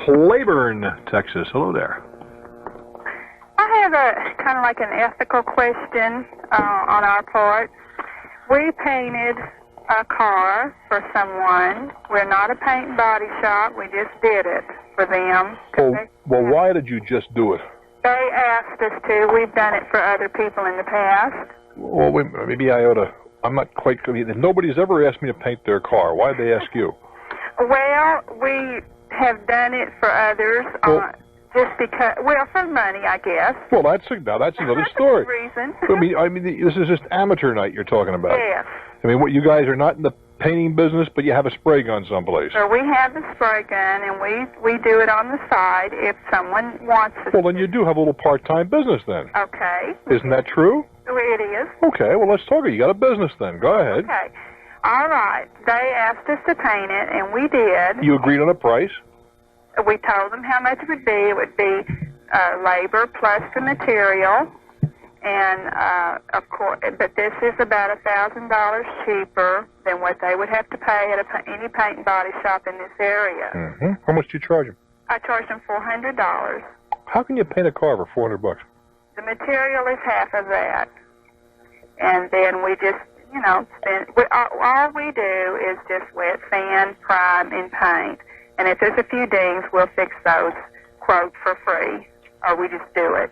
Claiborne, Texas. Hello there. I have a kind of like an ethical question on our part. We painted a car for someone. We're not a paint and body shop. We just did it for them. Well, why did you just do it? They asked us to. We've done it for other people in the past. Well, maybe I ought to. I'm not quite. Nobody's ever asked me to paint their car. Why did they ask you? Well, we have done it for others. Just because, for money, I guess. Well, that's another story. Reason. I mean, this is just amateur night you're talking about. Yes. I mean, what, you guys are not in the painting business, but you have a spray gun someplace. So we have the spray gun, and we do it on the side if someone wants it. Well, then you do have a little part-time business then. Okay. Isn't that true? It is. Okay, well, let's talk. You got a business then. Go ahead. Okay. All right. They asked us to paint it, and we did. You agreed on a price? We told them how much it would be. It would be labor plus the material, and of course, but this is about $1,000 cheaper than what they would have to pay at any paint and body shop in this area. Mm-hmm. How much do you charge them? I charge them $400. How can you paint a car for $400? The material is half of that, and then we just, spend. All we do is just wet sand, prime, and paint. And if there's a few dings, we'll fix those, quote, for free, or we just do it.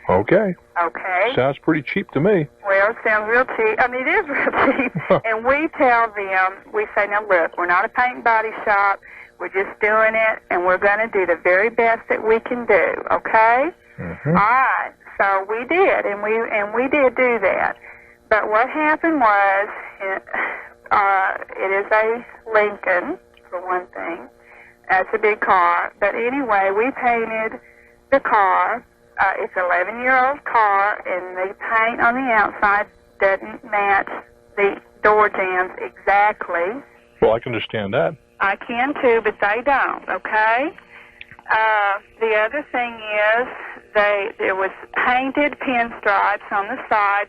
Okay. Okay. Sounds pretty cheap to me. Well, it sounds real cheap. I mean, it is real cheap. And we tell them, we say, now look, we're not a paint and body shop. We're just doing it, and we're going to do the very best that we can do. Okay. Mm-hmm. All right. So we did, and we did do that. But what happened was, it is a Lincoln, for one thing. That's a big car. But anyway, we painted the car. It's an 11-year-old car, and the paint on the outside doesn't match the door jambs exactly. Well, I can understand that. I can too, but they don't, okay? The other thing is there was painted pinstripes on the side.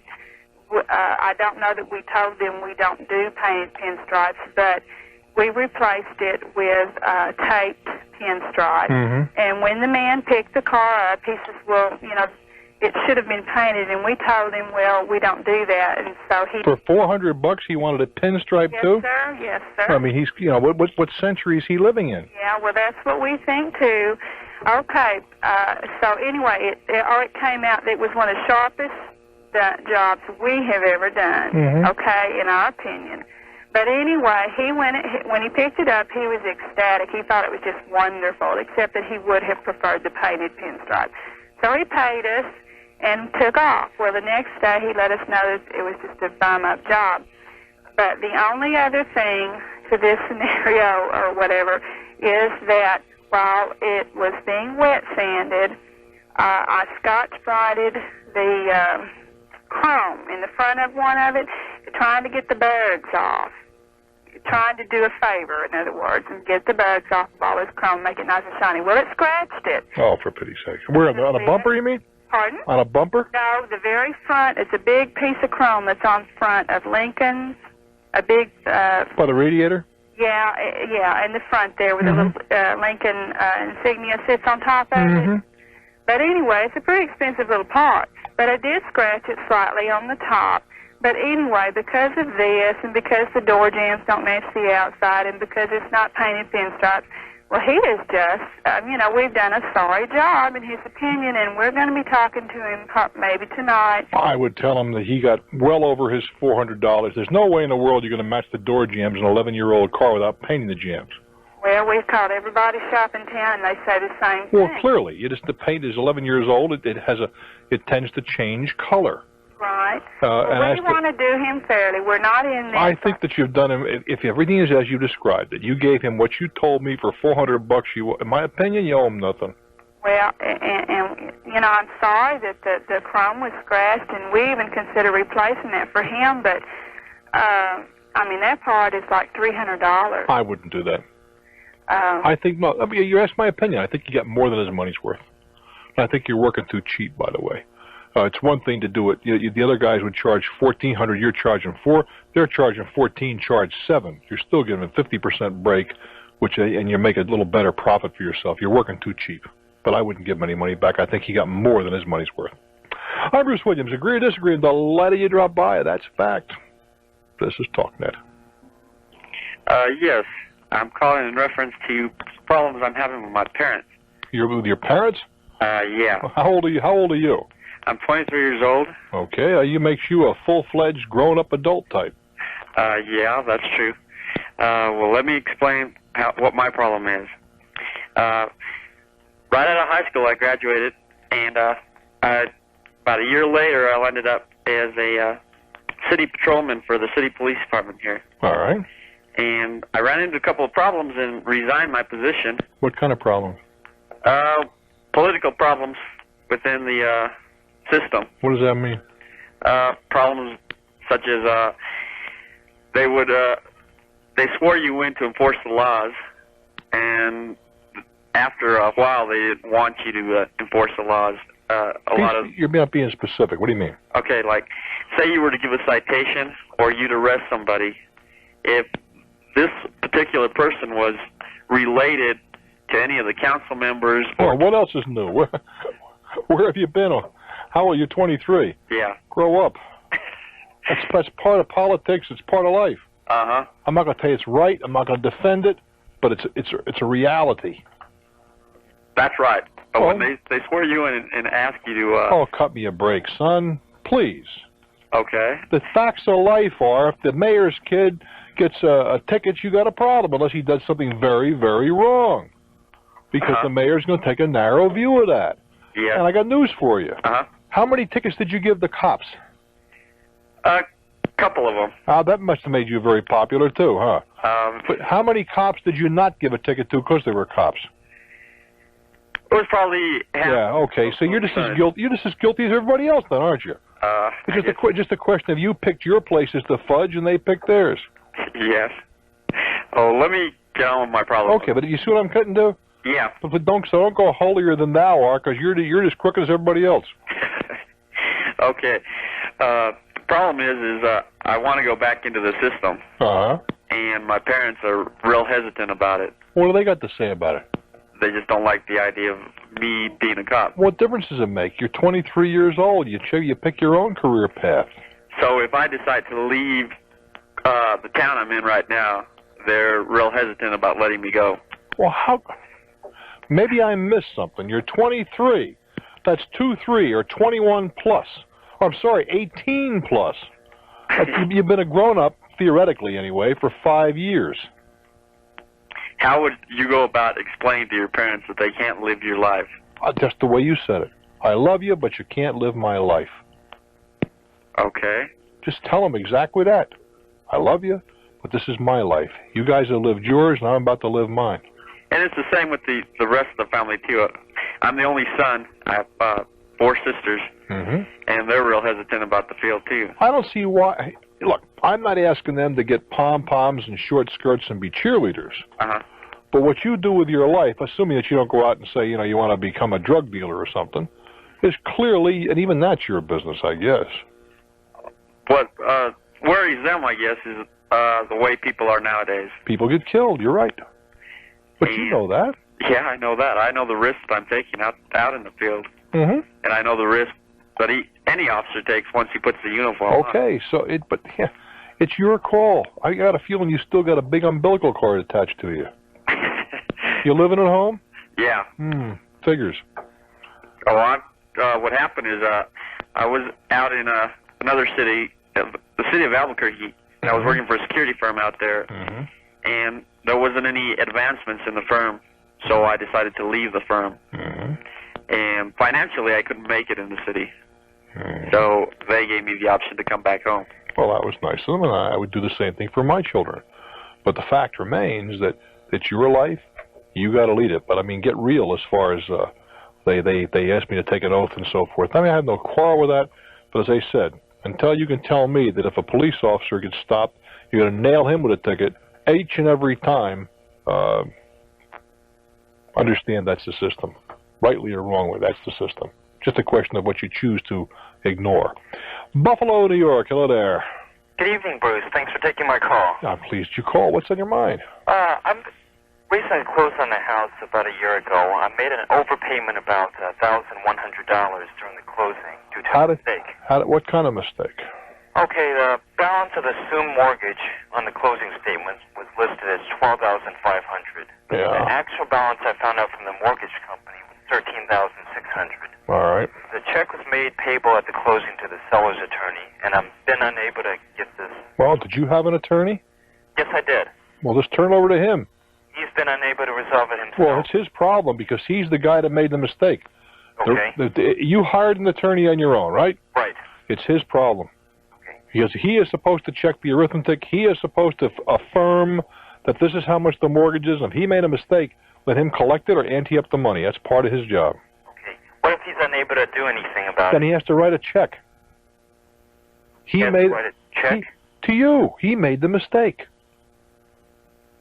I don't know that we told them we don't do painted pinstripes, but we replaced it with taped pinstripes. Mm-hmm. And when the man picked the car up, he says, well, it should have been painted. And we told him, well, we don't do that. And so he... For $400, he wanted a pinstripe too? Yes, sir. Yes, sir. I mean, he's, what century is he living in? Yeah, well, that's what we think too. Okay. So anyway, it came out that it was one of the sharpest jobs we have ever done, mm-hmm. Okay, in our opinion. But anyway, when he picked it up, he was ecstatic. He thought it was just wonderful, except that he would have preferred the painted pinstripe. So he paid us and took off. Well, the next day he let us know that it was just a bum-up job. But the only other thing to this scenario or whatever is that while it was being wet sanded, I scotch-brighted the chrome in the front of one of it, trying to get the bugs off. Trying to do a favor, in other words, and get the bugs off of all this chrome, make it nice and shiny. Well, it scratched it. Oh, for pity's sake. Where, on a bumper, you mean? Pardon? On a bumper? No, the very front. It's a big piece of chrome that's on front of Lincoln's. A big... By the radiator? Yeah, in the front there where mm-hmm. the little Lincoln insignia sits on top of mm-hmm. it. But anyway, it's a pretty expensive little part. But I did scratch it slightly on the top. But anyway, because of this, and because the door jambs don't match the outside, and because it's not painted pinstripes, well, he is just, we've done a sorry job in his opinion, and we're going to be talking to him maybe tonight. I would tell him that he got well over his $400. There's no way in the world you're going to match the door jambs in an 11-year-old car without painting the jambs. Well, we've called everybody shop in town, and they say the same thing. Well, clearly, the paint is 11 years old. It tends to change color. Right. Well, we want to do him fairly. We're not in there. I think that you've done him, if everything is as you described it, you gave him what you told me for $400. In my opinion, you owe him nothing. Well, and I'm sorry that the chrome was scratched, and we even consider replacing that for him, but, that part is like $300. I wouldn't do that. I think, no, you asked my opinion. I think you got more than his money's worth. I think you're working too cheap, by the way. It's one thing to do it. The other guys would charge $1,400. You're charging $4,000. They're charging $14,000. Charge $7,000. You're still giving a 50% break and you make a little better profit for yourself. You're working too cheap. But I wouldn't give him any money back. I think he got more than his money's worth. I'm Bruce Williams. Agree or disagree? I'm delighted you dropped by. That's a fact. This is Talknet. Yes. I'm calling in reference to problems I'm having with my parents. You're with your parents? Yeah. How old are you? How old are you? I'm 23 years old. Okay. You makes you a full-fledged, grown-up adult type. Yeah, that's true. Well, let me explain what my problem is. Right out of high school, I graduated, and about a year later, I ended up as a city patrolman for the city police department here. All right. And I ran into a couple of problems and resigned my position. What kind of problems? Political problems within the system. What does that mean? Problems such as they swore you in to enforce the laws, and after a while they didn't want you to enforce the laws. You're not being specific. What do you mean? Okay, like, say you were to give a citation or you'd arrest somebody. If this particular person was related to any of the council members... Or what else is new? Where have you been? How old are you? 23? Yeah. Grow up. That's part of politics. It's part of life. Uh-huh. I'm not going to tell you it's right. I'm not going to defend it, but it's a reality. That's right. But when they swear you in and ask you to... Oh, cut me a break, son. Please. Okay. The facts of life are, if the mayor's kid gets a ticket, you got a problem, unless he does something very, very wrong. Because the mayor's going to take a narrow view of that. Yeah. And I got news for you. Uh-huh. How many tickets did you give the cops? A couple of them. That must have made you very popular, too, huh? But how many cops did you not give a ticket to because they were cops? It was probably half. Yeah, okay. So you're just as guilty as everybody else, then, aren't you? It's just a question of you picked your places to fudge and they picked theirs. Yes. Oh, let me get on with my problem. Okay, but you see what I'm cutting to? Yeah. But don't go holier than thou art, because you're just crooked as everybody else. Okay. The problem is I want to go back into the system. Uh-huh. And my parents are real hesitant about it. What do they got to say about it? They just don't like the idea of me being a cop. What difference does it make? You're 23 years old. You pick your own career path. So if I decide to leave the town I'm in right now, they're real hesitant about letting me go. Well, how? Maybe I missed something. You're 23. That's 2-3 or 21 plus. Oh, I'm sorry, 18 plus. You've been a grown-up, theoretically anyway, for 5 years. How would you go about explaining to your parents that they can't live your life? Just the way you said it. I love you, but you can't live my life. Okay. Just tell them exactly that. I love you, but this is my life. You guys have lived yours, and I'm about to live mine. And it's the same with the rest of the family, too. I'm the only son. I have 4 sisters, and they're real hesitant about the field, too. I don't see why. Look, I'm not asking them to get pom-poms and short skirts and be cheerleaders. Uh-huh. But what you do with your life, assuming that you don't go out and say, you want to become a drug dealer or something, is clearly, and even that's your business, I guess. What worries them, I guess, is the way people are nowadays. People get killed, you're right. But you know that. Yeah, I know that. I know the risk that I'm taking out in the field. And I know the risk that any officer takes once he puts the uniform on. Okay, so it's your call. I got a feeling you still got a big umbilical cord attached to you. You living at home? Yeah. Figures. Oh, what happened is I was out in another city, the city of Albuquerque, and I was working for a security firm out there, and there wasn't any advancements in the firm, so I decided to leave the firm. And financially, I couldn't make it in the city, so they gave me the option to come back home. Well, that was nice of them, and I would do the same thing for my children. But the fact remains that it's your life. You got to lead it. But I mean, get real as far as they asked me to take an oath and so forth. I mean, I have no quarrel with that. But as I said, until you can tell me that if a police officer gets stopped, you're going to nail him with a ticket each and every time, understand that's the system. Rightly or wrongly, that's the system. Just a question of what you choose to ignore. Buffalo, New York. Hello there. Good evening, Bruce. Thanks for taking my call. I'm pleased you called. What's on your mind? recently closed on a house about a year ago. I made an overpayment about $1,100 during the closing due to a mistake. What kind of mistake? Okay, the balance of the assumed mortgage on the closing statement was listed as $12,500. Yeah. The actual balance I found out from the mortgage company was $13,600. All right. The check was made payable at the closing to the seller's attorney, and I've been unable to get this. Well, did you have an attorney? Yes, I did. Well, just turn it over to him. He's been unable to resolve it himself. Well, it's his problem because he's the guy that made the mistake. Okay. You hired an attorney on your own, right? Right. It's his problem. Okay. Because he is supposed to check the arithmetic. He is supposed to affirm that this is how much the mortgage is. And if he made a mistake, let him collect it or ante up the money. That's part of his job. Okay. What if he's unable to do anything about Then it? he has to write a check. He has to write a check? To you. He made the mistake.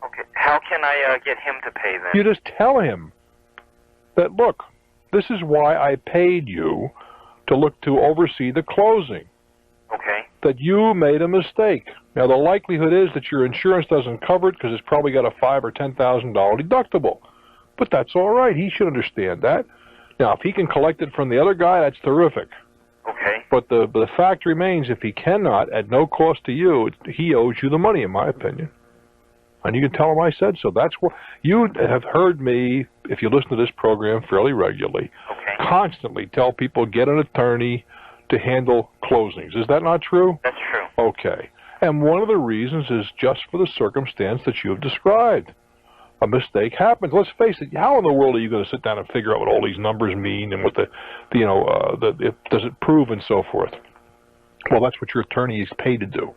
Okay. How can I get him to pay then? You just tell him that, look, this is why I paid you to oversee the closing. Okay. That you made a mistake. Now, the likelihood is that your insurance doesn't cover it because it's probably got a $5,000 or $10,000 deductible. But that's all right. He should understand that. Now, if he can collect it from the other guy, that's terrific. Okay. But the fact remains, if he cannot, at no cost to you, he owes you the money, in my opinion. And you can tell him I said so. That's what you have heard me, if you listen to this program fairly regularly, constantly tell people get an attorney to handle closings. Is that not true? That's true. Okay. And one of the reasons is just for the circumstance that you have described. A mistake happens. Let's face it. How in the world are you going to sit down and figure out what all these numbers mean and what does it prove and so forth? Well, that's what your attorney is paid to do.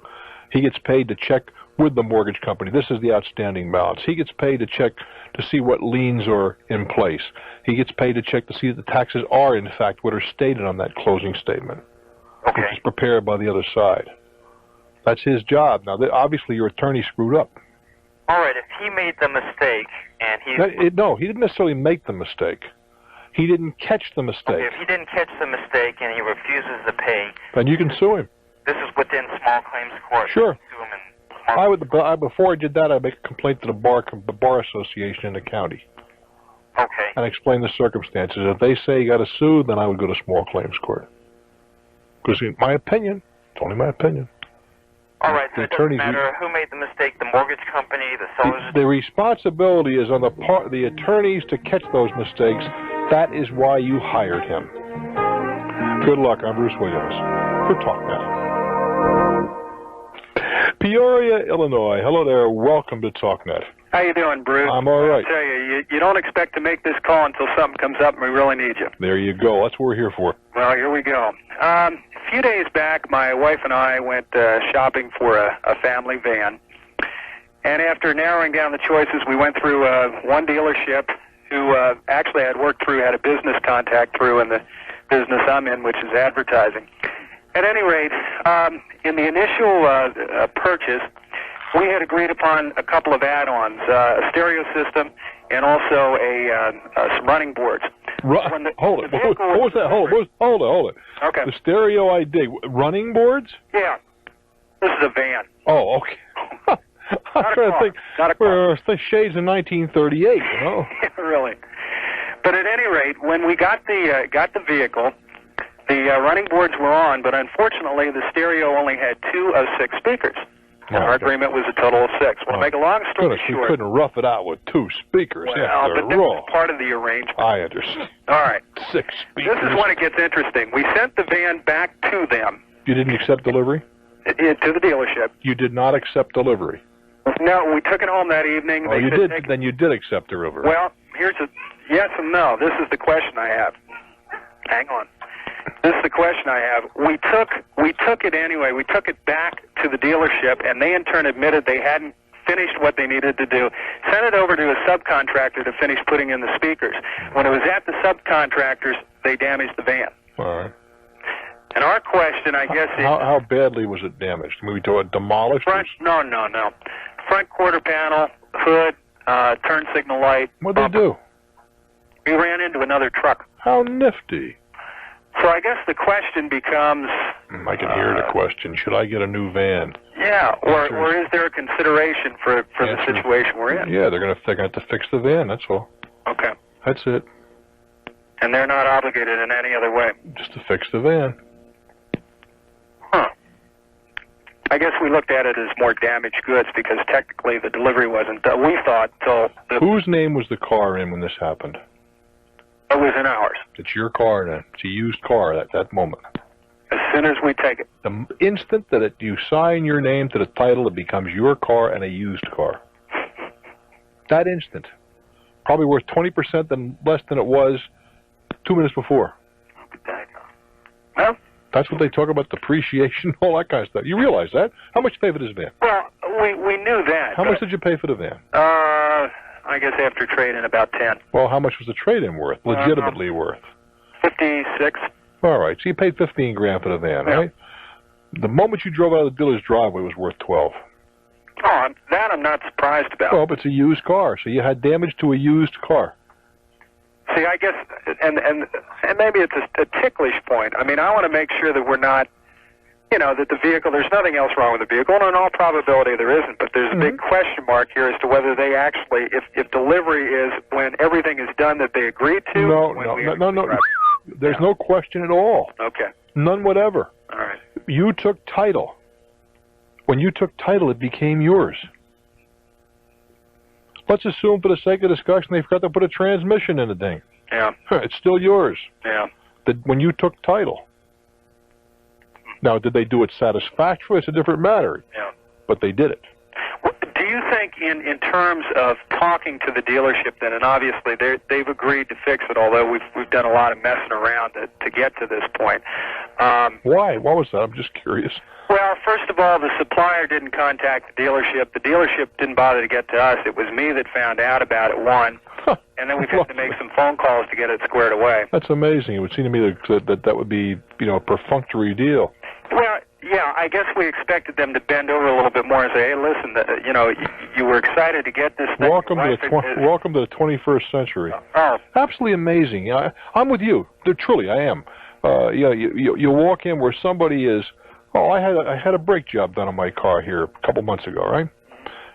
He gets paid to check with the mortgage company. This is the outstanding balance. He gets paid to check to see what liens are in place. He gets paid to check to see that the taxes are, in fact, what are stated on that closing statement, which is prepared by the other side. That's his job. Now, obviously, your attorney screwed up. All right, if he made the mistake and he... No, he didn't necessarily make the mistake. He didn't catch the mistake. Okay, if he didn't catch the mistake and he refuses to pay... Then you can sue him. This is within small claims court. Sure. Sue him in before I did that, I'd make a complaint to the bar association in the county. Okay. And explain the circumstances. If they say you got to sue, then I would go to small claims court. Because in my opinion, it's only my opinion. All right, so it doesn't matter who made the mistake, the mortgage company, the seller's... The responsibility is on the attorneys to catch those mistakes. That is why you hired him. Good luck. I'm Bruce Williams for Talknet. Peoria, Illinois. Hello there. Welcome to Talknet. How you doing, Bruce? I'm all right. I tell you don't expect to make this call until something comes up and we really need you. There you go. That's what we're here for. Well, here we go. A few days back, my wife and I went shopping for a family van. And after narrowing down the choices, we went through one dealership who actually I'd worked through, had a business contact through in the business I'm in, which is advertising. At any rate, in the initial purchase, we had agreed upon a couple of add-ons, a stereo system and also some running boards. Hold it. What was that? Hold it. Okay. The stereo I dig. Running boards? Yeah. This is a van. Oh, okay. I'm trying to think. Not a car. The shades in 1938, you know? Yeah, really. But at any rate, when we got the vehicle, the running boards were on, but unfortunately the stereo only had 2 of 6 speakers. And our agreement was a total of 6. Well, to make a long story short... You couldn't rough it out with 2 speakers. Well, but that was part of the arrangement. I understand. All right. 6 speakers. This is when it gets interesting. We sent the van back to them. You didn't accept delivery? To the dealership. You did not accept delivery? No, we took it home that evening. Oh, you did? Then you did accept delivery. Well, here's a yes and no. This is the question I have. Hang on. This is the question I have. We took it anyway. We took it back to the dealership, and they in turn admitted they hadn't finished what they needed to do. Sent it over to a subcontractor to finish putting in the speakers. When it was at the subcontractors, they damaged the van. All right. And our question, I guess, is... How badly was it damaged? Maybe demolished? No. Front quarter panel, hood, turn signal light. What'd they do? We ran into another truck. How nifty. So I guess the question becomes... I can hear the question. Should I get a new van? Yeah, or is there a consideration for the situation we're in? Yeah, they're going to have to fix the van, that's all. Okay. That's it. And they're not obligated in any other way? Just to fix the van. Huh. I guess we looked at it as more damaged goods because technically the delivery wasn't done. We thought till... Whose name was the car in when this happened? It was in ours. It's your car then. It's a used car at that moment. As soon as we take it. The instant that you sign your name to the title, it becomes your car and a used car. That instant. Probably worth 20% less than it was 2 minutes before. Well, that's what they talk about, depreciation, all that kind of stuff. You realize that? How much did you pay for this van? Well, we knew that. How much did you pay for the van? I guess after trade-in, about 10. Well, how much was the trade-in worth? Legitimately worth? 56. All right, so you paid $15,000 for the van, right? The moment you drove out of the dealer's driveway, it was worth 12. Oh, that I'm not surprised about. Well, but it's a used car, so you had damage to a used car. See, I guess, and maybe it's a ticklish point. I mean, I want to make sure that we're not, that the vehicle, there's nothing else wrong with the vehicle, and in all probability there isn't, but there's a big question mark here as to whether they actually, if delivery is when everything is done that they agreed to. No. There's no question at all. Okay. None whatever. All right. You took title. When you took title, it became yours. Let's assume, for the sake of discussion, they forgot to put a transmission in the thing. Yeah. It's still yours. Yeah. When you took title. Now, did they do it satisfactorily? It's a different matter. Yeah. But they did it. Do you think, in terms of talking to the dealership then, and obviously they've agreed to fix it, although we've done a lot of messing around to get to this point. Why? What was that? I'm just curious. Well, first of all, the supplier didn't contact the dealership. The dealership didn't bother to get to us. It was me that found out about it, one. And then we've had to make some phone calls to get it squared away. That's amazing. It would seem to me that would be, a perfunctory deal. Well, yeah, I guess we expected them to bend over a little bit more and say, hey, listen, you were excited to get this thing. Welcome to the 21st century. Oh. Absolutely amazing. I'm with you. Truly, I am. You walk in where somebody is, I had a brake job done on my car here a couple months ago, right?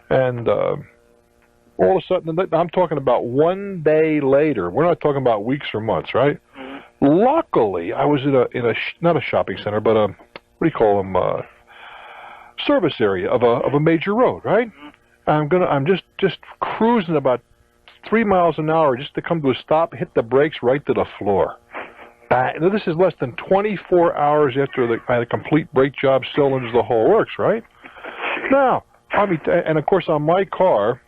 And all of a sudden, I'm talking about 1 day later. We're not talking about weeks or months, right? Mm-hmm. Luckily, I was in a not a shopping center, but what do you call them? Service area of a major road, right? Mm-hmm. I'm just cruising about 3 miles an hour just to come to a stop, hit the brakes right to the floor. Now, this is less than 24 hours after I had a complete brake job, cylinders, the whole works, right? Now, and of course on my car,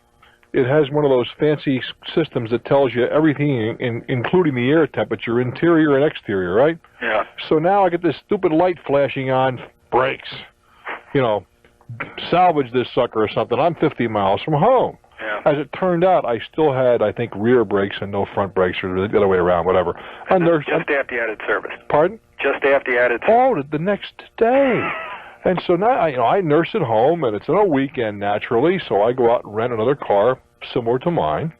it has one of those fancy systems that tells you everything, including the air temperature, interior and exterior, right? Yeah. So now I get this stupid light flashing on, brakes. Salvage this sucker or something. I'm 50 miles from home. Yeah. As it turned out, I still had, I think, rear brakes and no front brakes, or the other way around, whatever. Just after you added service. Pardon? Just after you added service. Oh, the next day. And so now, I nurse at home, and it's on a weekend, naturally, so I go out and rent another car similar to mine,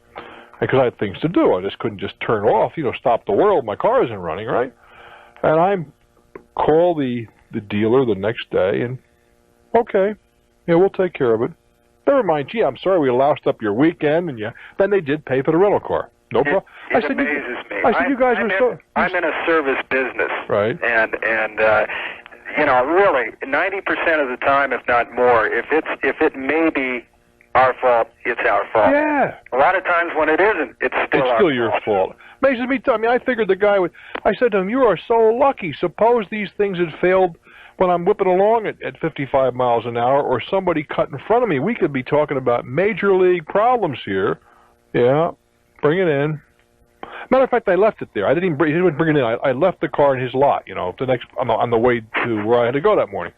because I had things to do. I just couldn't just turn off, stop the world. My car isn't running, right? And I call the dealer the next day, and, okay, we'll take care of it. Never mind, I'm sorry we loused up your weekend, and then they did pay for the rental car. No problem. It amazes me. I said, you guys are so... I'm in a service business. Right. And really, 90% of the time, if not more, if it may be our fault, it's our fault. Yeah. A lot of times when it isn't, it's still your fault. Amazes me, too. I figured the guy would... I said to him, you are so lucky. Suppose these things had failed when I'm whipping along at 55 miles an hour, or somebody cut in front of me. We could be talking about major league problems here. Yeah, bring it in. Matter of fact, I left it there. He didn't bring it in. I left the car in his lot, on the way to where I had to go that morning.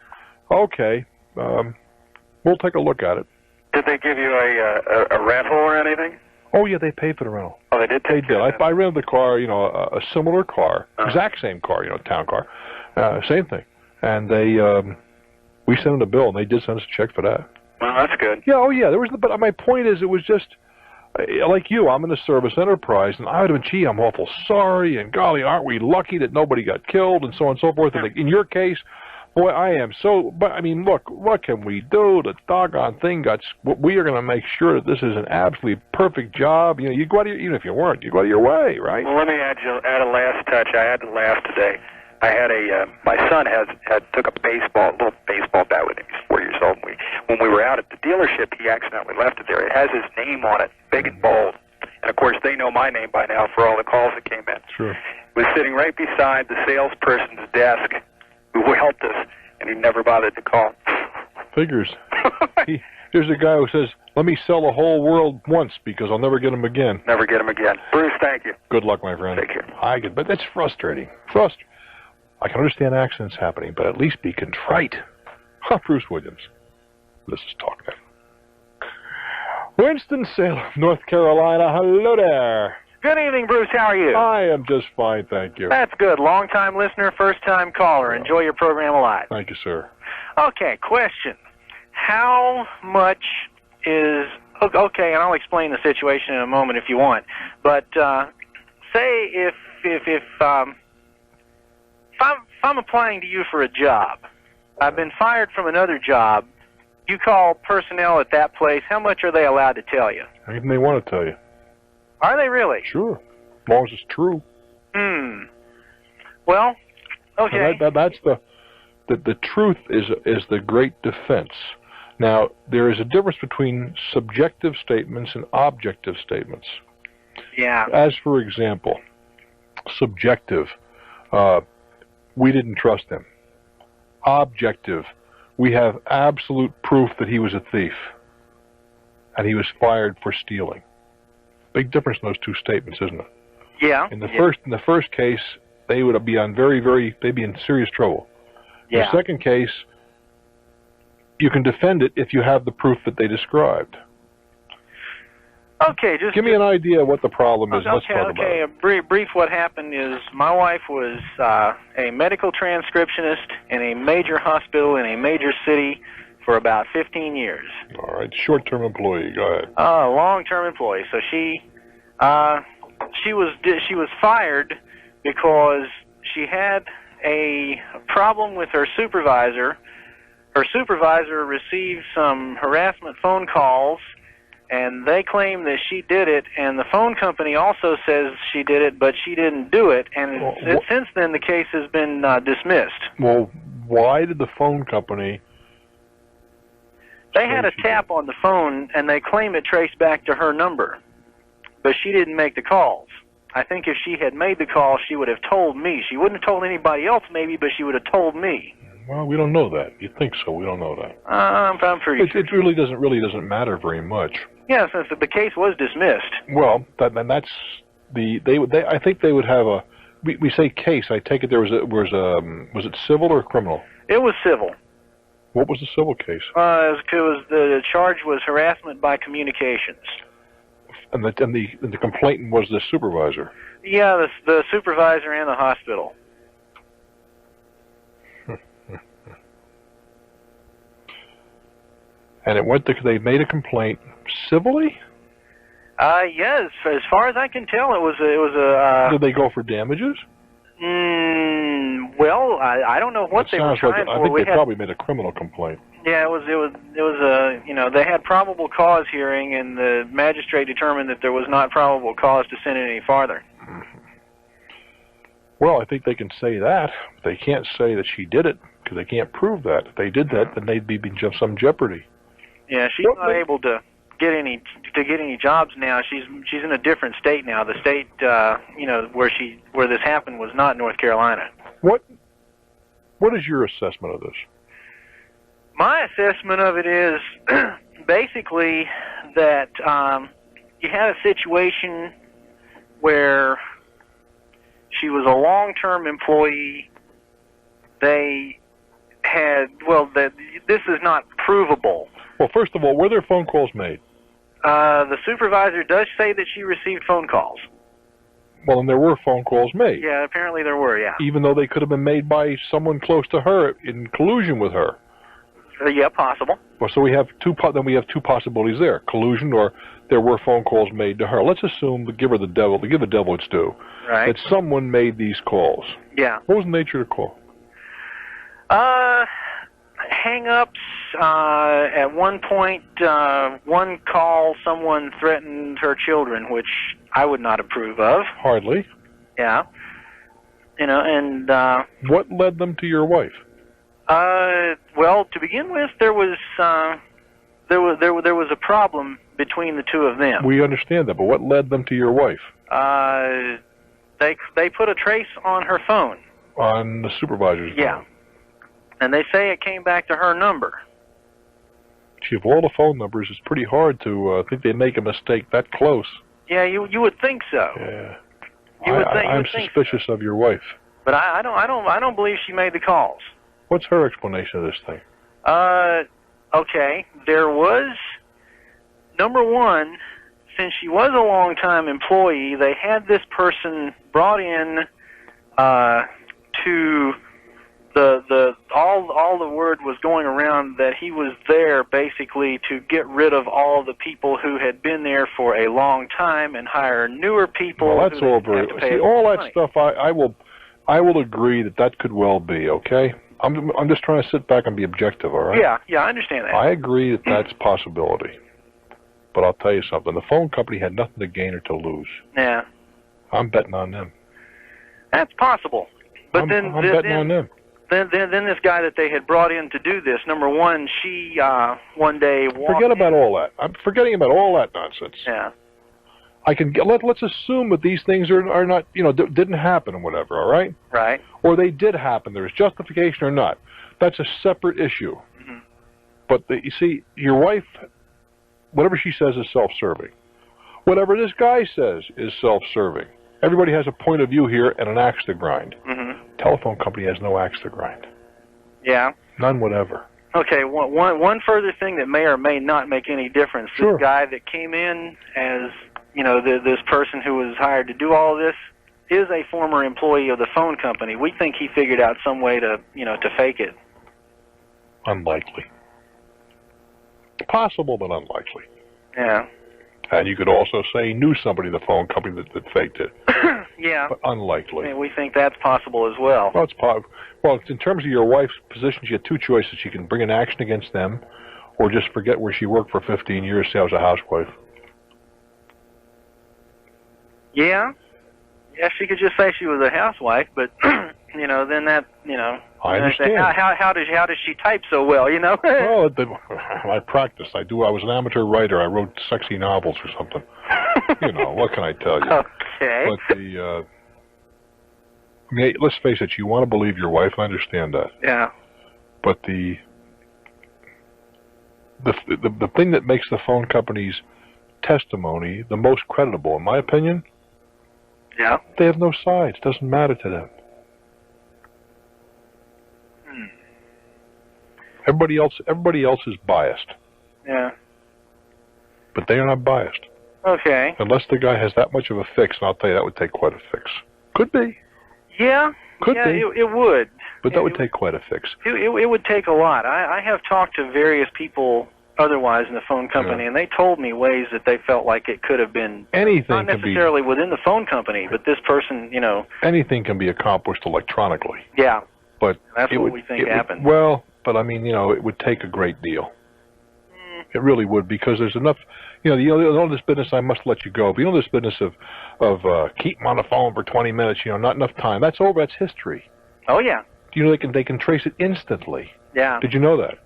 Okay, we'll take a look at it. Did they give you a rental or anything? Oh, yeah, they paid for the rental. Oh, they did? They did. I rented the car, a similar car, exact same car, town car, same thing. And we sent them a bill, and they did send us a check for that. Well, that's good. Yeah, but my point is, it was just, like you, I'm in the service enterprise, and I would have been, gee, I'm awful sorry, and golly, aren't we lucky that nobody got killed, and so on and so forth. And in your case, boy, I am so, but I mean, look, what can we do? The doggone thing we are going to make sure that this is an absolutely perfect job. You know, you go out of even if you weren't, you go out of your way, right? Well, let me add a last touch. I had to laugh today. I had my son took a little baseball bat with him. He's 4 years old. When we were out at the dealership, he accidentally left it there. It has his name on it, big and bold. And of course, they know my name by now for all the calls that came in. Sure. It was sitting right beside the salesperson's desk who helped us, and he never bothered to call. Figures. Here's a guy who says, let me sell the whole world once because I'll never get him again. Never get him again. Bruce, thank you. Good luck, my friend. Take care. But that's frustrating. I can understand accidents happening, but at least be contrite. Bruce Williams. This is Talknet. Winston-Salem, North Carolina. Hello there. Good evening, Bruce. How are you? I am just fine, thank you. That's good. Long-time listener, first-time caller. Enjoy your program a lot. Thank you, sir. Okay, question. How much is... Okay, and I'll explain the situation in a moment if you want. But say if I'm applying to you for a job, I've been fired from another job, you call personnel at that place, how much are they allowed to tell you? Anything they want to tell you. Are they really? Sure, as long as it's true. Well, okay. So that's the truth is the great defense. Now, there is a difference between subjective statements and objective statements. Yeah. As, for example, subjective, we didn't trust him. Objective, we have absolute proof that he was a thief and he was fired for stealing. Big difference in those two statements, isn't it? Yeah. In the first case, they would be on they'd be in serious trouble. Yeah. The second case, you can defend it if you have the proof that they described. Okay, give me an idea of what the problem is. Let's talk about it. Brief. What happened is my wife was a medical transcriptionist in a major hospital in a major city for about 15 years. All right, short-term employee. Go ahead. Long-term employee. So she was fired because she had a problem with her supervisor. Her supervisor received some harassment phone calls, and they claim that she did it, and the phone company also says she did it, but she didn't do it, and since then the case has been dismissed. Well, why did the phone company... They had a tap on the phone, and they claim it traced back to her number, but she didn't make the calls. I think if she had made the call, she would have told me. She wouldn't have told anybody else, maybe, but she would have told me. Well, we don't know that. You think so? We don't know that. I'm pretty sure. It really doesn't matter very much. Yeah, since the case was dismissed. Well, that's the I think they would have a. We say case. I take it was it civil or criminal? It was civil. What was the civil case? The charge was harassment by communications. And the complainant was the supervisor. Yeah, the supervisor and the hospital. And they made a complaint civilly? Yes, as far as I can tell, it was a. Did they go for damages? Well, I don't know what they were trying for. I think they probably made a criminal complaint. Yeah, it was a they had probable cause hearing, and the magistrate determined that there was not probable cause to send it any farther. Well, I think they can say that. They can't say that she did it because they can't prove that. If they did that, then they'd be in some jeopardy. Yeah, she's not able to get any jobs now. She's in a different state now. The state where this happened was not North Carolina. What is your assessment of this? My assessment of it is basically that you had a situation where she was a long-term employee. They had this is not provable. Well, first of all, were there phone calls made? The supervisor does say that she received phone calls. Well, and there were phone calls made. Yeah, apparently there were, yeah. Even though they could have been made by someone close to her in collusion with her. Yeah, possible. Well, so we have two possibilities there: collusion, or there were phone calls made to her. Let's assume, give the devil its due, right, that someone made these calls. Yeah. What was the nature of the call? Hang-ups. At one point, one call, someone threatened her children, which I would not approve of. Hardly. Yeah. And what led them to your wife? Well, to begin with, there was a problem between the two of them. We understand that, but what led them to your wife? They put a trace on her phone. On the supervisor's phone? Yeah. And they say it came back to her number. Gee, of all the phone numbers, it's pretty hard to think they'd make a mistake that close. Yeah, you would think so. Yeah. I'm suspicious of your wife. But I don't believe she made the calls. What's her explanation of this thing? Okay, there was, number one, since she was a long-time employee, they had this person brought in to all the word was going around that he was there basically to get rid of all the people who had been there for a long time and hire newer people. Well, that's all very. See, all that stuff. I will agree that could well be okay. I'm just trying to sit back and be objective, all right? Yeah, I understand that. I agree that that's a possibility. But I'll tell you something. The phone company had nothing to gain or to lose. Yeah. I'm betting on them. That's possible. But I'm betting on them. Then this guy that they had brought in to do this, number one, she one day forget about all that. I'm forgetting about all that nonsense. Yeah. I can let's assume that these things are not, didn't happen or whatever, all right? Right. Or they did happen. There's justification or not. That's a separate issue. Mm-hmm. But you see, your wife, whatever she says is self-serving. Whatever this guy says is self-serving. Everybody has a point of view here and an axe to grind. Mm-hmm. Telephone company has no axe to grind. Yeah. None whatever. Okay, one further thing that may or may not make any difference. Sure. This guy that came in as, this person who was hired to do all this is a former employee of the phone company. We think he figured out some way to fake it. Unlikely. Possible, but unlikely. Yeah. And you could also say he knew somebody in the phone company that faked it. Yeah. But unlikely. I mean, we think that's possible as well. Well, Well, in terms of your wife's position, she had two choices. She can bring an action against them or just forget where she worked for 15 years, say I was a housewife. Yeah. Yeah, she could just say she was a housewife, but, then that, I understand. How does she type so well, Well, I practiced. I was an amateur writer. I wrote sexy novels or something. What can I tell you? Okay. But let's face it, you want to believe your wife. I understand that. Yeah. But the thing that makes the phone company's testimony the most credible, in my opinion, yeah, they have no sides. It doesn't matter to them. Everybody else is biased. Yeah. But they are not biased. Okay. Unless the guy has that much of a fix, and I'll tell you, that would take quite a fix. Could be. Yeah. Could be. It would. But that would take quite a fix. It would take a lot. I have talked to various people otherwise in the phone company, and they told me ways that they felt like it could have been not necessarily within the phone company, but this person, Anything can be accomplished electronically. Yeah. But that's what we think happened. But I mean, it would take a great deal. It really would, because there's enough. This business, I must let you go. But this business of keep them on the phone for 20 minutes, not enough time. That's over. That's history. Oh yeah. They can trace it instantly. Yeah. Did you know that?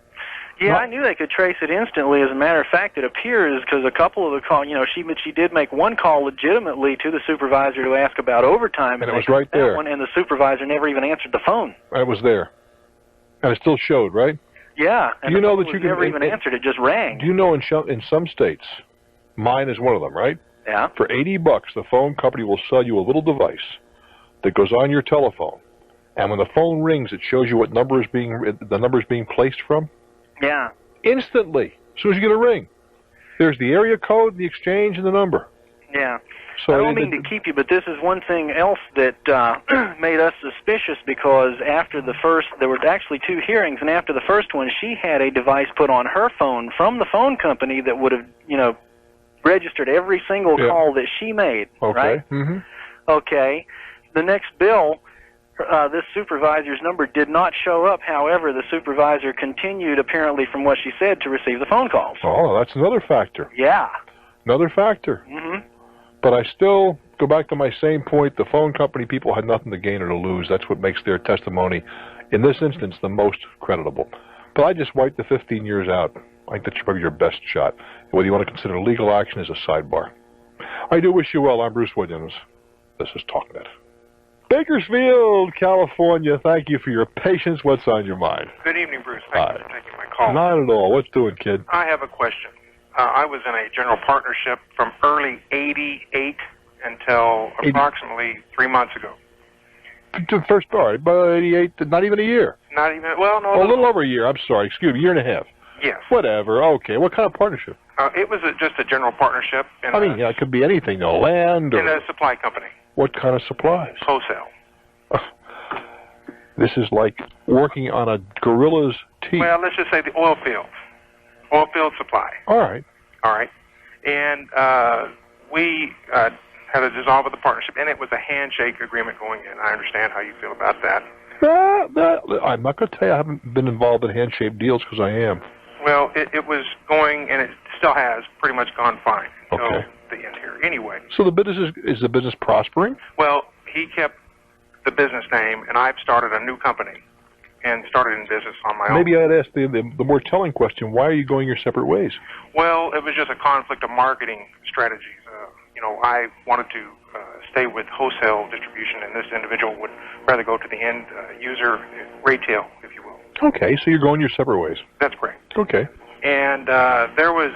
Yeah, I knew they could trace it instantly. As a matter of fact, it appears because a couple of the calls, she did make one call legitimately to the supervisor to ask about overtime, and it was right there. And the supervisor never even answered the phone. And it was there, and it still showed, right? Yeah. And you know that you can never even answered; it just rang. Do you know in some states, mine is one of them, right? Yeah. For $80, the phone company will sell you a little device that goes on your telephone, and when the phone rings, it shows you what the number is being placed from. Yeah. Instantly, as soon as you get a ring, there's the area code, the exchange, and the number. Yeah. So I don't mean to keep you, but this is one thing else that made us suspicious, because after the first, there were actually 2 hearings, and after the first one, she had a device put on her phone from the phone company that would have, registered every single call that she made, right? Okay. The next bill, this supervisor's number did not show up. However, the supervisor continued, apparently from what she said, to receive the phone calls. Oh, that's another factor. Yeah. Another factor. But I still go back to my same point. The phone company people had nothing to gain or to lose. That's what makes their testimony, in this instance, the most creditable. But I just wiped the 15 years out. I think that's probably your best shot. Whether you want to consider legal action is a sidebar. I do wish you well. I'm Bruce Williams. This is Talknet. Bakersfield, California, thank you for your patience. What's on your mind? Good evening, Bruce. Thank you for taking my call. Not at all. What's doing, kid? I have a question. I was in a general partnership from early 88 until approximately 3 months ago. First start, about 88, not even a year. Not even, well, no. A little over a year, I'm sorry. Excuse me, a year and a half. Yes. Whatever, okay. What kind of partnership? It was just a general partnership. It could be anything, though. Land or... In a supply company. What kind of supplies? Wholesale. This is like working on a gorilla's teeth. Well, let's just say the oil field. Oil field supply. All right. And we had a dissolve of the partnership, and it was a handshake agreement going in. I understand how you feel about that. I'm not going to tell you I haven't been involved in handshake deals because I am. Well, it was going, and it still has pretty much gone fine until the end here. Anyway. So the business is the business prospering? Well, he kept the business name, and I've started a new company and started in business on my own. Maybe I'd ask the more telling question, why are you going your separate ways? Well, it was just a conflict of marketing strategies. I wanted to stay with wholesale distribution, and this individual would rather go to the end user, retail, if you will. Okay, so you're going your separate ways. That's correct. Okay. And there was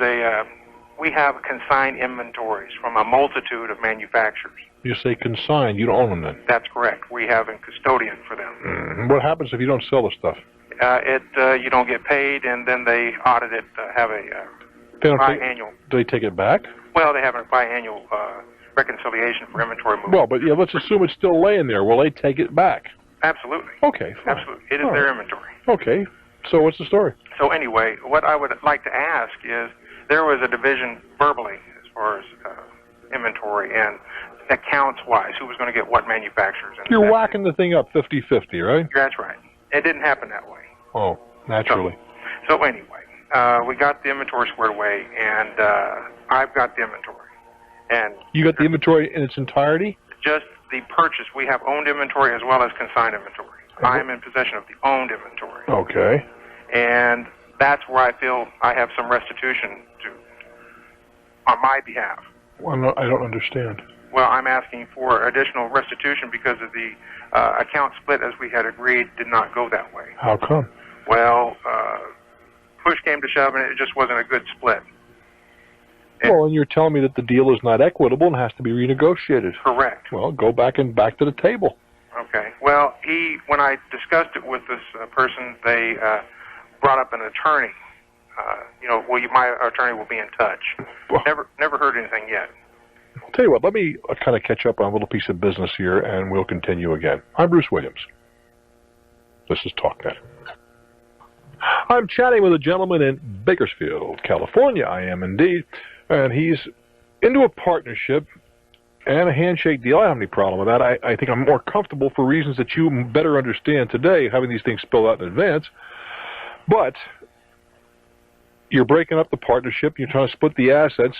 we have consigned inventories from a multitude of manufacturers. You say consigned, you don't own them then? That's correct. We have a custodian for them. What happens if you don't sell the stuff? You don't get paid, and then they audit it, have a biannual. Do they take it back? Well, they have a biannual reconciliation for inventory movement. Well, but let's assume it's still laying there. Will they take it back? Absolutely. Okay, fine. Absolutely. It is their inventory. Okay. So what's the story? So anyway, what I would like to ask is, there was a division verbally as far as inventory and accounts-wise, who was going to get what manufacturers. And you're whacking the thing up 50-50, right? That's right. It didn't happen that way. Oh, naturally. So anyway, we got the inventory squared away, and I've got the inventory. And you got the inventory in its entirety? Just the purchase. We have owned inventory as well as consigned inventory. I am in possession of the owned inventory. Okay. And that's where I feel I have some restitution on my behalf. Well, I don't understand. Well, I'm asking for additional restitution because of the account split, as we had agreed, did not go that way. How come? Well, push came to shove, and it just wasn't a good split. And you're telling me that the deal is not equitable and has to be renegotiated. Correct. Well, go back to the table. Okay. Well, when I discussed it with this person, they brought up an attorney. My attorney will be in touch. Well, never heard anything yet. I'll tell you what, let me kind of catch up on a little piece of business here, and we'll continue again. I'm Bruce Williams. This is Talknet. I'm chatting with a gentleman in Bakersfield, California. I am indeed. And he's into a partnership and a handshake deal. I don't have any problem with that. I think I'm more comfortable for reasons that you better understand today, having these things spelled out in advance. But you're breaking up the partnership. You're trying to split the assets.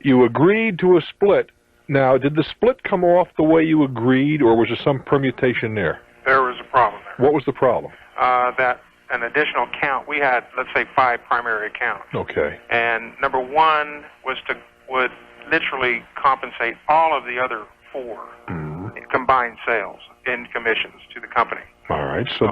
You agreed to a split. Now, did the split come off the way you agreed, or was there some permutation there? There was a problem there. What was the problem? That an additional count. We had, let's say, 5 primary accounts. Okay. And number 1 would literally compensate all of the other 4 combined sales in commissions to the company. All right. So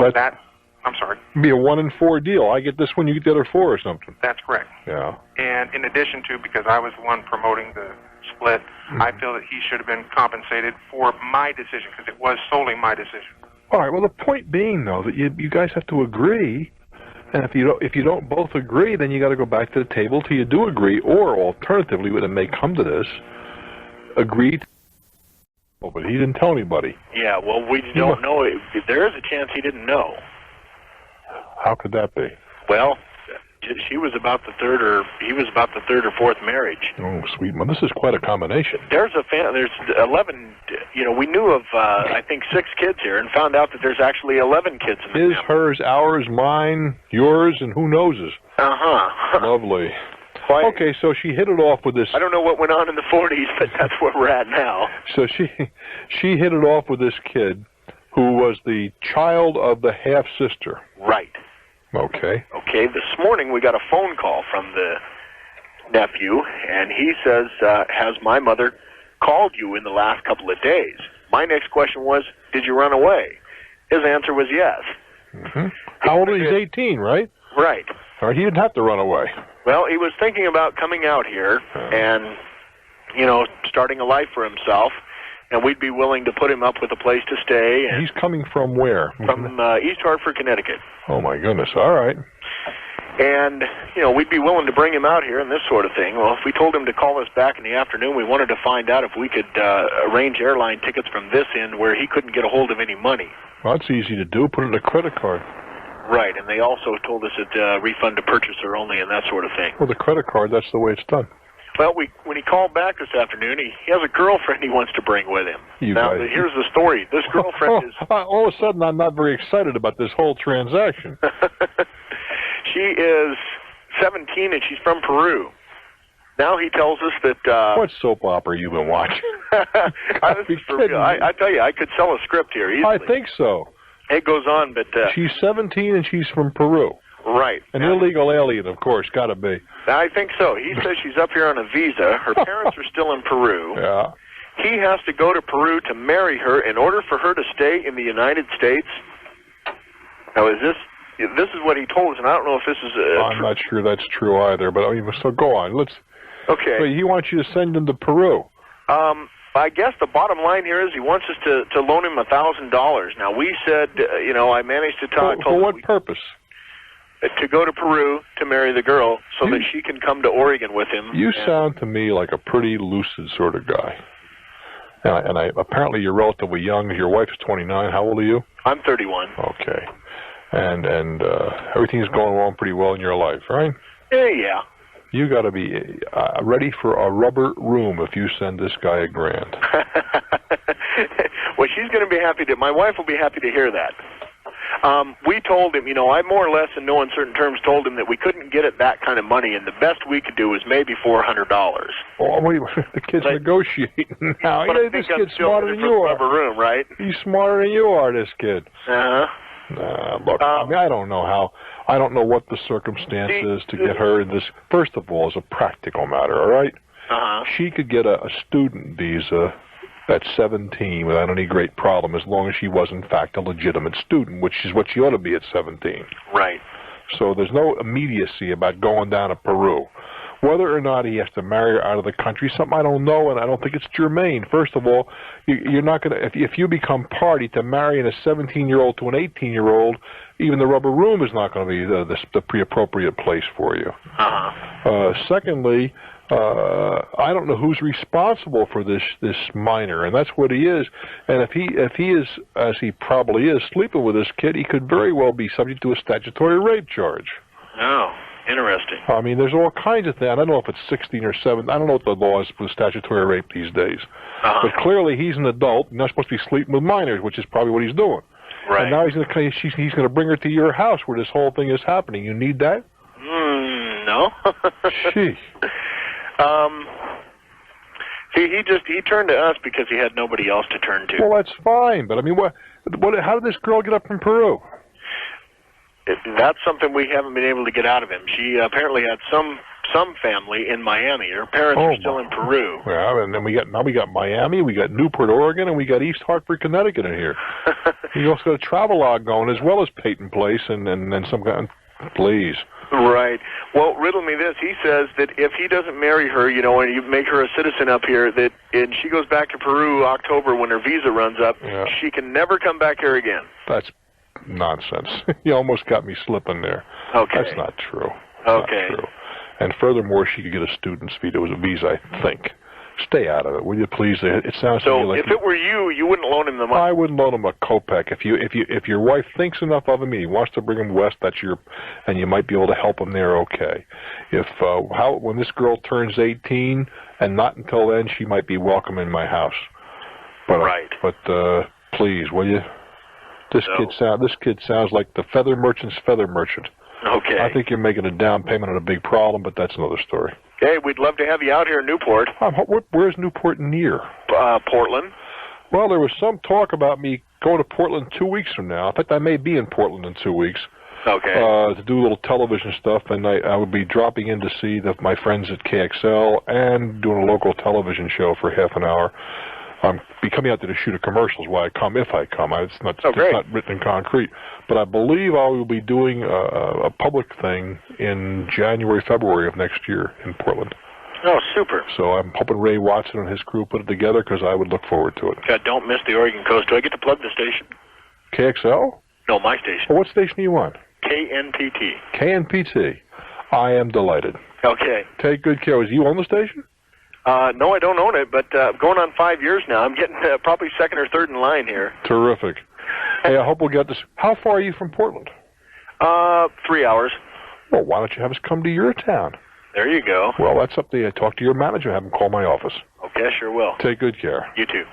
I'm sorry. Be a 1 and 4 deal. I get this one, you get the other 4 or something. That's correct. Yeah. And in addition to, because I was the one promoting the split, I feel that he should have been compensated for my decision, because it was solely my decision. All right. Well, the point being, though, that you guys have to agree, and if you don't both agree, then you got to go back to the table till you do agree, or alternatively, when it may come to this, agree. Oh, but he didn't tell anybody. Yeah. Well, we don't know. There is a chance he didn't know. How could that be? Well, She was about the third, or he was about the third or fourth marriage. Oh, sweet man, this is quite a combination. There's 11. You know, we knew of I think 6 kids here, and found out that there's actually 11 kids in the family. His, hers, ours, mine, yours, and who knows's. Lovely. Okay, so she hit it off with this. I don't know what went on in the 40s, but that's where we're at now. So she hit it off with this kid, who was the child of the half sister. Right. Okay. Okay, this morning we got a phone call from the nephew, and he says, has my mother called you in the last couple of days? My next question was, did you run away? His answer was yes. How old is he? He's 18, right? Right. All right, he didn't have to run away. Well, he was thinking about coming out here and, you know, starting a life for himself, and we'd be willing to put him up with a place to stay. And he's coming from where? From East Hartford, Connecticut. Oh, my goodness. All right. And, you know, we'd be willing to bring him out here and this sort of thing. Well, if we told him to call us back in the afternoon, we wanted to find out if we could arrange airline tickets from this end where he couldn't get a hold of any money. Well, that's easy to do. Put it in a credit card. Right, and they also told us that refund to purchaser only and that sort of thing. Well, the credit card, that's the way it's done. Well, when he called back this afternoon, he has a girlfriend he wants to bring with him. Now, here's the story. This girlfriend is... All of a sudden, I'm not very excited about this whole transaction. She is 17, and she's from Peru. Now he tells us that... What soap opera you been watching? I tell you, I could sell a script here easily. I think so. It goes on, but... she's 17, and she's from Peru. Right. An illegal alien, of course, got to be. I think so. He says she's up here on a visa. Her parents are still in Peru. Yeah. He has to go to Peru to marry her in order for her to stay in the United States. Now, this is what he told us, and I don't know if this is... I'm not sure that's true either, but I mean, so go on. Okay. Wait, he wants you to send him to Peru. I guess the bottom line here is he wants us to loan him $1,000. Now, we said, you know, I managed to talk... For what purpose? To go to Peru to marry the girl so that she can come to Oregon with him. You sound to me like a pretty lucid sort of guy. And apparently you're relatively young. Your wife's 29. How old are you? I'm 31. Okay. And everything's going along pretty well in your life, right? Yeah. You got to be ready for a rubber room if you send this guy $1,000. Well, she's going to be happy my wife will be happy to hear that. We told him, you know, I more or less in no uncertain terms told him that we couldn't get it that kind of money, and the best we could do was maybe $400. Oh, wait, the kid's negotiating now. This kid's smarter than you are. Rubber room, right? He's smarter than you are, this kid. Look, I mean, I don't know what the circumstance is to get her in this. First of all, as a practical matter, all right? She could get a student visa at 17 without any great problem, as long as she was, in fact, a legitimate student, which is what she ought to be at 17. Right. So there's no immediacy about going down to Peru. Whether or not he has to marry her out of the country, something I don't know, and I don't think it's germane. First of all, you're not going to, if you become party to marrying a 17-year-old to an 18-year-old, even the rubber room is not going to be the pre-appropriate place for you. Secondly, I don't know who's responsible for this minor, and that's what he is. And if he is, as he probably is, sleeping with this kid, he could very well be subject to a statutory rape charge. Oh, interesting. I mean, there's all kinds of things. I don't know if it's 16 or 7. I don't know what the law is for statutory rape these days. But clearly, he's an adult. You're not supposed to be sleeping with minors, which is probably what he's doing. Right. And now he's going to bring her to your house where this whole thing is happening. You need that? No. Sheesh. He turned to us because he had nobody else to turn to. Well, that's fine, but I mean, how did this girl get up from Peru? That's something we haven't been able to get out of him. She apparently had some family in Miami. Her parents are still in Peru. Yeah, and then we got Miami, we got Newport, Oregon, and we got East Hartford, Connecticut in here. You also got a travelogue going as well as Peyton Place and some kind. Please. Right. Well, riddle me this. He says that if he doesn't marry her, you know, and you make her a citizen up here, and she goes back to Peru October when her visa runs up, she can never come back here again. That's nonsense. You almost got me slipping there. Okay. That's not true. Okay. Not true. And furthermore, she could get a student's visa, I think. Stay out of it, will you please? It sounds to me like if it were you, you wouldn't loan him the money. I wouldn't loan him a kopeck. If your wife thinks enough of him and he wants to bring him west, and you might be able to help him there. Okay. When this girl turns 18, and not until then, she might be welcome in my house. But, right. But please, will you? This kid sounds like the feather merchant's feather merchant. Okay. I think you're making a down payment on a big problem, but that's another story. Hey, we'd love to have you out here in Newport. Where's Newport near? Portland. Well, there was some talk about me going to Portland 2 weeks from now. In fact, I may be in Portland in 2 weeks. Okay. To do a little television stuff, and I would be dropping in to see my friends at KXL and doing a local television show for half an hour. I'm coming out there to shoot a commercial is why I come, if I come. It's not written in concrete. But I believe I will be doing a public thing in January, February of next year in Portland. Oh, super. So I'm hoping Ray Watson and his crew put it together because I would look forward to it. God, don't miss the Oregon coast. Do I get to plug the station? KXL? No, my station. Well, what station are you on? KNPT. KNPT. I am delighted. Okay. Take good care. Is you on the station? No, I don't own it, but going on 5 years now. I'm getting probably second or third in line here. Terrific. Hey, I hope we'll get this. How far are you from Portland? 3 hours. Well, why don't you have us come to your town? There you go. Well, that's up to you. Talk to your manager. Have him call my office. Okay, I sure will. Take good care. You too.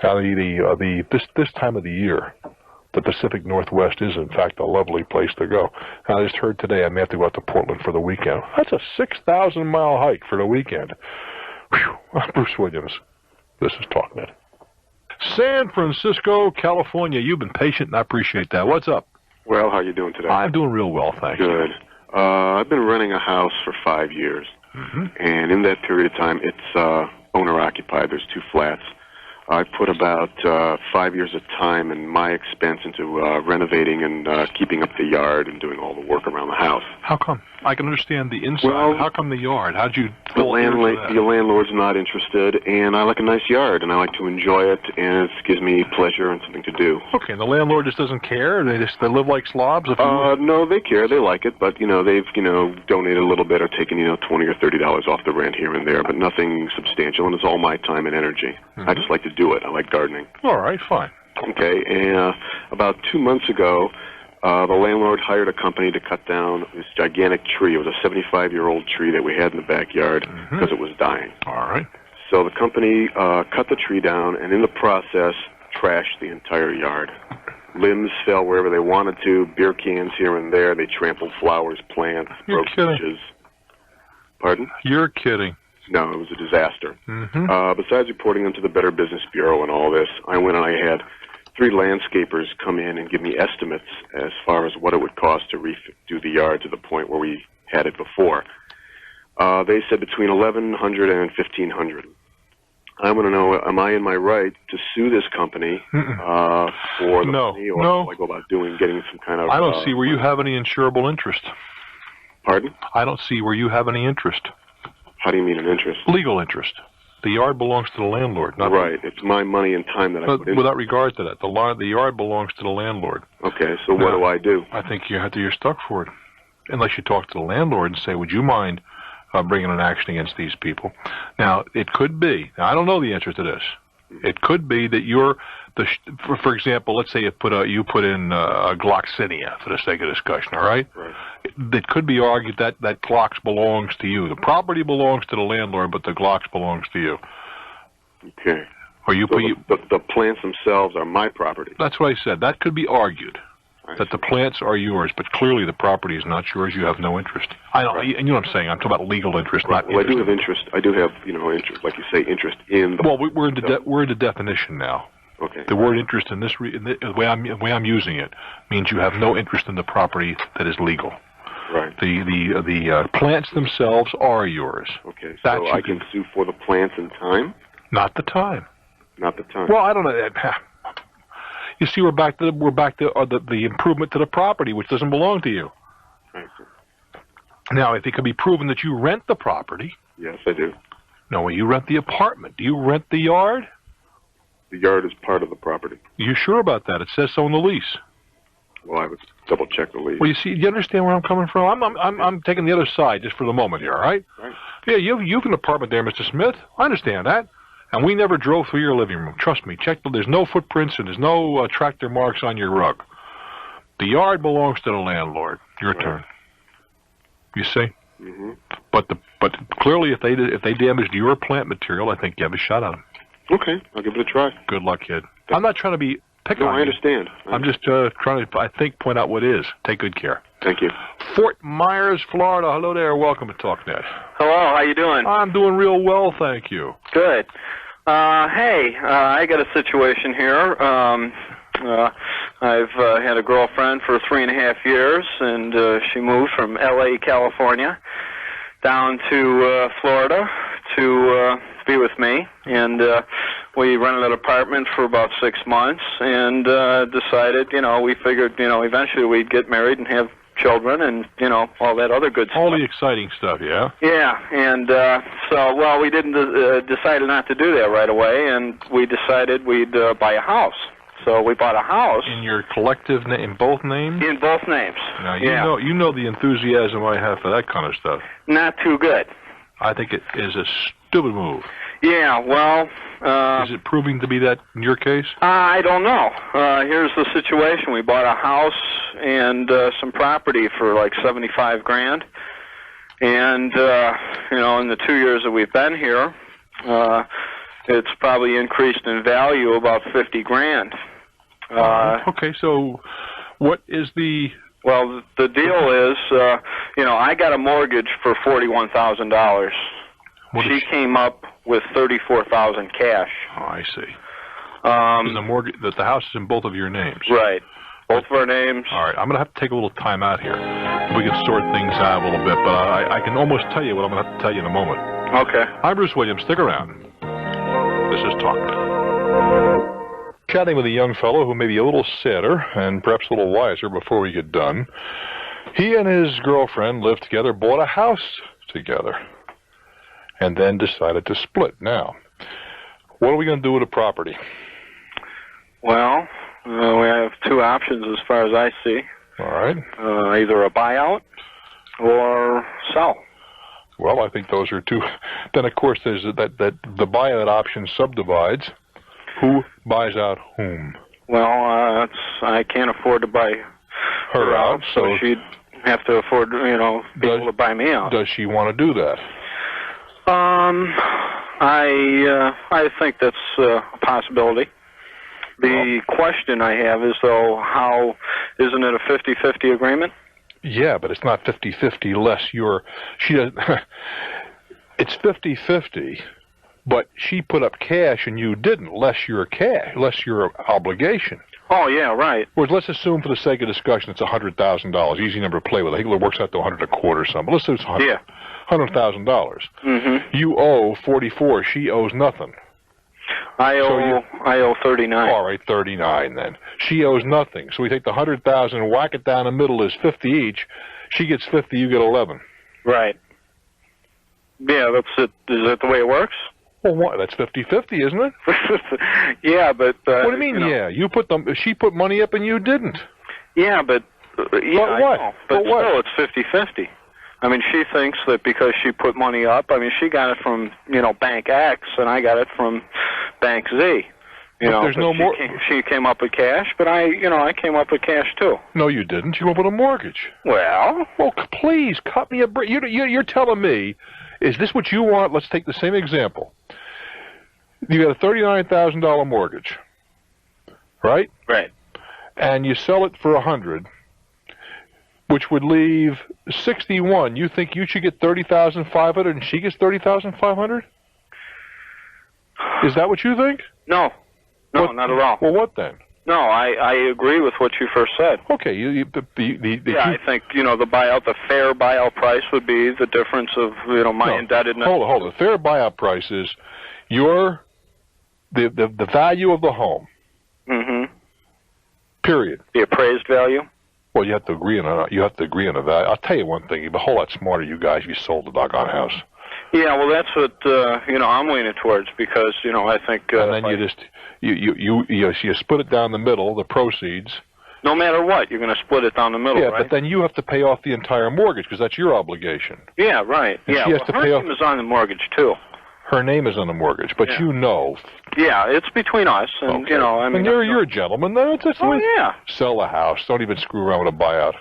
This time of the year, the Pacific Northwest is, in fact, a lovely place to go. I just heard today I may have to go out to Portland for the weekend. That's a 6,000-mile hike for the weekend. Whew. I'm Bruce Williams. This is Talknet. San Francisco, California. You've been patient, and I appreciate that. What's up? Well, how are you doing today? I'm doing real well, thanks. Good. I've been renting a house for 5 years, and in that period of time, it's owner-occupied. There's 2 flats. I put about 5 years of time and my expense into renovating and keeping up the yard and doing all the work around the house. How come? I can understand the inside. Well, how come the yard? How'd you... The landlord's not interested, and I like a nice yard, and I like to enjoy it, and it gives me pleasure and something to do. Okay, and the landlord just doesn't care? They live like slobs? No, they care. They like it, but, they've, donated a little bit or taken, $20 or $30 off the rent here and there, but nothing substantial, and it's all my time and energy. I just like to do it. I like gardening. All right, fine. Okay, and about 2 months ago, the landlord hired a company to cut down this gigantic tree. It was a 75-year-old tree that we had in the backyard because it was dying. All right. So the company cut the tree down, and in the process, trashed the entire yard. Limbs fell wherever they wanted to, beer cans here and there. They trampled flowers, plants, broke bushes. Pardon? You're kidding. No, it was a disaster. Besides reporting them to the Better Business Bureau and all this, I went and I had 3 landscapers come in and give me estimates as far as what it would cost to redo the yard to the point where we had it before. They said between $1,100 and $1,500. I want to know, am I in my right to sue this company for the money, or what do I go about getting some kind of... I don't see where you have any insurable interest. Pardon? I don't see where you have any interest. How do you mean an interest? Legal interest. The yard belongs to the landlord. Not right. It's my money and time that I put in. Without regard to that, the yard belongs to the landlord. Okay, so what do I do? I think you're stuck for it. Unless you talk to the landlord and say, would you mind bringing an action against these people? Now, it could be. Now, I don't know the answer to this. It could be that for example, let's say you put in a Gloxinia for the sake of discussion, all right? Right. It could be argued that Glocks belongs to you. The property belongs to the landlord, but the Glocks belongs to you. Okay. Or the plants themselves are my property. That's what I said. That could be argued. That the plants are yours, but clearly the property is not yours. You have no interest. I don't. And you know what I'm saying? I'm talking about legal interest, not interest. Well, I do have interest. I do have, interest, like you say, interest in the... Well, we're into definition now. Okay. The word interest in the way I'm using it means you have no interest in the property that is legal. Right. The plants themselves are yours. Okay. So I can sue for the plants and time? Not the time. Not the time. Well, I don't know. You see, we're back to the improvement to the property, which doesn't belong to you. I see. Now, if it could be proven that you rent the property. Yes, I do. No, you rent the apartment. Do you rent the yard? The yard is part of the property. You sure about that? It says so in the lease. Well, I would double check the lease. Well, you see, do you understand where I'm coming from? I'm taking the other side just for the moment here, all right? Right. Yeah, you've an apartment there, Mr. Smith. I understand that. And we never drove through your living room. Trust me. There's no footprints and there's no tractor marks on your rug. The yard belongs to the landlord. Your turn. You see? Mm-hmm. But clearly, if they damaged your plant material, I think you have a shot at them. Okay, I'll give it a try. Good luck, kid. I'm not trying to be pick on I understand. I'm just trying to, I think, point out what is. Take good care. Thank you. Fort Myers, Florida. Hello there. Welcome to Talknet. Hello. How you doing? I'm doing real well, thank you. Good. Hey, I got a situation here. I've had a girlfriend for 3.5 years, and she moved from L.A., California, down to Florida to be with me. And we rented an apartment for about 6 months and decided, we figured, eventually we'd get married and have children and, all that other good stuff. All the exciting stuff, yeah? Yeah, and we didn't decided not to do that right away, and we decided we'd buy a house. So we bought a house. In your collective name, in both names? In both names. Now, you know the enthusiasm I have for that kind of stuff. Not too good. I think it is a stupid move. Yeah, well... is it proving to be that in your case? I don't know. Here's the situation. We bought a house and some property for like $75,000. And, in the 2 years that we've been here, it's probably increased in value about $50,000. Okay, so what is the... Well, the deal is, I got a mortgage for $41,000. She came up with $34,000 cash. Oh, I see. The mortgage, the house is in both of your names. Right. Both of our names. All right. I'm going to have to take a little time out here. We can sort things out a little bit, but I can almost tell you what I'm going to have to tell you in a moment. Okay. I'm Bruce Williams. Stick around. This is Talknet. Chatting with a young fellow who may be a little sadder and perhaps a little wiser before we get done. He and his girlfriend lived together, bought a house together, and then decided to split. Now, what are we going to do with the property? Well, we have two options as far as I see. All right. Either a buyout or sell. Well, I think those are two. Then, of course, there's that the buyout option subdivides. Who buys out whom? Well, I can't afford to buy her out, so she'd have to afford, be able to buy me out. Does she want to do that? I think that's a possibility. The question I have is, though, isn't it a 50-50 agreement? Yeah, but it's not 50-50 less it's 50-50, but she put up cash and you didn't, less your obligation. Oh, yeah, right. Whereas let's assume for the sake of discussion it's $100,000. Easy number to play with. I think it works out to 125 or something. Let's say it's $100,000. Mm-hmm. You owe 44. She owes nothing. I owe 39. All right, 39 then. She owes nothing. So we take the 100,000 and whack it down the middle is 50 each. She gets 50, you get 11. Right. Yeah, that's it. Is that the way it works? Well, what? That's 50-50, isn't it? Yeah, but... what do you mean, yeah? She put money up and you didn't. Yeah, but... yeah, but what? But still, it's 50-50. I mean, she thinks that because she put money up, she got it from, Bank X, and I got it from Bank Z. There's no more... She came up with cash, but I came up with cash, too. No, you didn't. You came up with a mortgage. Well... Well, please, cut me a break. You're telling me, is this what you want? Let's take the same example. You got a $39,000 mortgage, right? Right. And you sell it for $100,000, which would leave $61,000. You think you should get $30,500 and she gets $30,500? Is that what you think? No, not at all. Well, what then? No, I agree with what you first said. Okay, I think the buyout, the fair buyout price would be the difference of my indebtedness. Hold on. The fair buyout price is the value of the home. Mm-hmm. Period. The appraised value. Well, you have to agree on a value. I'll tell you one thing. You'd be a whole lot smarter, you guys, if you sold the doggone house. Yeah, well, that's what I'm leaning towards because I think. And then you split it down the middle, the proceeds, No matter what, you're going to split it down the middle, right? Yeah, but then you have to pay off the entire mortgage because that's your obligation. Yeah, right. And yeah, she has to her pay name is on the mortgage, too. Her name is on the mortgage, but you know. Yeah, it's between us, and, okay. you know, I mean... And you're a gentleman, then. yeah. Sell a house. Don't even screw around with a buyout.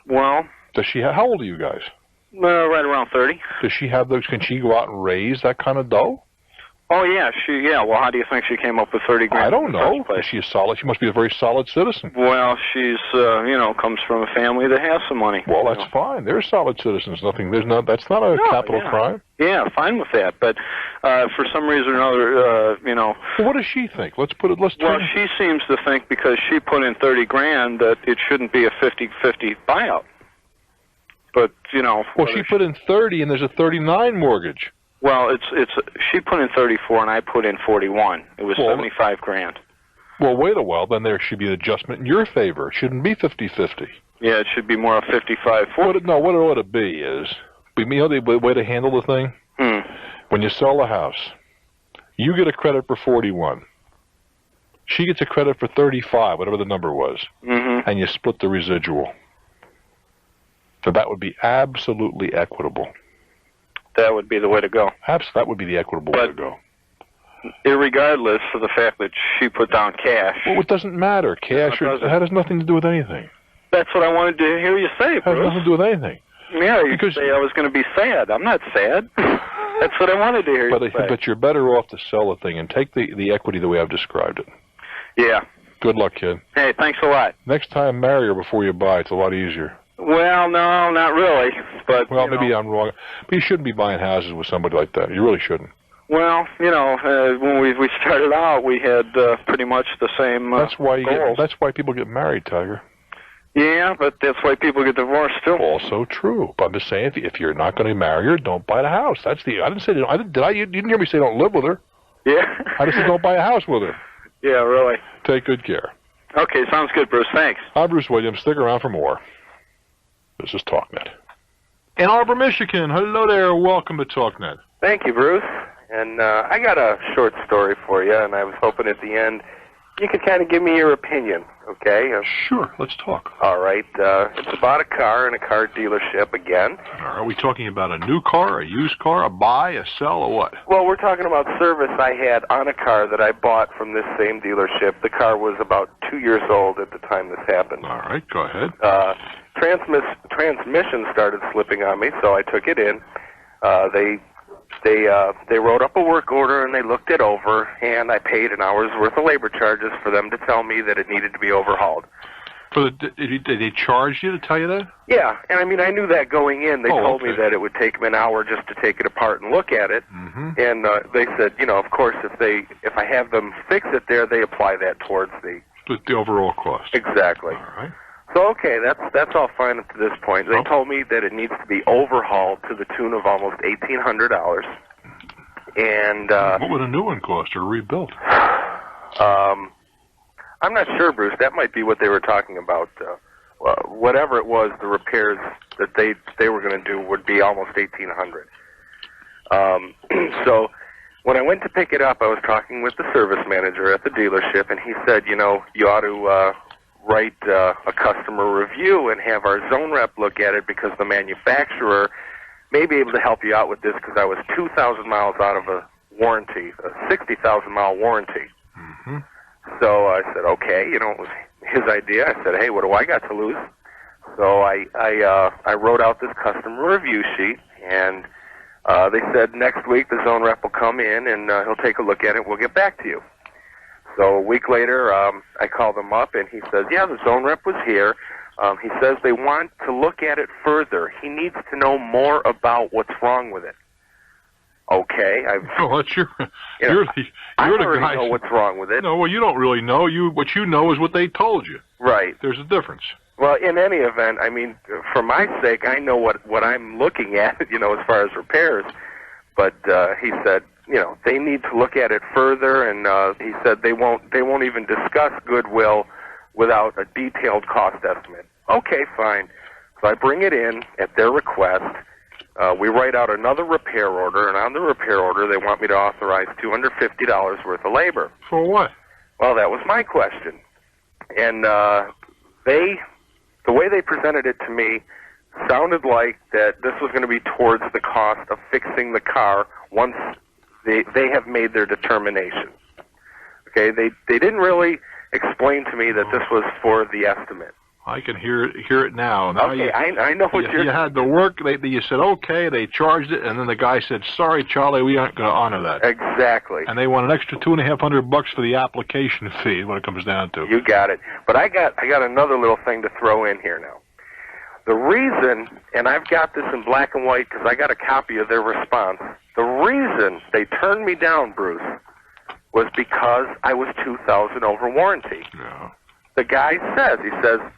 Well... Does she how old are you guys? Right around 30. Does she have those? Can she go out and raise that kind of dough? Oh, yeah, well, how do you think she came up with 30 grand? I don't know. Is she solid? She must be a very solid citizen. Well, she's, comes from a family that has some money. Well, that's fine. They're solid citizens. That's not a capital crime. Yeah, fine with that. But for some reason or another, Well, what does she think? Well, she seems to think because she put in 30 grand that it shouldn't be a 50-50 buyout. But, Well, she put in 30 and there's a 39 mortgage. Well, she put in 34 and I put in 41. It was 75 grand. Well, wait a while. Then there should be an adjustment in your favor. It shouldn't be 50-50. Yeah, it should be more 55-40. What it ought to be is, the way to handle the thing? When you sell a house, you get a credit for 41. She gets a credit for 35, whatever the number was. Mm-hmm. And you split the residual. So that would be absolutely equitable. That would be the way to go. That would be the equitable way to go. Irregardless of the fact that she put down cash. Well, it doesn't matter. Cash, that has nothing to do with anything. That's what I wanted to hear you say, Bruce. It has nothing to do with anything. Yeah, you could say I was going to be sad. I'm not sad. That's what I wanted to hear you say. But you're better off to sell the thing and take the equity the way I've described it. Yeah. Good luck, kid. Hey, thanks a lot. Next time, marry her before you buy. It's a lot easier. Well, no, not really. But maybe I'm wrong. But you shouldn't be buying houses with somebody like that. You really shouldn't. Well, when we started out, we had pretty much the same goals. That's why people get married, Tiger. Yeah, but that's why people get divorced too. Also true. But I'm just saying, if you're not going to marry her, don't buy the house. I didn't say. You didn't hear me say don't live with her. Yeah. I just said don't buy a house with her. Yeah, really. Take good care. Okay, sounds good, Bruce. Thanks. I'm Bruce Williams. Stick around for more. This is Talknet. Ann Arbor, Michigan. Hello there. Welcome to Talknet. Thank you, Bruce. And I got a short story for you, and I was hoping at the end you could kind of give me your opinion, okay? Sure. Let's talk. All right. It's about a car in a car dealership again. Are we talking about a new car, a used car, a buy, a sell, or what? Well, we're talking about service I had on a car that I bought from this same dealership. The car was about 2 years old at the time this happened. All right. Go ahead. Transmission started slipping on me, so I took it in. They wrote up a work order and they looked it over, and I paid an hour's worth of labor charges for them to tell me that it needed to be overhauled. Did they charge you to tell you that? Yeah, and I mean I knew that going in. They told me that it would take them an hour just to take it apart and look at it. Mm-hmm. And they said, of course, if I have them fix it there, they apply that towards the overall cost. Exactly. All right. So, okay, that's all fine up to this point. They told me that it needs to be overhauled to the tune of almost $1,800. And what would a new one cost or rebuilt? I'm not sure, Bruce. That might be what they were talking about. Whatever it was, the repairs that they were going to do would be almost $1,800. So when I went to pick it up, I was talking with the service manager at the dealership, and he said, you ought to write a customer review and have our zone rep look at it because the manufacturer may be able to help you out with this because I was 2,000 miles out of a warranty, a 60,000-mile warranty. Mm-hmm. So I said, okay, it was his idea. I said, hey, what do I got to lose? So I wrote out this customer review sheet, and they said next week the zone rep will come in and he'll take a look at it. We'll get back to you. So a week later, I called him up, and he says, yeah, the zone rep was here. He says they want to look at it further. He needs to know more about what's wrong with it. Okay. That's you're I the already guy. know what's wrong with it. No, well, you don't really know. What you know is what they told you. Right. There's a difference. Well, in any event, I mean, for my sake, I know what I'm looking at, as far as repairs. But he said, they need to look at it further, and he said they won't even discuss goodwill without a detailed cost estimate. Okay, fine. So I bring it in at their request. We write out another repair order, and on the repair order, they want me to authorize $250 worth of labor. For what? Well, that was my question. And the way they presented it to me sounded like that this was going to be towards the cost of fixing the car once they have made their determination. Okay, they didn't really explain to me that this was for the estimate. I can hear it now. Okay, I know what you're... You had the work, you said, okay, they charged it, and then the guy said, sorry, Charlie, we aren't going to honor that. Exactly. And they want an extra $2,500 for the application fee, what it comes down to. You got it. But I got another little thing to throw in here now. The reason, and I've got this in black and white because I got a copy of their response, the reason they turned me down, Bruce, was because I was 2,000 over warranty. Yeah. The guy says,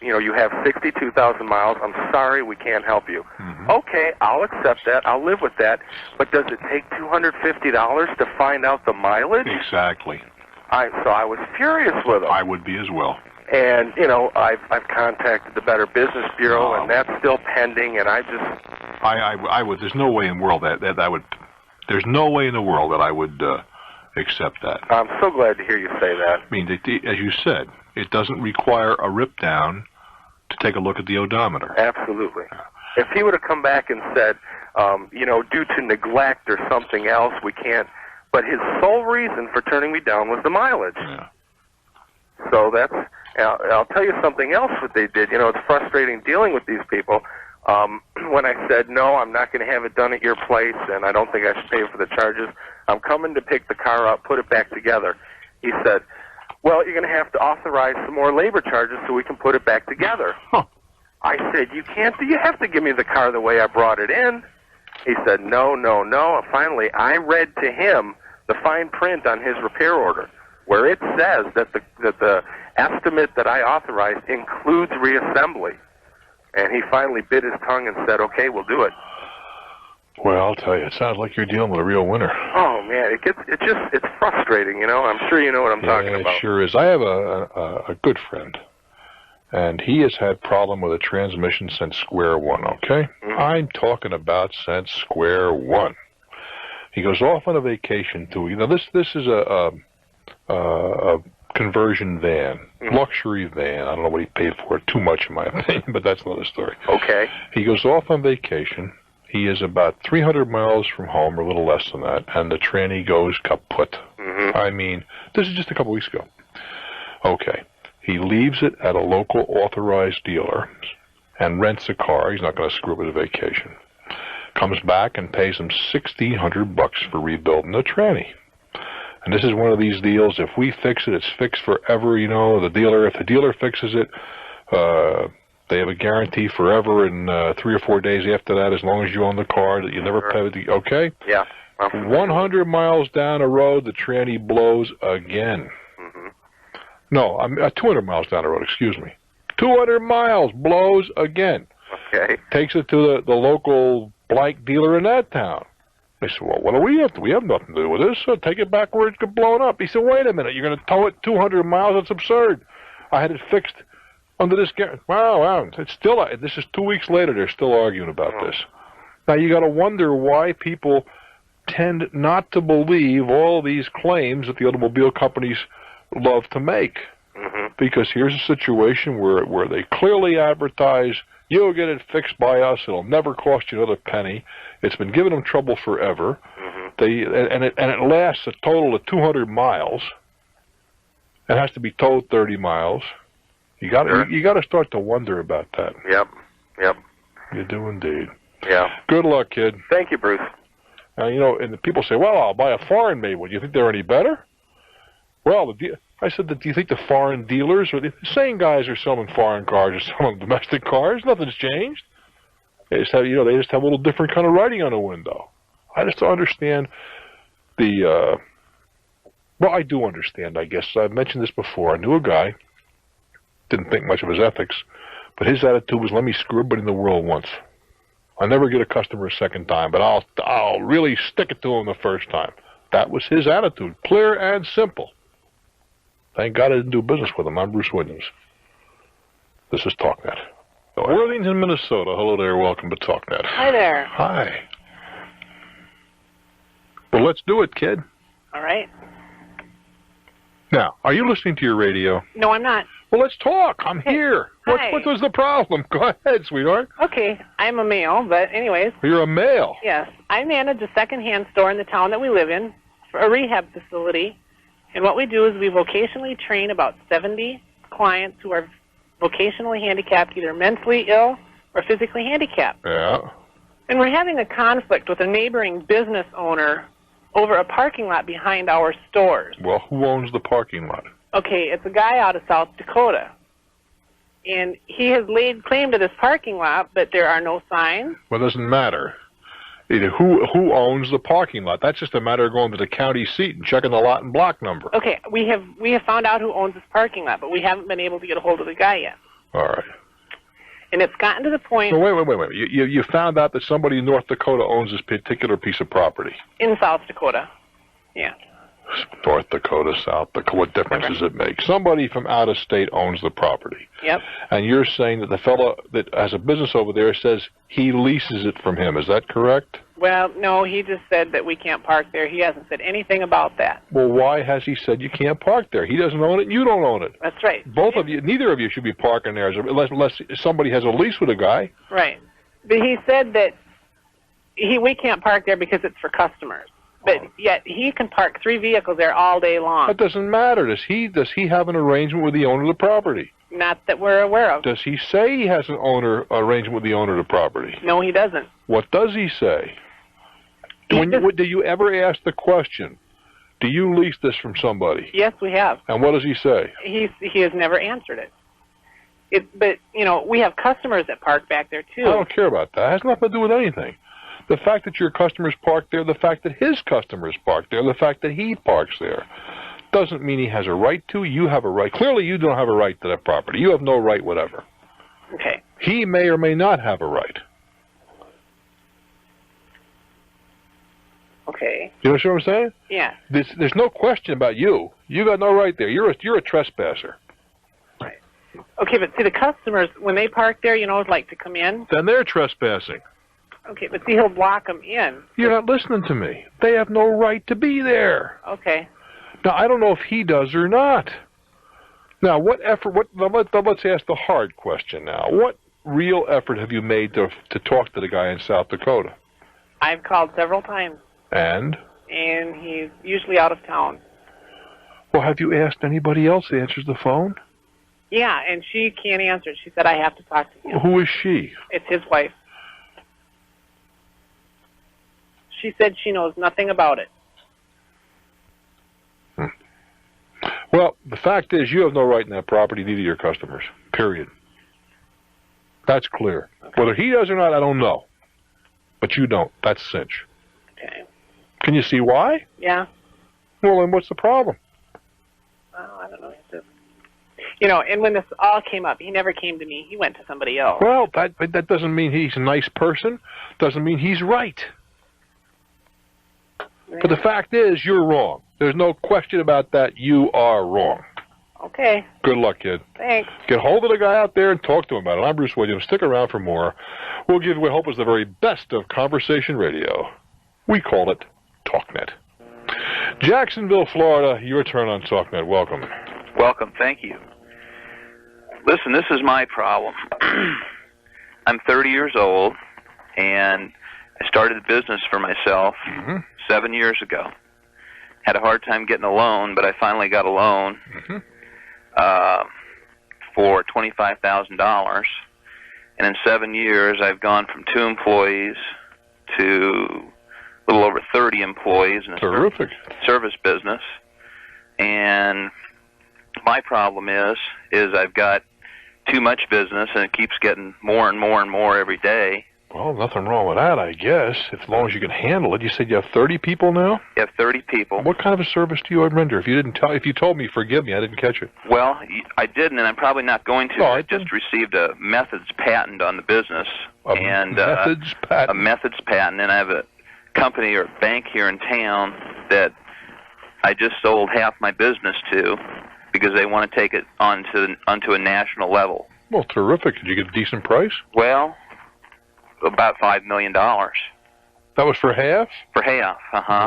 you have 62,000 miles. I'm sorry, we can't help you. Mm-hmm. Okay, I'll accept that. I'll live with that. But does it take $250 to find out the mileage? Exactly. So I was furious with him. I would be as well. And, I've contacted the Better Business Bureau, and that's still pending, and I would, there's no way in the world there's no way in the world that I would accept that. I'm so glad to hear you say that. I mean, as you said, it doesn't require a rip down to take a look at the odometer. Absolutely. If he would have come back and said, due to neglect or something else, we can't, but his sole reason for turning me down was the mileage. Yeah. So I'll tell you something else what they did. It's frustrating dealing with these people. When I said, no, I'm not going to have it done at your place, and I don't think I should pay for the charges, I'm coming to pick the car up, put it back together. He said, well, you're going to have to authorize some more labor charges so we can put it back together. Huh. I said, you have to give me the car the way I brought it in. He said, no. And finally, I read to him the fine print on his repair order, where it says that the estimate that I authorized includes reassembly. And he finally bit his tongue and said, okay, we'll do it. Well, I'll tell you, it sounds like you're dealing with a real winner. Oh, man, it's frustrating, I'm sure you know what I'm talking about. It sure is. I have a good friend, and he has had problem with a transmission since square one, okay? Mm-hmm. I'm talking about since square one. He goes off on a vacation this is a conversion van, luxury van. I don't know what he paid for it, too much in my opinion, but that's another story. Okay. He goes off on vacation. He is about 300 miles from home, or a little less than that, and the tranny goes kaput. Mm-hmm. I mean, this is just a couple weeks ago. Okay. He leaves it at a local authorized dealer and rents a car. He's not going to screw up his vacation. Comes back and pays him $1,600 for rebuilding the tranny. And this is one of these deals, if we fix it, it's fixed forever, if the dealer fixes it, they have a guarantee forever, and 3 or 4 days after that, as long as you own the car, that you never pay okay? Yeah. 100 miles down the road, the tranny blows again. Mm-hmm. No, 200 miles down the road, excuse me. 200 miles, blows again. Okay. Takes it to the local blank dealer in that town. They said, well, what do we have to? We have nothing to do with this, so take it back where it's blown up. He said, wait a minute, you're going to tow it 200 miles? That's absurd. I had it fixed under this guarantee. Wow, it's still, this is 2 weeks later, they're still arguing about this. Now, you got to wonder why people tend not to believe all these claims that the automobile companies love to make. Mm-hmm. Because here's a situation where they clearly advertise, you'll get it fixed by us, it'll never cost you another penny. It's been giving them trouble forever. Mm-hmm. It lasts a total of 200 miles. It has to be towed 30 miles. You got to start to wonder about that. Yep. You do indeed. Yeah. Good luck, kid. Thank you, Bruce. And the people say, well, I'll buy a foreign-made one. You think they're any better? Well, I said, do you think the foreign dealers, or the same guys are selling foreign cars or selling domestic cars? Nothing's changed. They just have, they just have a little different kind of writing on the window. I just don't understand well, I do understand, I guess. I've mentioned this before. I knew a guy, didn't think much of his ethics, but his attitude was, let me screw everybody in the world once. I'll never get a customer a second time, but I'll really stick it to him the first time. That was his attitude, clear and simple. Thank God I didn't do business with him. I'm Bruce Williams. This is Talknet. Worthington, Minnesota. Hello there. Welcome to Talknet. Hi there. Hi. Well, let's do it, kid. All right. Now, are you listening to your radio? No, I'm not. Well, let's talk. I'm here. Hi. What was the problem? Go ahead, sweetheart. Okay, I'm a male, but anyways. You're a male? Yes. I manage a secondhand store in the town that we live in, for a rehab facility. And what we do is we vocationally train about 70 clients who are vocationally handicapped, either mentally ill or physically handicapped. Yeah. And we're having a conflict with a neighboring business owner over a parking lot behind our stores. Well, who owns the parking lot? Okay, it's a guy out of South Dakota. And he has laid claim to this parking lot, but there are no signs. Well, it doesn't matter. Either who owns the parking lot. That's just a matter of going to the county seat and checking the lot and block number. Okay, we have found out who owns this parking lot, but we haven't been able to get a hold of the guy yet. All right. And it's gotten to the point... Well, wait. You found out that somebody in North Dakota owns this particular piece of property. In South Dakota. Yeah. North Dakota, South Dakota, what difference does it make? Somebody from out of state owns the property. Yep. And you're saying that the fellow that has a business over there says he leases it from him. Is that correct? Well, no, he just said that we can't park there. He hasn't said anything about that. Well, why has he said you can't park there? He doesn't own it and you don't own it. That's right. Both of you, neither of you should be parking there unless somebody has a lease with a guy. Right. But he said that we can't park there because it's for customers. But yet he can park 3 vehicles there all day long. That doesn't matter. Does he have an arrangement with the owner of the property? Not that we're aware of. Does he say he has an arrangement with the owner of the property? No, he doesn't. What does he say? Do you ever ask the question, do you lease this from somebody? Yes, we have. And what does he say? He has never answered it. But, we have customers that park back there, too. I don't care about that. It has nothing to do with anything. The fact that your customers park there, the fact that his customers park there, the fact that he parks there, doesn't mean he has a right to. You have a right. Clearly, you don't have a right to that property. You have no right whatever. Okay. He may or may not have a right. Okay. You know what I'm saying? Yeah. There's no question about you. You got no right there. You're a trespasser. Right. Okay, but see, the customers, when they park there, like to come in. Then they're trespassing. Okay, but see, he'll block them in. You're not listening to me. They have no right to be there. Okay. Now, I don't know if he does or not. Now, what effort, let's ask the hard question now. What real effort have you made to talk to the guy in South Dakota? I've called several times. And? And he's usually out of town. Well, have you asked anybody else that answers the phone? Yeah, and she can't answer it. She said, I have to talk to him. Who is she? It's his wife. She said she knows nothing about it. Well, the fact is you have no right in that property, neither your customers, period. That's clear. Okay. Whether he does or not, I don't know. But you don't. That's a cinch. Okay. Can you see why? Yeah. Well, then what's the problem? Oh, I don't know. And when this all came up, he never came to me. He went to somebody else. Well, that doesn't mean he's a nice person. Doesn't mean he's right. But the fact is, you're wrong. There's no question about that. You are wrong. Okay. Good luck, kid. Thanks. Get hold of the guy out there and talk to him about it. I'm Bruce Williams. Stick around for more. We'll give you what I hope is the very best of conversation radio. We call it Talknet. Jacksonville, Florida, your turn on Talknet. Welcome. Welcome. Thank you. Listen, this is my problem. I'm 30 years old, and I started a business for myself 7 years ago. Had a hard time getting a loan, but I finally got a loan for $25,000. And in 7 years, I've gone from 2 employees to a little over 30 employees in a service business. And my problem is I've got too much business, and it keeps getting more and more and more every day. Well, nothing wrong with that, I guess, as long as you can handle it. You said you have 30 people now? You have 30 people. What kind of a service do you render? If you told me, forgive me, I didn't catch it. Well, I didn't, and I'm probably not going to. No, I just received a methods patent on the business. Methods patent? A methods patent, and I have a company or bank here in town that I just sold half my business to because they want to take it onto a national level. Well, terrific. Did you get a decent price? Well, about $5 million. That's That was for half? For half,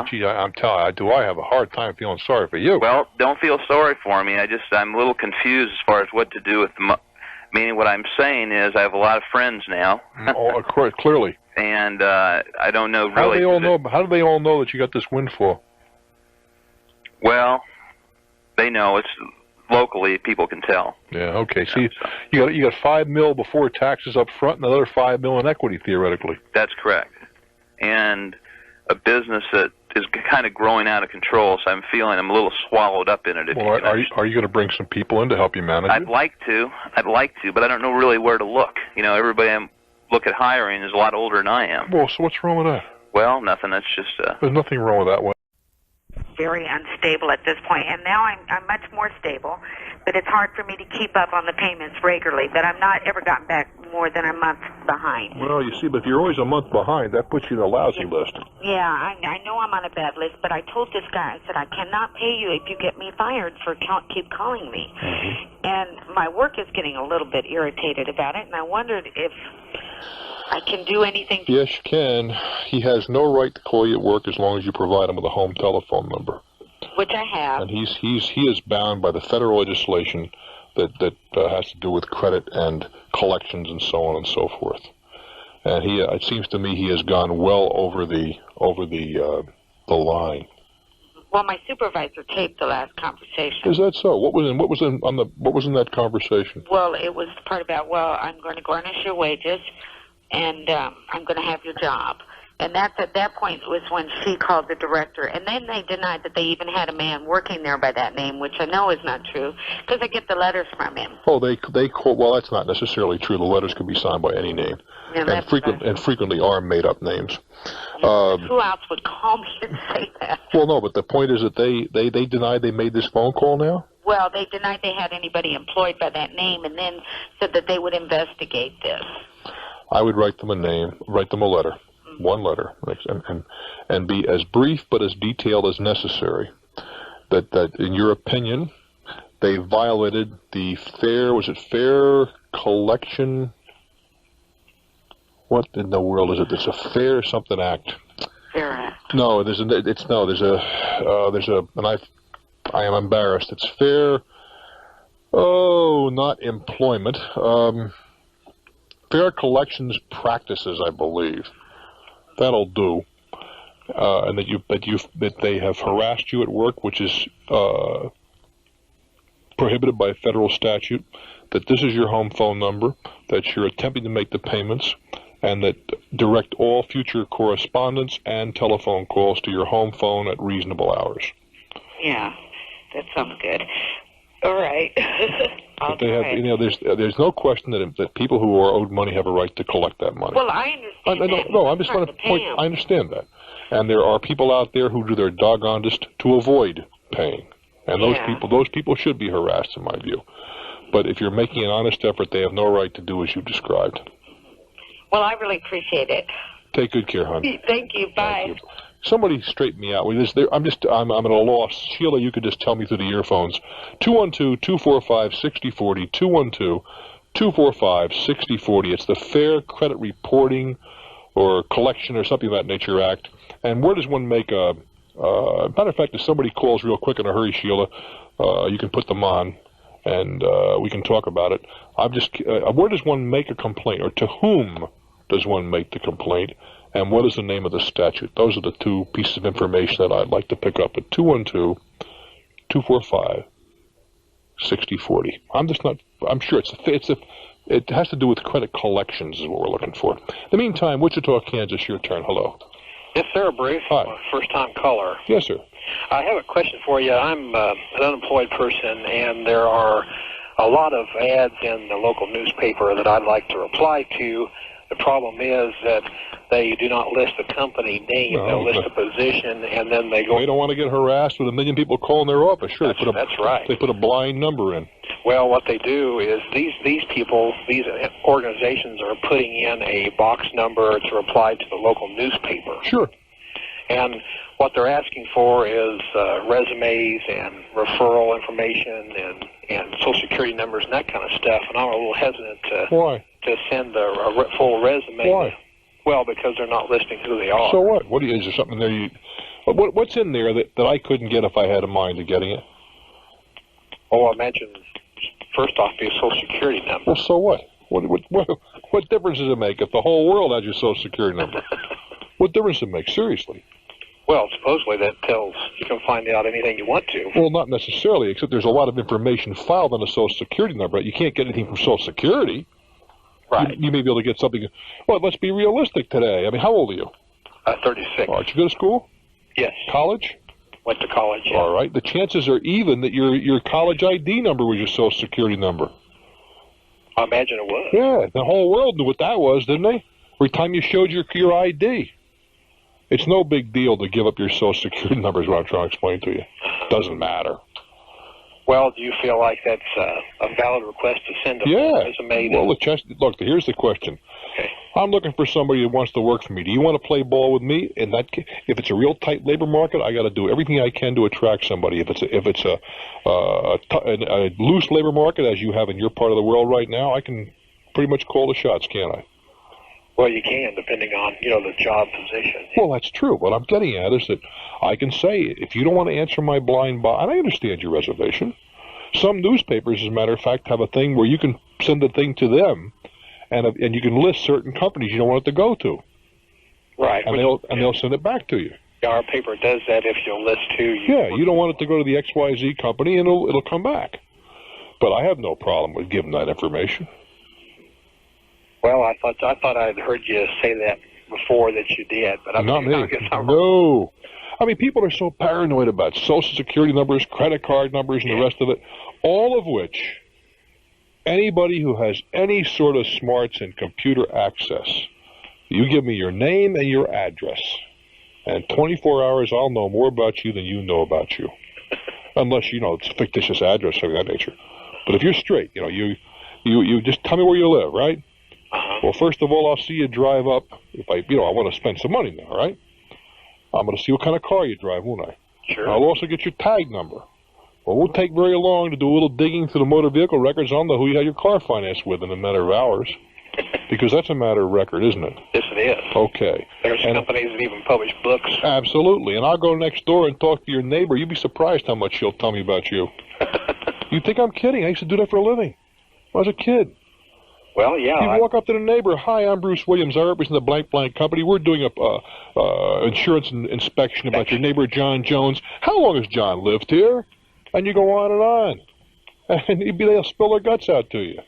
Gee, I'm telling you, I have a hard time feeling sorry for you. Well, don't feel sorry for me. I'm a little confused as far as what to do with the meaning what I'm saying is I have a lot of friends now. Oh, of course, clearly. And I don't know really. How do they all know that you got this windfall? Well, they know. It's locally, people can tell. Yeah, okay. See, you got $5 million before taxes up front and another $5 million in equity, theoretically. That's correct. And a business that is kind of growing out of control, so I'm feeling I'm a little swallowed up in it. Are you going to bring some people in to help you manage it? I'd like to, but I don't know really where to look. Everybody I look at hiring is a lot older than I am. Well, so what's wrong with that? Well, nothing. That's just... There's nothing wrong with that one. Very unstable at this point, and now I'm much more stable, but it's hard for me to keep up on the payments regularly, but I've not ever gotten back more than a month behind. Well, you see, but if you're always a month behind, that puts you in a lousy list. Yeah, I know I'm on a bad list, but I told this guy, I said, I cannot pay you if you get me fired for keep calling me. And my work is getting a little bit irritated about it, and I wondered if I can do anything. Yes, you can. He has no right to call you at work as long as you provide him with a home telephone number. Which I have. And he is bound by the federal legislation that has to do with credit and collections and so on and so forth. And it seems to me he has gone well over the line. Well, my supervisor taped the last conversation. Is that so? What was in that conversation? Well, it was the part about, I'm going to garnish your wages, and I'm going to have your job. And at that point was when she called the director. And then they denied that they even had a man working there by that name, which I know is not true, because I get the letters from him. Oh, they call. Well, that's not necessarily true. The letters could be signed by any name, and frequently are made-up names. Who else would call me and say that? Well, no, but the point is that they denied they made this phone call now? Well, they denied they had anybody employed by that name, and then said that they would investigate this. I would write them a letter. One letter, and be as brief but as detailed as necessary. That in your opinion, they violated the Fair Collection? What in the world is it? It's a Fair Something Act. Fair Act. No, I am embarrassed. It's Fair. Oh, not employment. Fair Collections Practices, I believe. That'll do, and that they have harassed you at work, which is prohibited by federal statute. That this is your home phone number. That you're attempting to make the payments, and that direct all future correspondence and telephone calls to your home phone at reasonable hours. Yeah, that sounds good. All right. But they have, there's no question that people who are owed money have a right to collect that money. Well, I understand that. No, I'm just trying to point. I understand that, and there are people out there who do their doggonedest to avoid paying, and those people should be harassed, in my view. But if you're making an honest effort, they have no right to do as you described. Well, I really appreciate it. Take good care, hon. Thank you. Bye. Thank you. Somebody straighten me out. I'm at a loss. Sheila, you could just tell me through the earphones. 212-245-6040. 212-245-6040. It's the Fair Credit Reporting or Collection or something of that nature Act. And where does one make a matter of fact, if somebody calls real quick in a hurry, Sheila, you can put them on, and we can talk about it. Where does one make a complaint, or to whom does one make the complaint? And what is the name of the statute? Those are the two pieces of information that I'd like to pick up at 212-245-6040. I'm sure it has to do with credit collections is what we're looking for. In the meantime, Wichita, Kansas, your turn. Hello. Yes, sir, Bruce. Hi. First-time caller. Yes, sir. I have a question for you. I'm an unemployed person, and there are a lot of ads in the local newspaper that I'd like to reply to. The problem is that they do not list the company name. They'll list a position, and then they go... They don't want to get harassed with a million people calling their office. Sure, that's right. They put a blind number in. Well, what they do is these people, these organizations are putting in a box number to reply to the local newspaper. Sure. And what they're asking for is resumes and referral information and Social Security numbers and that kind of stuff. And I'm a little hesitant to send a full resume. Why? Well, because they're not listing who they are. So what? Is there something there what's in there that I couldn't get if I had a mind to getting it? Oh, I imagine, first off, be a Social Security number. Well, so what? What difference does it make if the whole world has your Social Security number? What difference does it make? Seriously. Well, supposedly that tells you can find out anything you want to. Well, not necessarily, except there's a lot of information filed on a Social Security number. You can't get anything from Social Security. Right. You may be able to get something. Well, let's be realistic today. I mean, how old are you? 36. All right, you go to school? Yes. College? Went to college, yeah. All right. The chances are even that your college ID number was your Social Security number. I imagine it was. Yeah, the whole world knew what that was, didn't they? Every time you showed your ID. It's no big deal to give up your Social Security number is what I'm trying to explain to you. Doesn't matter. Well, do you feel like that's a valid request to send a resume? Well, look, here's the question. Okay. I'm looking for somebody who wants to work for me. Do you want to play ball with me? In that case, if it's a real tight labor market, I got to do everything I can to attract somebody. If it's a loose labor market, as you have in your part of the world right now, I can pretty much call the shots, can't I? Well, you can, depending on, the job position. Well, that's true. What I'm getting at is that I can say, if you don't want to answer my blind buy, and I understand your reservation, some newspapers, as a matter of fact, have a thing where you can send a thing to them, and you can list certain companies you don't want it to go to. Right. And they'll send it back to you. Our paper does that if you'll list who you... Yeah, you don't want it to go to the XYZ company, and it'll come back. But I have no problem with giving that information. Well, I thought I'd heard you say that before that you did, but not me. I guess I'm No. I mean, people are so paranoid about Social Security numbers, credit card numbers, and the rest of it, all of which anybody who has any sort of smarts and computer access, you give me your name and your address, and 24 hours I'll know more about you than you know about you. Unless, it's a fictitious address of that nature. But if you're straight, you just tell me where you live, right? Well, first of all, I'll see you drive up. If I want to spend some money now, right? I'm going to see what kind of car you drive, won't I? Sure. I'll also get your tag number. Well, it won't take very long to do a little digging through the motor vehicle records. I'll know who you had your car financed with in a matter of hours. Because that's a matter of record, isn't it? Yes, it is. Okay. There's companies that even publish books. Absolutely. And I'll go next door and talk to your neighbor. You'd be surprised how much she'll tell me about you. You think I'm kidding? I used to do that for a living when I was a kid. Well, yeah. You walk up to the neighbor. Hi, I'm Bruce Williams. I represent the blank company. We're doing a insurance inspection about your neighbor John Jones. How long has John lived here? And you go on and on, and they'll spill their guts out to you.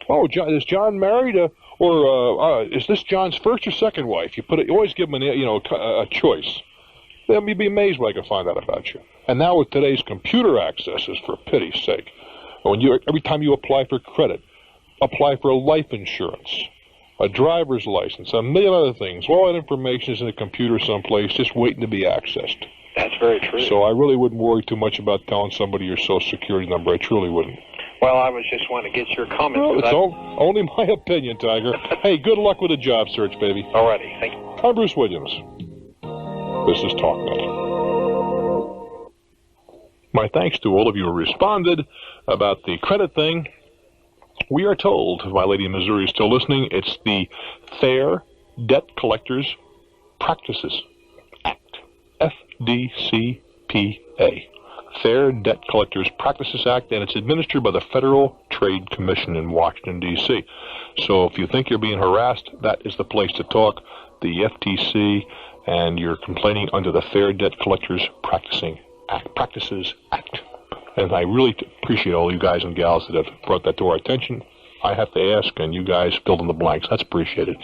Oh, is John married, or is this John's first or second wife? You always give them a choice. Then you'd be amazed what I can find out about you. And now with today's computer accesses, for pity's sake, every time you apply for credit, apply for a life insurance, a driver's license, a million other things. All that information is in a computer someplace just waiting to be accessed. That's very true. So I really wouldn't worry too much about telling somebody your Social Security number. I truly wouldn't. Well, I was just wanting to get your comment. Well, it's only my opinion, Tiger. Hey, good luck with the job search, baby. All righty. Thank you. I'm Bruce Williams. This is Talknet. My thanks to all of you who responded about the credit thing. We are told, if my lady in Missouri is still listening, it's the Fair Debt Collectors Practices Act, FDCPA, Fair Debt Collectors Practices Act, and it's administered by the Federal Trade Commission in Washington, D.C. So if you think you're being harassed, that is the place to talk, the FTC, and you're complaining under the Fair Debt Collectors Practices Act. And I really appreciate all you guys and gals that have brought that to our attention. I have to ask, and you guys filled in the blanks. That's appreciated.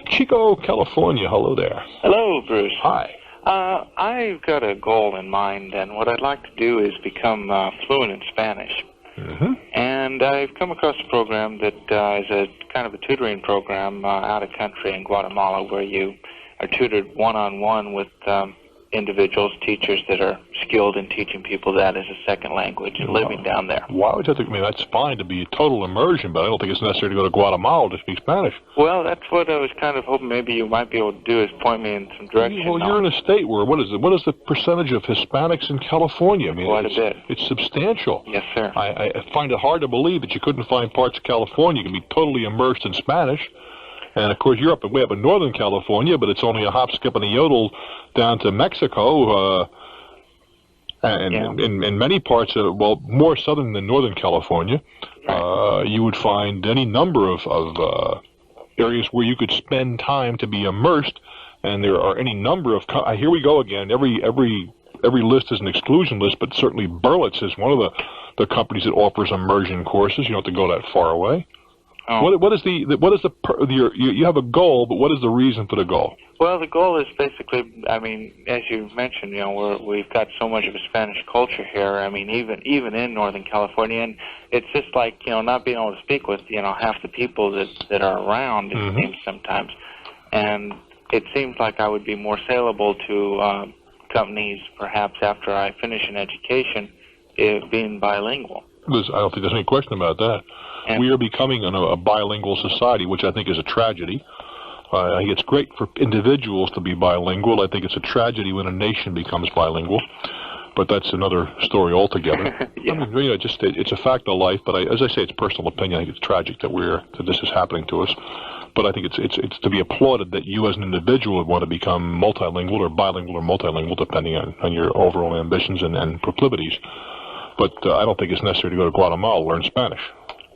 Chico, California, hello there. Hello, Bruce. Hi. I've got a goal in mind, and what I'd like to do is become fluent in Spanish. Mm-hmm. And I've come across a program that is a kind of a tutoring program out of country in Guatemala where you are tutored one-on-one with individuals, teachers that are skilled in teaching people that as a second language and living down there. Why would you have to, that's fine to be a total immersion, but I don't think it's necessary to go to Guatemala to speak Spanish. Well, that's what I was kind of hoping maybe you might be able to do is point me in some direction. Well, you're in a state where, what is the percentage of Hispanics in California? Quite a bit. It's substantial. Yes, sir. I find it hard to believe that you couldn't find parts of California you can be totally immersed in Spanish. And, of course, you're way up in Northern California, but it's only a hop, skip, and a yodel down to Mexico. And in many parts of, more southern than Northern California, you would find any number of areas where you could spend time to be immersed, and there are any number of, here we go again, every list is an exclusion list, but certainly Berlitz is one of the companies that offers immersion courses. You don't have to go that far away. Oh. You have a goal, but what is the reason for the goal? Well, the goal is basically, I mean, as you mentioned, we've got so much of a Spanish culture here. I mean, even in Northern California, and it's just like, not being able to speak with, half the people that are around, it seems sometimes. And it seems like I would be more saleable to companies, perhaps after I finish an education, being bilingual. I don't think there's any question about that. And we are becoming a bilingual society, which I think is a tragedy. I think it's great for individuals to be bilingual. I think it's a tragedy when a nation becomes bilingual. But that's another story altogether. Yeah. I mean, it's a fact of life. But as I say, it's personal opinion. I think it's tragic that this is happening to us. But I think it's to be applauded that you as an individual would want to become multilingual or bilingual or multilingual, depending on your overall ambitions and proclivities. But I don't think it's necessary to go to Guatemala to learn Spanish.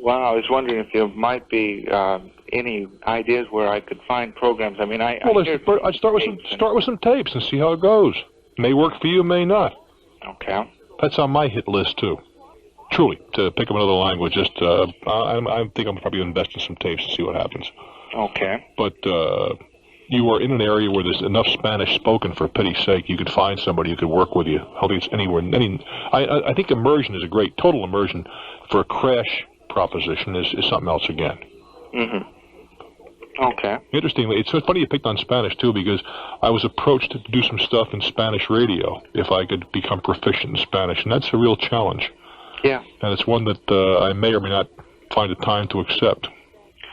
Well, I was wondering if there might be any ideas where I could find programs. I mean, I'd start with some tapes and see how it goes. May work for you, may not. Okay. That's on my hit list too. Truly, to pick up another language. I think I'm probably invest in some tapes and see what happens. Okay. But you are in an area where there's enough Spanish spoken for pity's sake. You could find somebody who could work with you. I don't think it's anywhere. I think immersion is a great total immersion for a crash proposition is something else again. Okay. Interestingly, it's so funny you picked on Spanish too, because I was approached to do some stuff in Spanish radio if I could become proficient in Spanish, and that's a real challenge. Yeah. And it's one that I may or may not find the time to accept.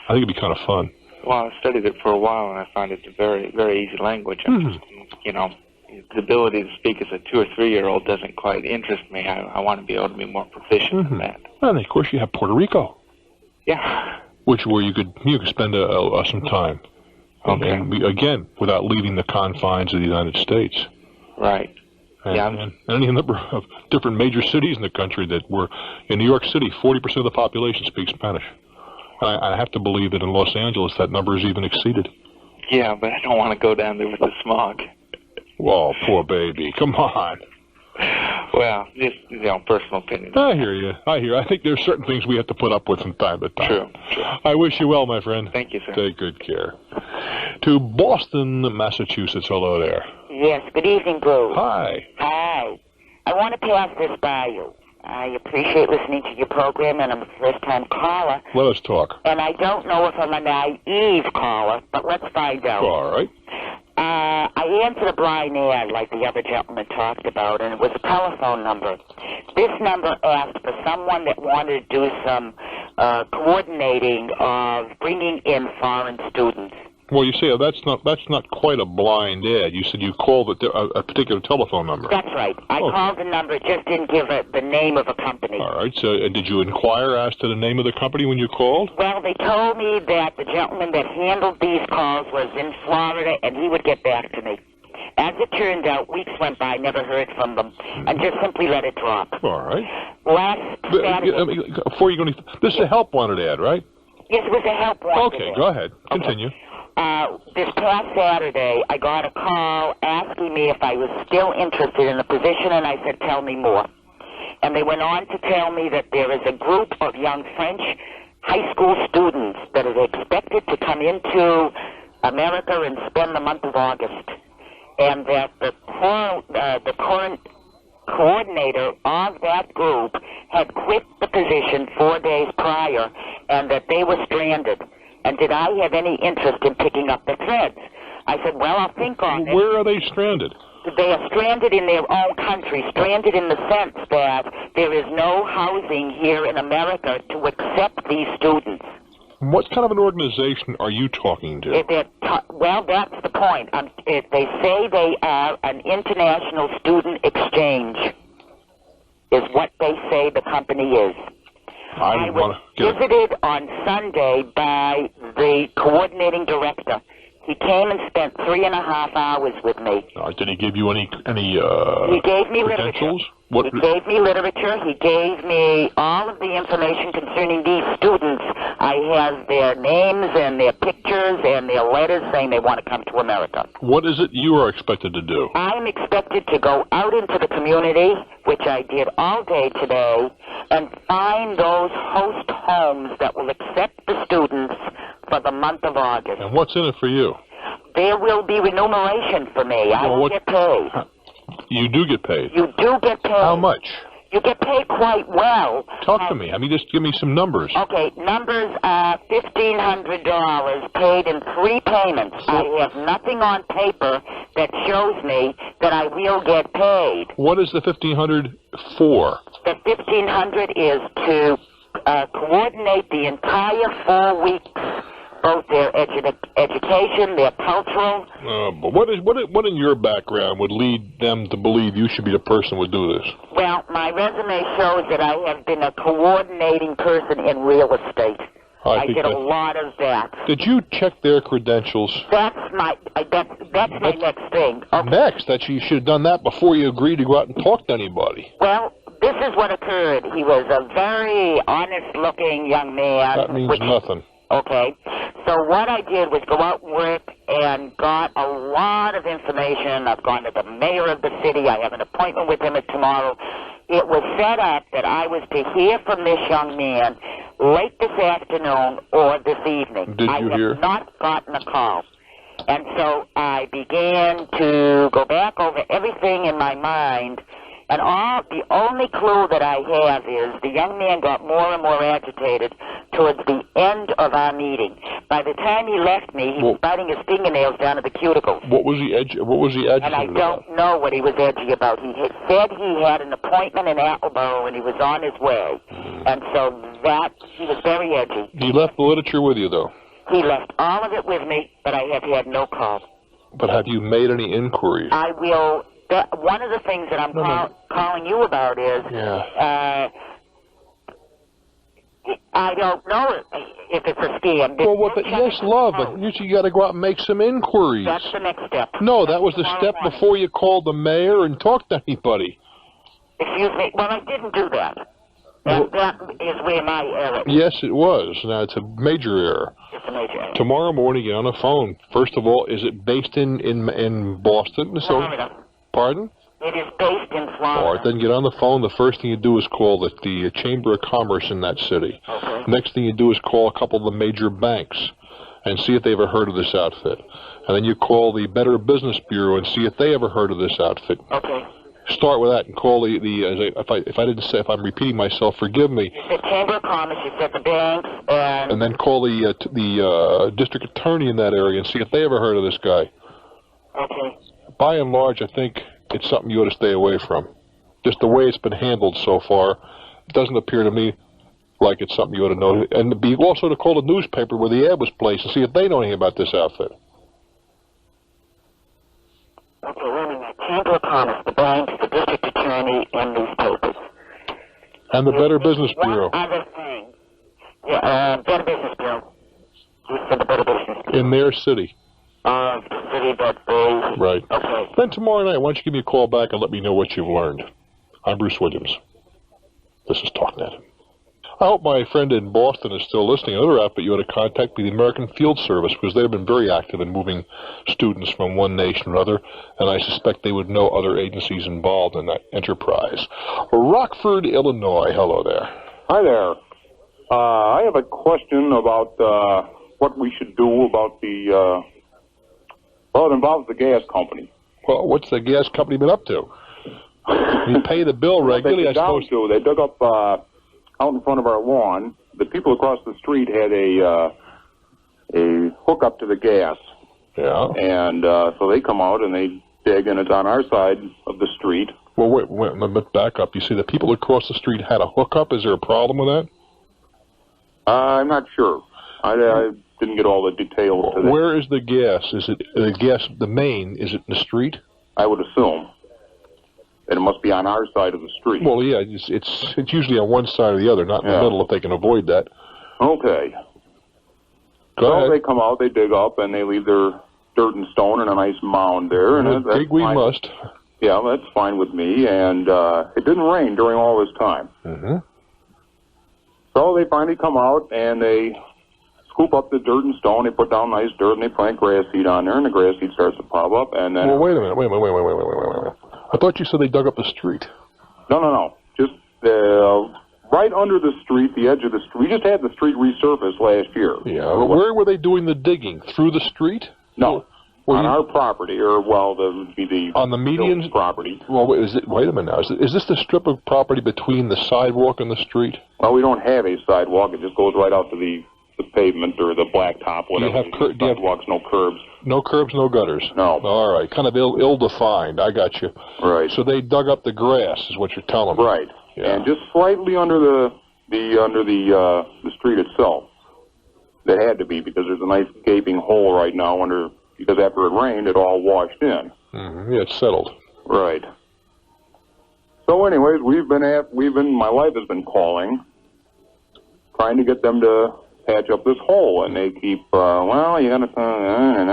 I think it'd be kind of fun. Well, I studied it for a while, and I find it a very, very easy language. The ability to speak as a 2 or 3-year-old doesn't quite interest me. I want to be able to be more proficient in that. And of course, you have Puerto Rico. Yeah. Where you could spend some time. Okay. And again, without leaving the confines of the United States. Right. And any number of different major cities in the country that were in New York City, 40% of the population speaks Spanish. I have to believe that in Los Angeles that number is even exceeded. Yeah, but I don't want to go down there with the smog. Well, poor baby. Come on. Well, just, personal opinion. I hear you. I think there's certain things we have to put up with from time to time. True. I wish you well, my friend. Thank you, sir. Take good care. To Boston, Massachusetts. Hello there. Yes, good evening, Bruce. Hi. Hi. I want to pass this by you. I appreciate listening to your program, and I'm a first-time caller. Let us talk. And I don't know if I'm a naive caller, but let's find out. All right. I answered a blind ad like the other gentleman talked about, and it was a telephone number. This number asked for someone that wanted to do some coordinating of bringing in foreign students. Well, you say that's not quite a blind ad. You said you called a particular telephone number. That's right. I called the number, just didn't give the name of a company. All right. So did you inquire as to the name of the company when you called? Well, they told me that the gentleman that handled these calls was in Florida, and he would get back to me. As it turned out, weeks went by, never heard from them, and just simply let it drop. All right. Last Saturday... Before you go any... This is a help wanted ad, right? Yes, it was a help wanted ad. Okay, go ahead. Continue. This past Saturday, I got a call asking me if I was still interested in the position, and I said, tell me more. And they went on to tell me that there is a group of young French high school students that are expected to come into America and spend the month of August, and that the current coordinator of that group had quit the position 4 days prior, and that they were stranded. And did I have any interest in picking up the threads? I said, well, I'll think on it. Where are they stranded? They are stranded in their own country, stranded in the sense that there is no housing here in America to accept these students. What kind of an organization are you talking to? Well, that's the point. They say they are an international student exchange, is what they say the company is. I was visited on Sunday by the coordinating director. He came and spent 3.5 hours with me. Did he give you any He gave me credentials? Literature. He gave me literature. He gave me all of the information concerning these students. I have their names and their pictures and their letters saying they want to come to America. What is it you are expected to do? I'm expected to go out into the community, which I did all day today, and find those host homes that will accept the students for the month of August. And what's in it for you? There will be remuneration for me. I will get paid. You do get paid? You do get paid. How much? You get paid quite well. Talk to me. I mean, just give me some numbers. Okay, numbers are $1,500 paid in 3 payments. I have nothing on paper that shows me that I will get paid. What is the $1,500 for? The $1,500 is to coordinate the entire 4 weeks, both their education, their cultural. But what in your background would lead them to believe you should be the person who would do this? Well, my resume shows that I have been a coordinating person in real estate. I did a lot of that. Did you check their credentials? That's my next thing. Okay. Next? You should have done that before you agreed to go out and talk to anybody. Well, this is what occurred. He was a very honest-looking young man. That means nothing. Okay. So what I did was go out and work and got a lot of information. I've gone to the mayor of the city. I have an appointment with him tomorrow. It was set up that I was to hear from this young man late this afternoon or this evening. I have not gotten a call. And so I began to go back over everything in my mind. And the only clue that I have is the young man got more and more agitated towards the end of our meeting. By the time he left me, he was biting his fingernails down to the cuticles. What was he agitated And I don't know what he was edgy about. He had said he had an appointment in Attleboro and he was on his way. And so he was very edgy. He left the literature with you, though? He left all of it with me, but I have had no call. But have you made any inquiries? I will. One of the things that I'm calling you about is, I don't know if it's a scam. Yes, love, but you got to go out and make some inquiries. That's the next step. No, that was the step before you called the mayor and talked to anybody. Excuse me. Well, I didn't do that. That is where my error is. Yes, it was. Now, it's a major error. It's a major error. Tomorrow morning, get on the phone. First of all, is it based in Boston? Florida. Pardon? It is based in Florida. All right, then get on the phone. The first thing you do is call the Chamber of Commerce in that city. Okay. Next thing you do is call a couple of the major banks and see if they ever heard of this outfit. And then you call the Better Business Bureau and see if they ever heard of this outfit. Okay. Start with that and call if I'm repeating myself, forgive me. You said Chamber of Commerce, you said the banks, and then call the district attorney in that area and see if they ever heard of this guy. Okay. By and large, I think it's something you ought to stay away from. Just the way it's been handled so far, it doesn't appear to me like it's something you ought to know. And also to call the newspaper where the ad was placed and see if they know anything about this outfit. Okay, wait a minute. Chamber of Commerce, the banks, the district attorney, and newspapers. And the Better Business Bureau. One other thing. Better Business Bureau. You said the Better Business Bureau. In their city. The city that they... Right. Okay. Then tomorrow night, why don't you give me a call back and let me know what you've learned. I'm Bruce Williams. This is Talknet. I hope my friend in Boston is still listening. Another outfit you ought to contact be the American Field Service, because they've been very active in moving students from one nation to another, and I suspect they would know other agencies involved in that enterprise. Rockford, Illinois. Hello there. Hi there. I have a question about what we should do about the... Well, it involves the gas company. Well, what's the gas company been up to? You pay the bill regularly, I suppose. They dug up out in front of our lawn. The people across the street had a hookup to the gas. Yeah. And so they come out and they dig, and it's on our side of the street. Well, wait, let's back up. You see, the people across the street had a hookup. Is there a problem with that? I'm not sure. I didn't get all the details to that. Where is the gas? Is it the main? Is it in the street? I would assume. then it must be on our side of the street. Well, yeah, it's usually on one side or the other, not in the middle if they can avoid that. Okay. Go ahead. They come out, they dig up, and they leave their dirt and stone in a nice mound there. And that's dig we fine. must. Yeah, that's fine with me. And it didn't rain during all this time. Mm-hmm. So they finally come out, and they scoop up the dirt and stone. They put down nice dirt, and they plant grass seed on there, and the grass seed starts to pop up. And then well, wait a minute. Wait. I thought you said they dug up the street. No. Just right under the street, the edge of the street. We just had the street resurfaced last year. Yeah, but where were they doing the digging? Through the street? No. On our property, or, well, the on the median's property. Well, wait a minute now. Is this the strip of property between the sidewalk and the street? Well, we don't have a sidewalk. It just goes right out to the pavement or the blacktop, whatever. Do you have sidewalks, no curbs. No curbs, no gutters? No. All right. Kind of ill-defined. I got you. Right. So they dug up the grass, is what you're telling me. Right. Yeah. And just slightly under the street itself. That had to be, because there's a nice gaping hole right now under, because after it rained, it all washed in. Mm-hmm. Yeah, it's settled. Right. So anyways, my wife has been calling, trying to get them to patch up this hole, and they keep, well, you gotta, and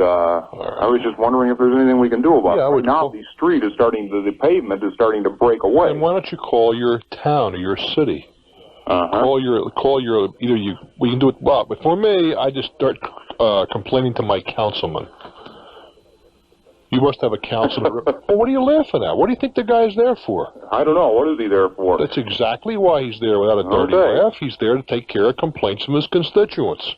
I was just wondering if there's anything we can do about it. Right now, the street is the pavement is starting to break away. And why don't you call your town or your city? Call your, we can do it, well, but for me, I just start complaining to my councilman. You must have a councilman. Well, what are you laughing at? What do you think the guy's there for? I don't know. What is he there for? That's exactly why he's there without a dirty laugh. He's there to take care of complaints from his constituents.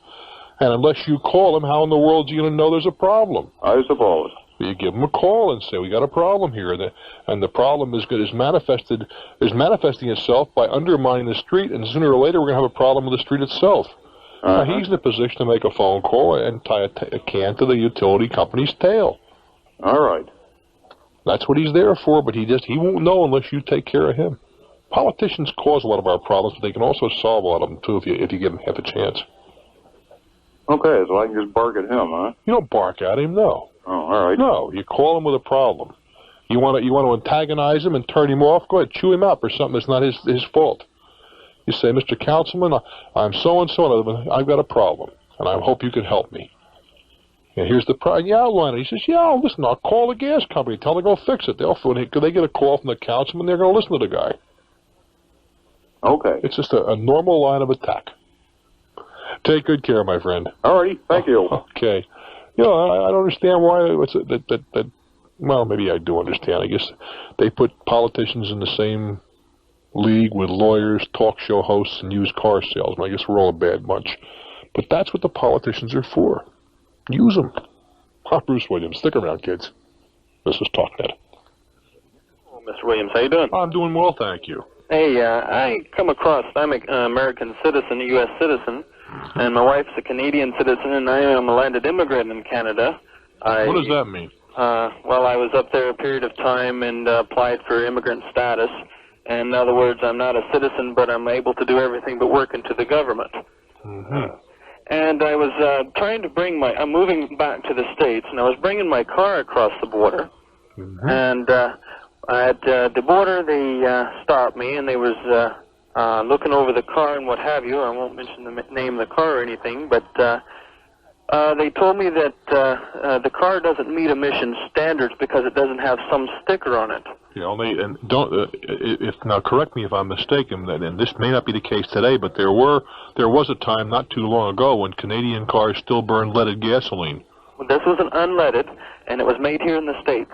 And unless you call him, how in the world are you going to know there's a problem? I suppose. You give him a call and say, we got a problem here. And the problem is manifesting itself by undermining the street, and sooner or later we're going to have a problem with the street itself. Now, he's in a position to make a phone call and tie a can to the utility company's tail. All right. That's what he's there for, but he won't know unless you take care of him. Politicians cause a lot of our problems, but they can also solve a lot of them, too, if you give them half a chance. Okay, so I can just bark at him, huh? You don't bark at him, no. Oh, all right. No, you call him with a problem. You want to antagonize him and turn him off? Go ahead, chew him out for something that's not his fault. You say, Mr. Councilman, I'm so-and-so, and I've got a problem, and I hope you can help me. And here's the problem. You outline it. He says, yeah, listen, I'll call the gas company. Tell them to go fix it. They get a call from the councilman, they're going to listen to the guy. Okay. It's just a normal line of attack. Take good care, my friend. All righty. Thank you. Okay. I don't understand why well, maybe I do understand. I guess they put politicians in the same league with lawyers, talk show hosts, and used car salesmen. I guess we're all a bad bunch. But that's what the politicians are for. Use them. I'm Bruce Williams. Stick around, kids. This is Talknet. Oh, Mr. Williams, how you doing? I'm doing well, thank you. Hey, I'm an American citizen, a U.S. citizen, and my wife's a Canadian citizen, and I am a landed immigrant in Canada. What does that mean? Well, I was up there a period of time and applied for immigrant status. And in other words, I'm not a citizen, but I'm able to do everything but work into the government. Mm-hmm. And I was trying to I'm moving back to the States, and I was bringing my car across the border. Mm-hmm. And at the border, they stopped me, and they was looking over the car and what have you. I won't mention the name of the car or anything, but they told me that the car doesn't meet emission standards because it doesn't have some sticker on it. Now correct me if I'm mistaken, and this may not be the case today, but there was a time not too long ago when Canadian cars still burned leaded gasoline. Well, this was an unleaded, and it was made here in the States.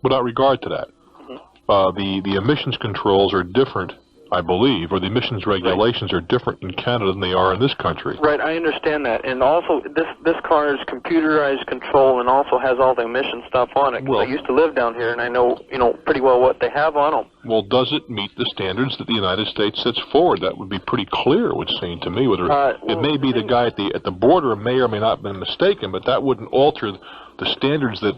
Without regard to that, the emissions controls are different, I believe, or the emissions regulations are different in Canada than they are in this country. Right, I understand that. And also, this car is computerized control and also has all the emission stuff on it. Well, I used to live down here, and I know, pretty well what they have on them. Well, does it meet the standards that the United States sets forward? That would be pretty clear, it would seem to me. Whether it may be the guy at the border may or may not have been mistaken, but that wouldn't alter the standards that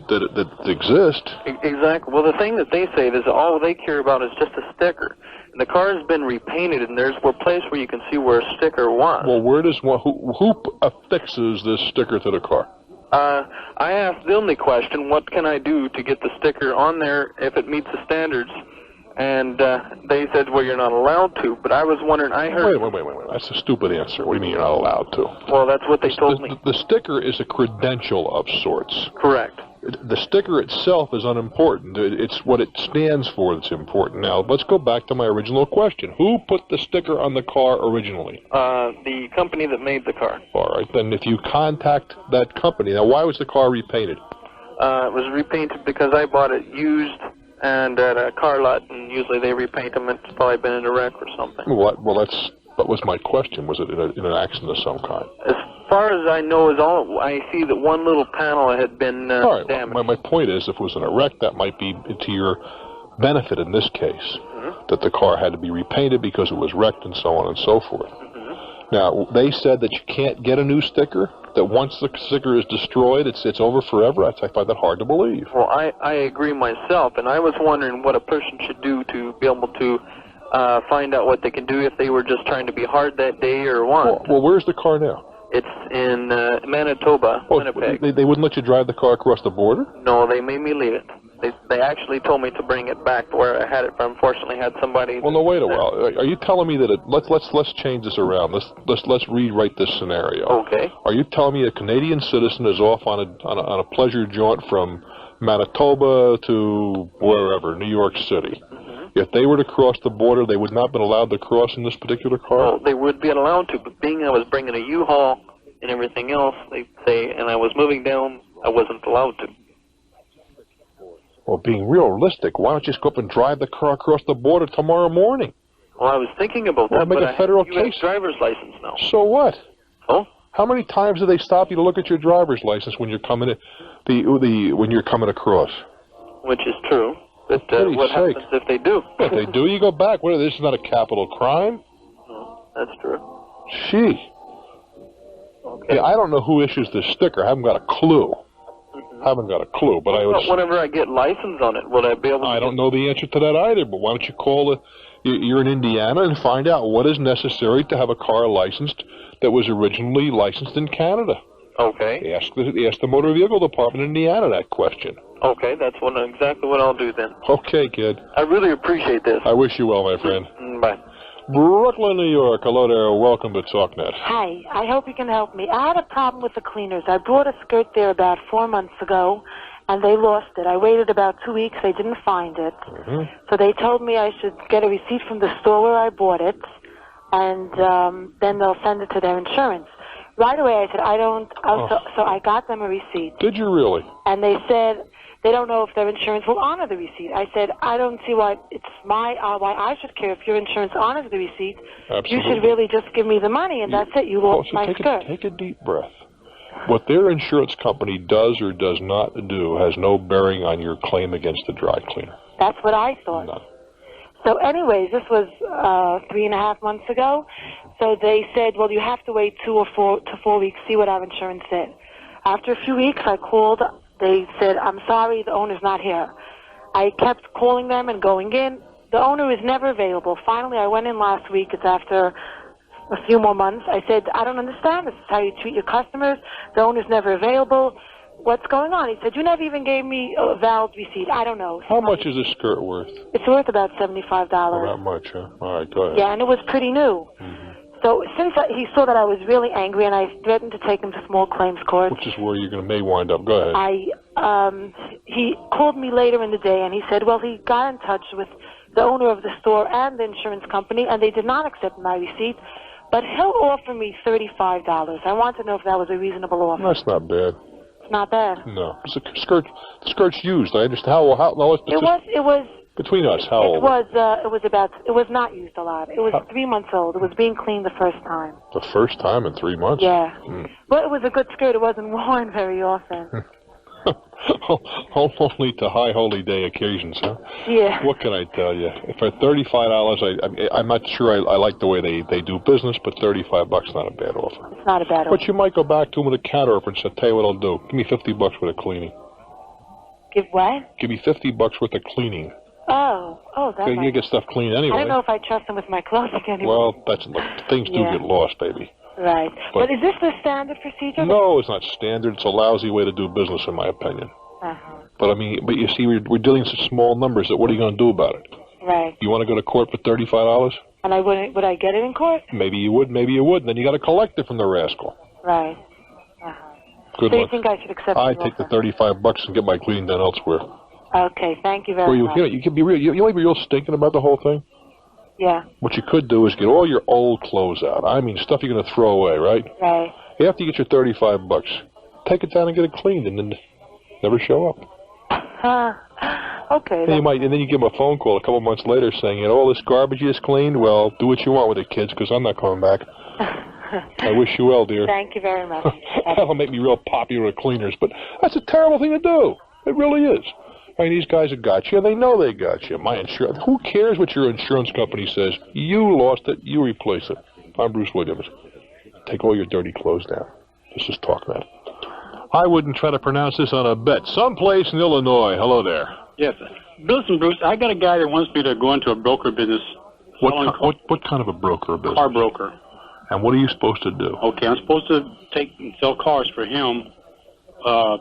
exist. Exactly. Well, the thing that they say is all they care about is just a sticker. And the car has been repainted, and there's a place where you can see where a sticker was. Well, who affixes this sticker to the car? I asked them the question, what can I do to get the sticker on there if it meets the standards? And they said, well, you're not allowed to. But I was wondering, I heard... Wait. That's a stupid answer. What do you mean you're not allowed to? Well, that's what they told me. The sticker is a credential of sorts. Correct. The sticker itself is unimportant. It's what it stands for that's important. Now, let's go back to my original question. Who put the sticker on the car originally? The company that made the car. All right, then if you contact that company... Now, why was the car repainted? It was repainted because I bought it used and at a car lot, and usually they repaint them. It's probably been in a wreck or something. Well, that was my question. Was it in an accident of some kind? As far as I know, I see that one little panel had been all right, damaged. My point is, if it was in a wreck, that might be to your benefit in this case, that the car had to be repainted because it was wrecked and so on and so forth. Now, they said that you can't get a new sticker, that once the sticker is destroyed, it's over forever. I find that hard to believe. Well, I agree myself, and I was wondering what a person should do to be able to find out what they can do if they were just trying to be hard that day or what. Well, where's the car now? It's in Manitoba, Winnipeg. They wouldn't let you drive the car across the border? No, they made me leave it. They actually told me to bring it back to where I had it, but unfortunately had somebody... Well, no, wait a while. Are you telling me that let's change this around. Let's rewrite this scenario. Okay. Are you telling me a Canadian citizen is off on a pleasure jaunt from Manitoba to wherever, New York City? If they were to cross the border, they would not have been allowed to cross in this particular car? Well, they would be allowed to, but being I was bringing a U-Haul and everything else, they say, and I was moving down, I wasn't allowed to. Well, being realistic, why don't you just go up and drive the car across the border tomorrow morning? Well, I was thinking about that, make but a federal I have a case. driver's license now. So what? Oh? How many times do they stop you to look at your driver's license when you're coming when you're coming across? Which is true. But what happens if they do? If they do, you go back. What? This is not a capital crime? No, that's true. Gee. Okay. Yeah, I don't know who issues this sticker. I haven't got a clue. But I would... Whenever I get license on it, would I be able to... I don't know the answer to that either, but why don't you call you're in Indiana and find out what is necessary to have a car licensed that was originally licensed in Canada. Okay. Ask the Motor Vehicle Department in Indiana that question. Okay, that's exactly what I'll do then. Okay, kid. I really appreciate this. I wish you well, my friend. Bye. Brooklyn, New York. Hello there. Welcome to Talknet. Hi. I hope you can help me. I had a problem with the cleaners. I bought a skirt there about 4 months ago, and they lost it. I waited about 2 weeks. They didn't find it. So they told me I should get a receipt from the store where I bought it, and then they'll send it to their insurance. Right away, I said, I don't... So I got them a receipt. Did you really? And they said... They don't know if their insurance will honor the receipt. I said, I don't see why why I should care if your insurance honors the receipt. Absolutely. You should really just give me the money, and that's it. You lost my skirt. Take a deep breath. What their insurance company does or does not do has no bearing on your claim against the dry cleaner. That's what I thought. None. So anyways, this was 3.5 months ago. So they said, well, you have to wait 2 to 4 weeks, see what our insurance said. After a few weeks, I called. They said, I'm sorry, the owner's not here. I kept calling them and going in. The owner is never available. Finally, I went in last week. It's after a few more months. I said, I don't understand. This is how you treat your customers. The owner's never available. What's going on? He said, you never even gave me a valid receipt. I don't know. How much is this skirt worth? It's worth about $75. Not much, huh? All right, go ahead. Yeah, and it was pretty new. So since he saw that I was really angry, and I threatened to take him to small claims court. Which is where you're may wind up. Go ahead. He called me later in the day, and he said, well, he got in touch with the owner of the store and the insurance company, and they did not accept my receipt, but he'll offer me $35. I want to know if that was a reasonable offer. That's not bad. It's not bad. No. The skirt's used. I understand. It was... Between us, how old? It was not used a lot. It was 3 months old. It was being cleaned the first time. The first time in 3 months? Yeah. But it was a good skirt. It wasn't worn very often. Only to high holy day occasions, huh? Yeah. What can I tell you? For $35, I'm not sure I like the way they do business, but $35 not a bad offer. It's not a bad offer. But you might go back to them with a counter offer and say, tell you what I'll do. Give me $50 worth of cleaning. Give what? Give me $50 worth of cleaning. That's You get stuff clean anyway. I don't know if I trust them with my clothing anymore. Well, things do get lost, baby. Right. But is this the standard procedure? No, it's not standard. It's a lousy way to do business, in my opinion. But I mean, but you see, we're dealing with small numbers. That what are you going to do about it? Right. You want to go to court for $35? And would I get it in court? Maybe you would, maybe you wouldn't. Then you got to collect it from the rascal. Right. Good so luck. you think I should accept I take the $35 and get my cleaning done elsewhere. Okay, thank you very much. You can be real. You might be real stinking about the whole thing. Yeah. What you could do is get all your old clothes out. I mean, stuff you're going to throw away, right? Right. After you get your $35, take it down and get it cleaned, and then never show up. Okay. And then you give them a phone call a couple months later saying, all this garbage you just cleaned, well, do what you want with it, kids, because I'm not coming back. I wish you well, dear. Thank you very much. That'll make me real popular with cleaners, but that's a terrible thing to do. It really is. I mean, these guys have got you, and they know they got you. My insurance, who cares what your insurance company says? You lost it, you replace it. I'm Bruce Williams. Take all your dirty clothes down. This is Talknet. I wouldn't try to pronounce this on a bet. Someplace in Illinois. Hello there. Yes. Listen, Bruce, I got a guy that wants me to go into a broker business. What kind of a broker business? Car broker. And what are you supposed to do? Okay, I'm supposed to take and sell cars for him, a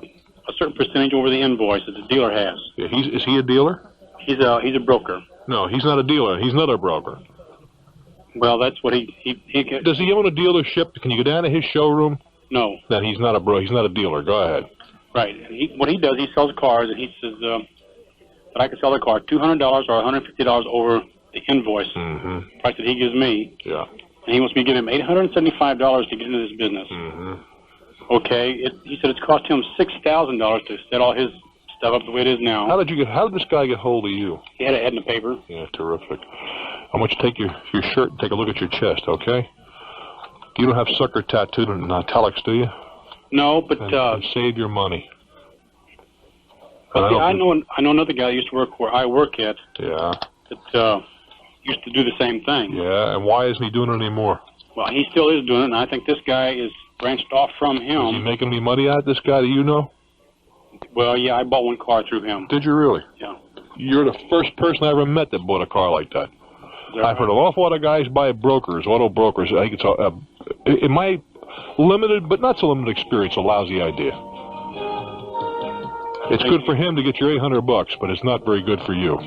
certain percentage over the invoice that the dealer has. Yeah, is he a dealer? He's a broker. No, he's not a dealer. He's not a broker. Well, that's what he Does he own a dealership? Can you go down to his showroom? No. Then he's not a He's not a dealer. Go ahead. Right. What he does, he sells cars, and he says that I can sell the car $200 or $150 over the invoice price that he gives me. Yeah. And he wants me to give him $875 to get into this business. Okay. He said it's cost him $6,000 to set all his stuff up the way it is now. How did this guy get hold of you? He had an ad in the paper. Yeah, terrific. I want you to take your shirt and take a look at your chest, okay? You don't have sucker tattooed in italics, do you? No, but then save your money. I know another guy that used to work where I work at. Yeah. That used to do the same thing. Yeah, and why isn't he doing it anymore? Well, he still is doing it, and I think this guy is branched off from him. Is he making any money out of this guy that you know? Well, yeah, I bought one car through him. Did you really? Yeah. You're the first person I ever met that bought a car like that. I've heard an awful lot of guys buy brokers, auto brokers. I think it's in my limited, but not so limited experience, a lousy idea. It's good for him to get your $800, but it's not very good for you.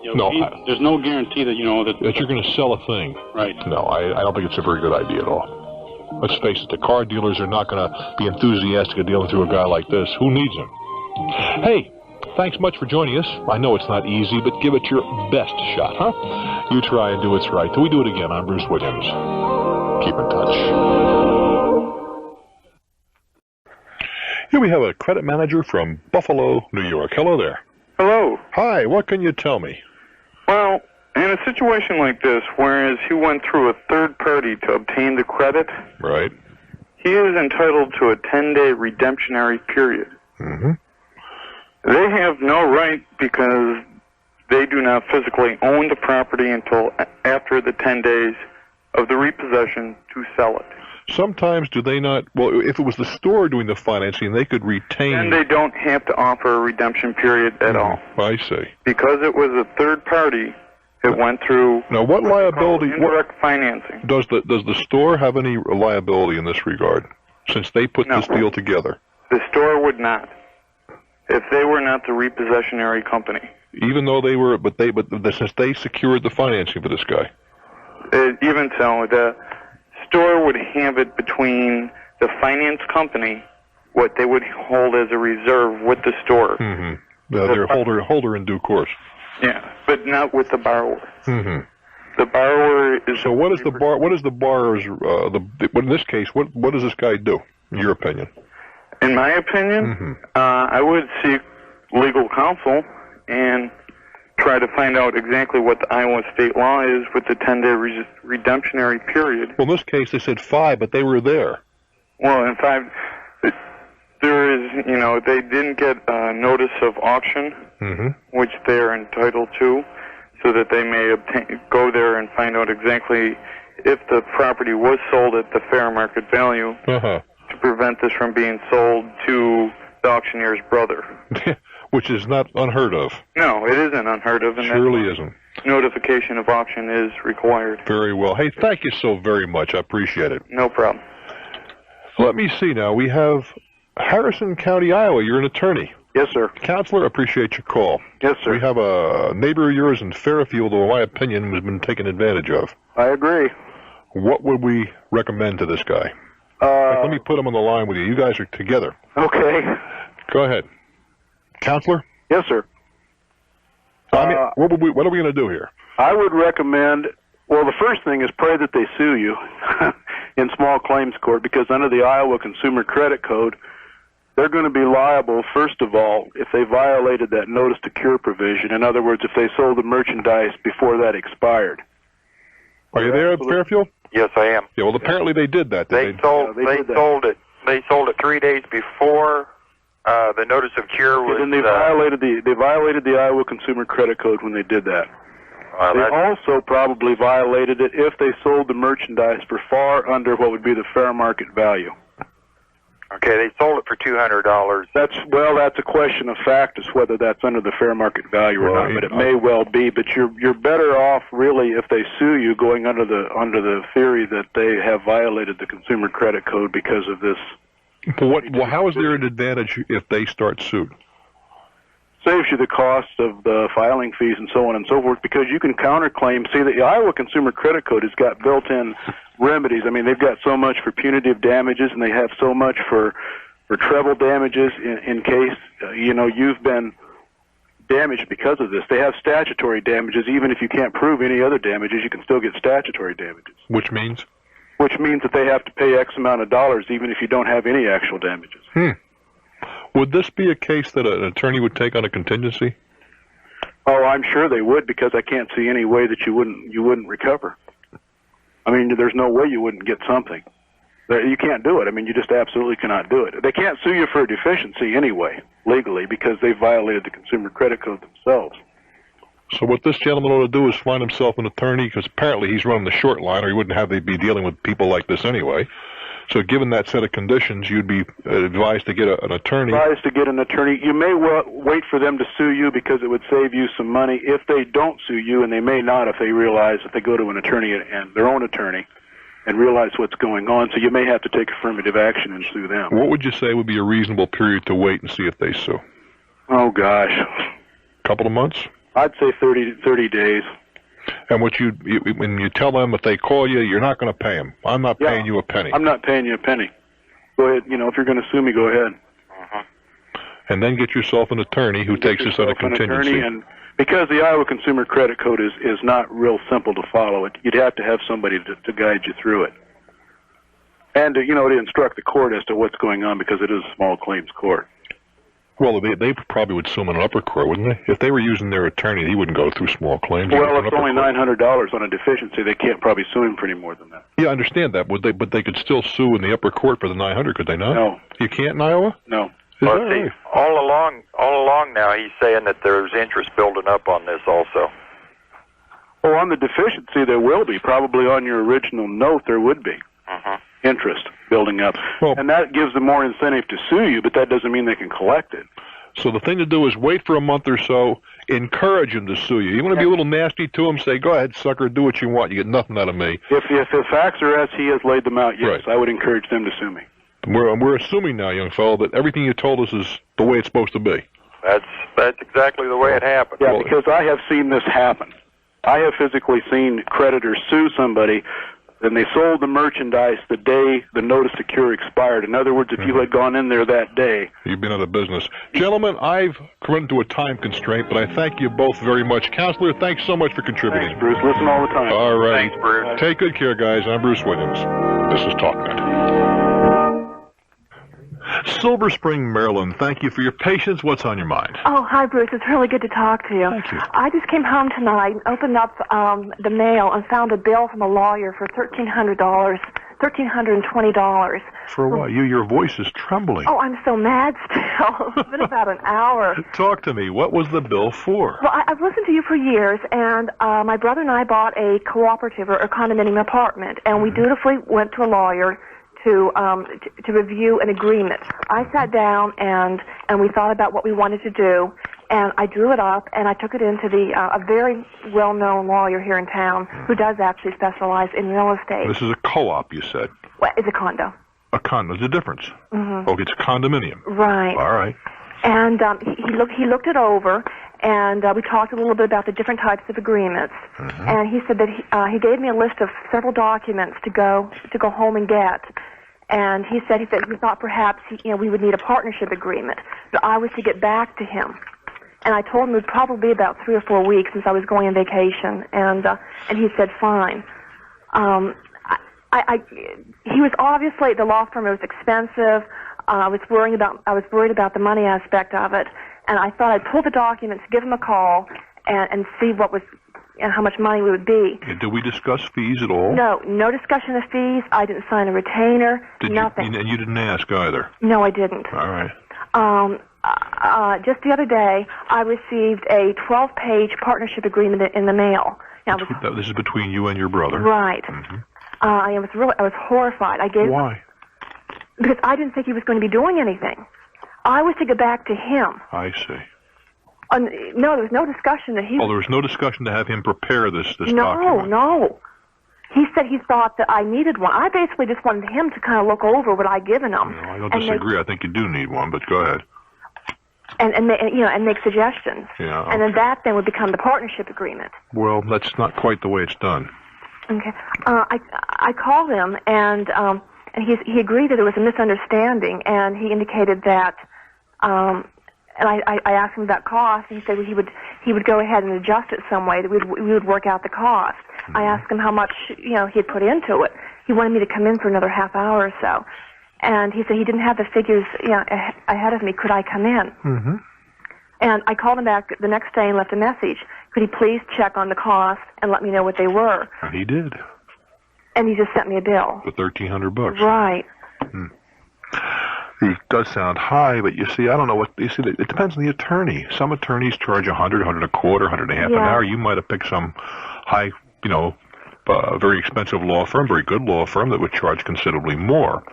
There's no guarantee that that you're going to sell a thing. Right. No, I don't think it's a very good idea at all. Let's face it, the car dealers are not going to be enthusiastic of dealing through a guy like this. Who needs him? Hey, thanks much for joining us. I know it's not easy, but give it your best shot, huh? You try and do what's right. Till we do it again, I'm Bruce Williams. Keep in touch. Here we have a credit manager from Buffalo, New York. Hello there. Hello. Hi, what can you tell me? Well, in a situation like this, whereas he went through a third party to obtain the credit, right, he is entitled to a 10-day redemptionary period. They have no right because they do not physically own the property until after the 10 days of the repossession to sell it. Sometimes do they not, well, if it was the store doing the financing, they could retain... And they don't have to offer a redemption period at all. I see. Because it was a third party, it went through... Now, what liability... Indirect financing. Does the store have any liability in this regard, since they put this deal together? The store would not, if they were not the repossessionary company. Even though they were, but since they secured the financing for this guy. Even so, the store would have it between the finance company, what they would hold as a reserve with the store. They're holder in due course. Yeah, but not with the borrower. The borrower is... So what is the borrower's, in this case, what does this guy do, in your opinion? In my opinion, I would seek legal counsel and try to find out exactly what the Iowa state law is with the 10-day redemptionary period. Well, in this case, they said 5, but they were there. Well, in 5, there is, they didn't get a notice of auction, which they're entitled to, so that they may go there and find out exactly if the property was sold at the fair market value. To prevent this from being sold to the auctioneer's brother. Which is not unheard of. No, it isn't unheard of. And surely isn't. Notification of auction is required. Very well. Hey, thank you so very much. I appreciate it. No problem. Let me see now. We have Harrison County, Iowa. You're an attorney. Yes, sir. Counselor, appreciate your call. Yes, sir. We have a neighbor of yours in Fairfield who, in my opinion, has been taken advantage of. I agree. What would we recommend to this guy? Let me put him on the line with you. You guys are together. Okay. Go ahead. Counselor? Yes, sir. I mean, what are we going to do here? I would recommend, well, the first thing is pray that they sue you in small claims court, because under the Iowa Consumer Credit Code, they're going to be liable, first of all, if they violated that notice to cure provision. In other words, if they sold the merchandise before that expired. Are you there at Fairfield? Yes, I am. Yeah, well, apparently they did that. They sold it 3 days before the notice of cure was. And they violated the Iowa Consumer Credit Code when they did that. They also probably violated it if they sold the merchandise for far under what would be the fair market value. Okay, they sold it for $200. That's a question of fact as whether that's under the fair market value or not, but it may well be. But you're better off really if they sue you going under the theory that they have violated the Consumer Credit Code because of this. Well, how is there an advantage if they start suit? Saves you the cost of the filing fees and so on and so forth, because you can counterclaim. See, the Iowa Consumer Credit Code has got built-in remedies. I mean, they've got so much for punitive damages, and they have so much for treble damages in case you've been damaged because of this. They have statutory damages. Even if you can't prove any other damages, you can still get statutory damages. Which means that they have to pay X amount of dollars even if you don't have any actual damages. Would this be a case that an attorney would take on a contingency? Oh, I'm sure they would, because I can't see any way that you wouldn't recover. I mean, there's no way you wouldn't get something. You can't do it. I mean, you just absolutely cannot do it. They can't sue you for a deficiency anyway, legally, because they violated the Consumer Credit Code themselves. So what this gentleman ought to do is find himself an attorney, because apparently he's running the short line, or he wouldn't be dealing with people like this anyway. So given that set of conditions, you'd be advised to get an attorney. You may wait for them to sue you because it would save you some money. If they don't sue you, and they may not if they realize that they go to an attorney and their own attorney and realize what's going on, so you may have to take affirmative action and sue them. What would you say would be a reasonable period to wait and see if they sue? Oh, gosh. Couple of months? I'd say 30 days. And when you tell them if they call you, you're not going to pay them. I'm not paying you a penny. I'm not paying you a penny. Go ahead. If you're going to sue me, go ahead. And then get yourself an attorney who takes this on a contingency. And because the Iowa Consumer Credit Code is not real simple to follow, you'd have to have somebody to guide you through it. And to instruct the court as to what's going on, because it is a small claims court. Well, they probably would sue him in an upper court, wouldn't they? If they were using their attorney, he wouldn't go through small claims. Well, it's only $900 on a deficiency. They can't probably sue him for any more than that. Yeah, I understand that. But they could still sue in the upper court for the $900, could they not? No. You can't in Iowa? No. Well, see, all along now, he's saying that there's interest building up on this also. Well, on the deficiency, there will be. Probably on your original note, there would be. Interest building up. And that gives them more incentive to sue you, but that doesn't mean they can collect it. So the thing to do is wait for a month or so, encourage them to sue you. You want to be a little nasty to them, say, go ahead, sucker, do what you want. You get nothing out of me. If the facts are as he has laid them out, yes, right. I would encourage them to sue me. We're assuming now, young fellow, that everything you told us is the way it's supposed to be. That's exactly the way it happened. Yeah, because I have seen this happen. I have physically seen creditors sue somebody, and they sold the merchandise the day the notice to cure expired. In other words, if you had gone in there that day, you've been out of business. Gentlemen, I've run into a time constraint, but I thank you both very much. Counselor, thanks so much for contributing. Thanks, Bruce. Listen all the time. All right. Thanks, Bruce. Take good care, guys. I'm Bruce Williams. This is Talknet. Silver Spring, Maryland, thank you for your patience. What's on your mind? Oh, hi, Bruce. It's really good to talk to you. Thank you. I just came home tonight and opened up the mail and found a bill from a lawyer for $1,320. For what? Your voice is trembling. Oh, I'm so mad still. It's been about an hour. Talk to me. What was the bill for? Well, I've listened to you for years, and my brother and I bought a cooperative or condominium apartment, and we dutifully went to a lawyer to review an agreement. I sat down and we thought about what we wanted to do, and I drew it up and I took it into a very well-known lawyer here in town who does actually specialize in real estate. This is a co-op, you said. Well, it's a condo. A condo. There's a difference. Mm-hmm. Okay, it's a condominium. Right. All right. And he looked it over, and we talked a little bit about the different types of agreements. Mm-hmm. And he said that he gave me a list of several documents to go home and get. And he said he thought perhaps we would need a partnership agreement, but I was to get back to him. And I told him it would probably be about 3 or 4 weeks since I was going on vacation, and he said fine. He was obviously, the law firm was expensive. I was worried about the money aspect of it, and I thought I'd pull the documents, give him a call, and see what was and how much money it would be. Did we discuss fees at all? No discussion of fees. I didn't sign a retainer. Nothing. And you didn't ask either? No, I didn't. All right. Just the other day, I received a 12-page partnership agreement in the mail. Now, This is between you and your brother? Right. Mm-hmm. I was horrified. Why? Because I didn't think he was going to be doing anything. I was to go back to him. I see. No, there was no discussion that he... Oh, there was no discussion to have him prepare this document? No. He said he thought that I needed one. I basically just wanted him to kind of look over what I'd given him. No, I don't disagree. I think you do need one, but go ahead. And make suggestions. Yeah. And then that would become the partnership agreement. Well, that's not quite the way it's done. Okay. I called him, and he agreed that there was a misunderstanding, and he indicated that... And I asked him about cost, and he said he would go ahead and adjust it some way, that we would work out the cost. Mm-hmm. I asked him how much he had put into it. He wanted me to come in for another half hour or so, and he said he didn't have the figures ahead of me. Could I come in? Mm-hmm. And I called him back the next day and left a message. Could he please check on the cost and let me know what they were? And he did. And he just sent me a bill. For $1,300. Right. Hmm. It does sound high, but you see, I don't know what you see. It depends on the attorney. Some attorneys charge $100, $125, $150 an hour. You might have picked some high, very expensive law firm, very good law firm that would charge considerably more.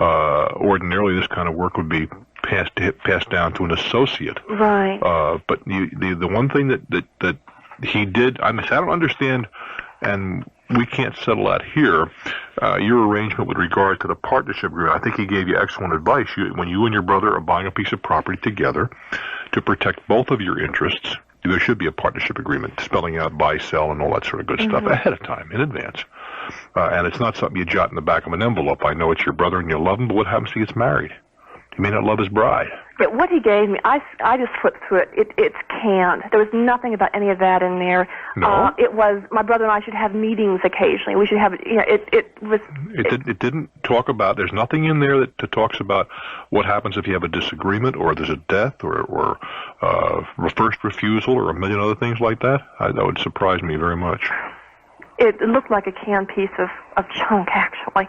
Ordinarily, this kind of work would be passed down to an associate. Right. But the one thing that he did, I don't understand, and we can't settle that here. Your arrangement with regard to the partnership agreement, I think he gave you excellent advice. When you and your brother are buying a piece of property together, to protect both of your interests, there should be a partnership agreement spelling out buy, sell, and all that sort of good stuff ahead of time, in advance. And it's not something you jot in the back of an envelope. I know it's your brother and you love him, but what happens if he gets married? He may not love his bride. But what he gave me, I just flipped through it. It's canned. There was nothing about any of that in there. No. It was my brother and I should have meetings occasionally. We should have. It was. It didn't talk about. There's nothing in there that talks about what happens if you have a disagreement or there's a death or first refusal or a million other things like that. That would surprise me very much. It looked like a canned piece of junk, actually.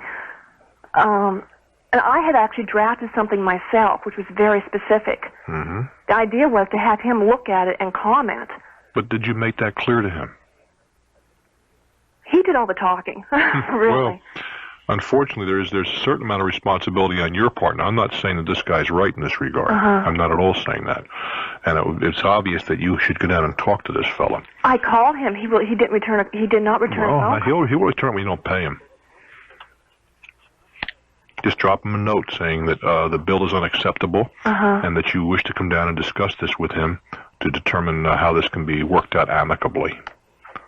And I had actually drafted something myself, which was very specific. Mm-hmm. The idea was to have him look at it and comment. But did you make that clear to him? He did all the talking, really. Well, unfortunately, there's a certain amount of responsibility on your part. Now, I'm not saying that this guy's right in this regard. I'm not at all saying that. And it's obvious that you should go down and talk to this fella. I called him. He didn't return. He did not return a phone call. He'll return when you don't pay him. Just drop him a note saying that the bill is unacceptable and that you wish to come down and discuss this with him to determine how this can be worked out amicably.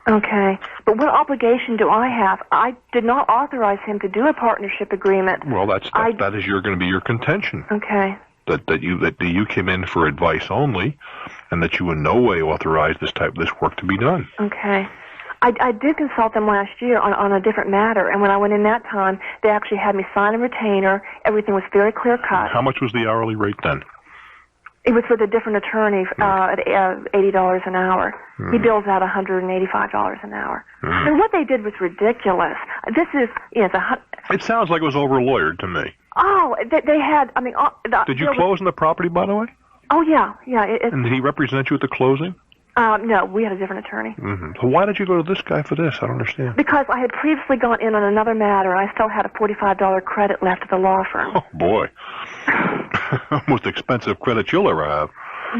Okay. But what obligation do I have? I did not authorize him to do a partnership agreement. Well, that is going to be your contention. Okay. That you came in for advice only, and that you in no way authorized this work to be done. Okay. I did consult them last year on a different matter, and when I went in that time, they actually had me sign a retainer. Everything was very clear-cut. How much was the hourly rate then? It was with a different attorney at $80 an hour. He bills out $185 an hour. And what they did was ridiculous. This is, It sounds like it was over-lawyered to me. Oh, they had, Did you close on the property, by the way? Oh, yeah. And did he represent you at the closing? No, we had a different attorney. Mm-hmm. So why did you go to this guy for this? I don't understand. Because I had previously gone in on another matter, and I still had a $45 credit left at the law firm. Oh, boy. Most expensive credit you'll ever have.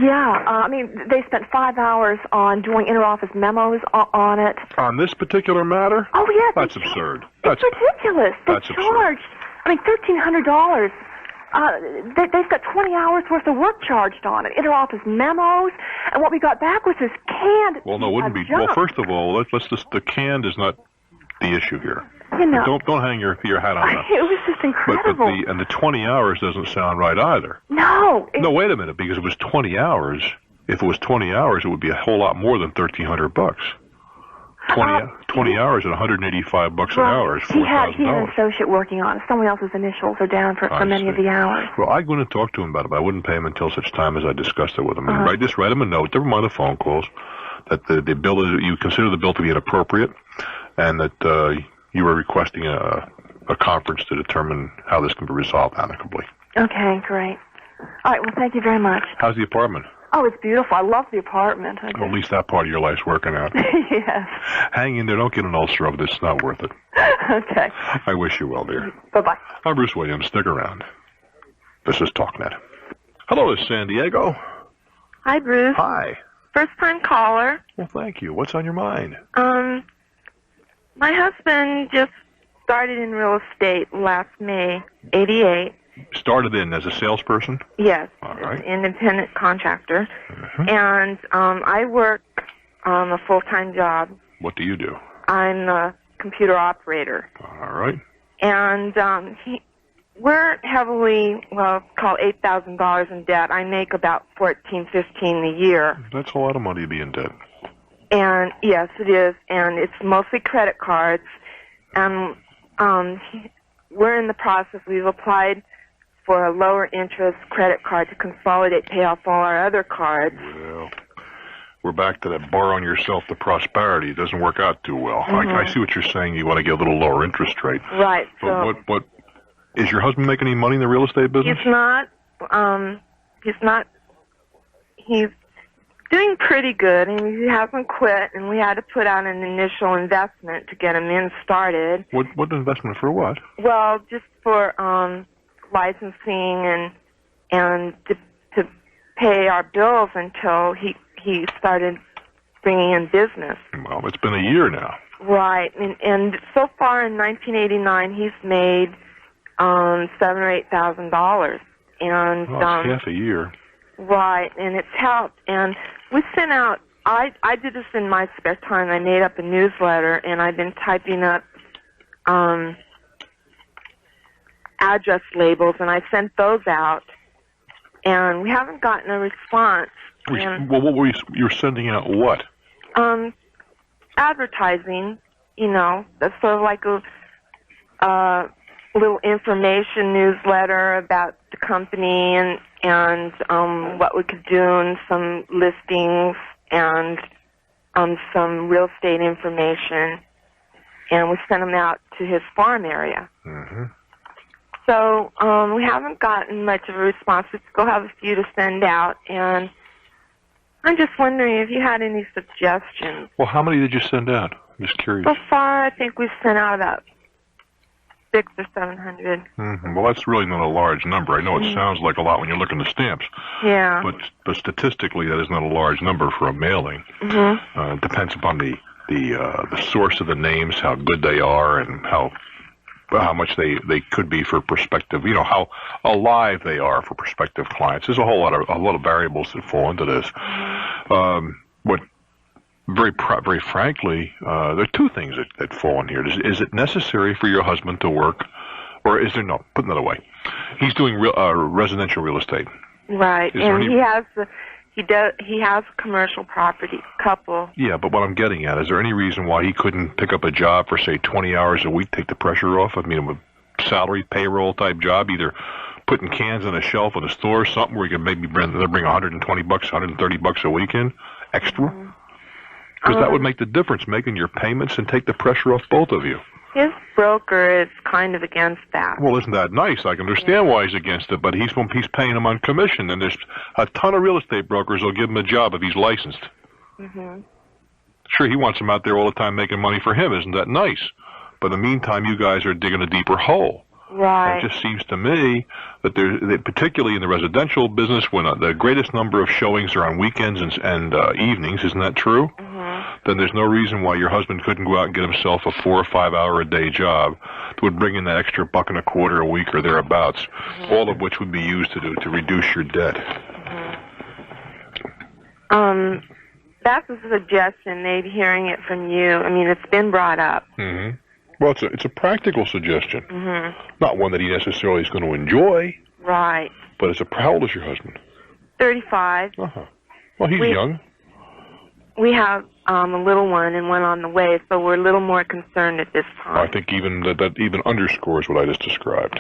Yeah, they spent 5 hours on doing interoffice memos on it. On this particular matter? Oh, yeah. That's absurd. It's ridiculous. That's charged I mean, $1,300. They've got 20 hours worth of work charged on it. Interoffice memos, and what we got back was this canned. Well, no, it wouldn't be. Well, first of all, let's just the canned is not the issue here. You know, don't hang your hat on that. It was just incredible. But the 20 hours doesn't sound right either. No. No, wait a minute, because it was 20 hours. If it was 20 hours, it would be a whole lot more than $1,300. 20 hours at $185 an hour is $4,000. He had an associate working on it. Someone else's initials are down for many of the hours. Well, I wouldn't talk to him about it, but I wouldn't pay him until such time as I discussed it with him. And just write him a note, never mind the phone calls, that the bill is, you consider the bill to be inappropriate, and that you were requesting a conference to determine how this can be resolved amicably. Okay, great. All right, well, thank you very much. How's the apartment? Oh, it's beautiful. I love the apartment. Well, at least that part of your life's working out. Yes. Hang in there. Don't get an ulcer over this. It's not worth it. Okay. I wish you well, dear. Bye-bye. I'm Bruce Williams. Stick around. This is Talknet. Hello, it's San Diego. Hi, Bruce. Hi. First-time caller. Well, thank you. What's on your mind? My husband just started in real estate last May, 88. Started in as a salesperson? Yes. All right. Independent contractor. And I work a full-time job. What do you do? I'm a computer operator. All right. And we're heavily, call $8,000 in debt. I make about $14-15 a year. That's a lot of money to be in debt. And yes, it is. And it's mostly credit cards. And we're in the process. We've applied for a lower interest credit card to consolidate, pay off all our other cards. Well, we're back to that borrowing yourself to prosperity. It doesn't work out too well. I see what you're saying. You want to get a little lower interest rate. Right. But what is your husband making any money in the real estate business? He's not. He's doing pretty good. I mean, he hasn't quit, and we had to put out an initial investment to get him started. What investment for what? Well, just for licensing and to pay our bills until he started bringing in business. Well, it's been a year now. Right, and so far in 1989, he's made $7,000 or $8,000, and well, half a year. Right, and it's helped. And we sent out. I did this in my spare time. I made up a newsletter, and I've been typing up address labels, and I sent those out, and we haven't gotten a response. Well, what were you were sending out? What? Advertising. You know, that's sort of like a little information newsletter about the company and what we could do, and some listings and some real estate information, and we sent them out to his farm area. So we haven't gotten much of a response. We still have a few to send out, and I'm just wondering if you had any suggestions. Well, how many did you send out? I'm just curious. So far, I think we've sent out about 600 or 700. Well, that's really not a large number. I know it sounds like a lot when you look in the stamps. Yeah. But statistically, that is not a large number for a mailing. It depends upon the source of the names, how good they are, and how much they could be for prospective. You know, how alive they are for prospective clients. There's a lot of variables that fall into this. Very frankly, there are two things that fall in here. Is it necessary for your husband to work, or is there no? Putting that away, he's doing residential real estate. Right, and he has commercial property, couple. Yeah, but what I'm getting at, is there any reason why he couldn't pick up a job for, say, 20 hours a week, take the pressure off? I mean, a salary payroll type job, either putting cans on a shelf in a store or something where he could maybe bring $120, $130 a week in extra. Because that would make the difference, making your payments and take the pressure off both of you. His broker is kind of against that. Well, isn't that nice? I can understand why he's against it, but he's paying him on commission, and there's a ton of real estate brokers who'll give him a job if he's licensed. Sure, he wants him out there all the time making money for him. Isn't that nice? But in the meantime, you guys are digging a deeper hole. Right. It just seems to me that particularly in the residential business, when the greatest number of showings are on weekends and evenings, isn't that true? then there's no reason why your husband couldn't go out and get himself a 4 or 5 hour a day job that would bring in that extra $1.25 a week or thereabouts, all of which would be used to reduce your debt. That's a suggestion, maybe hearing it from you. I mean, it's been brought up. Mm-hmm. Well, it's a practical suggestion, not one that he necessarily is going to enjoy. Right. But how old is your husband? 35. Well, he's young. We have a little one and one on the way, so we're a little more concerned at this time. I think even that even underscores what I just described.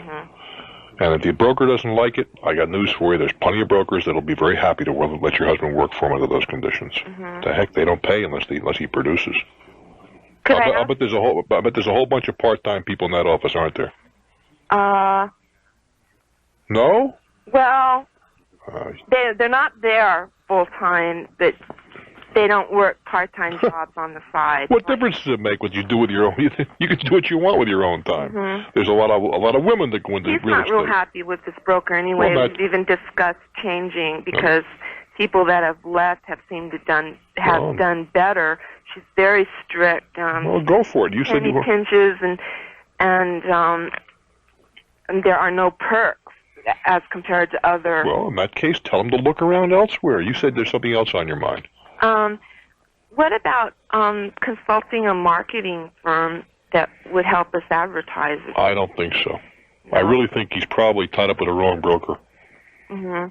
And if the broker doesn't like it, I got news for you. There's plenty of brokers that'll be very happy to let your husband work for them under those conditions. The heck, they don't pay unless he produces. I bet there's a whole bunch of part-time people in that office, aren't there? No? Well, they're not there full-time, but they don't work part-time jobs on the side. What difference does it make what you do with your own? You can do what you want with your own time. There's a lot of women that go into real estate. He's not real happy with this broker anyway. We've even discussed changing because people that have left have seemed to have done better. She's very strict. Well, go for it. You said you were. Pinches and there are no perks as compared to other. Well, in that case, tell them to look around elsewhere. You said there's something else on your mind. What about consulting a marketing firm that would help us advertise it? I don't think so. No? I really think he's probably tied up with the wrong broker.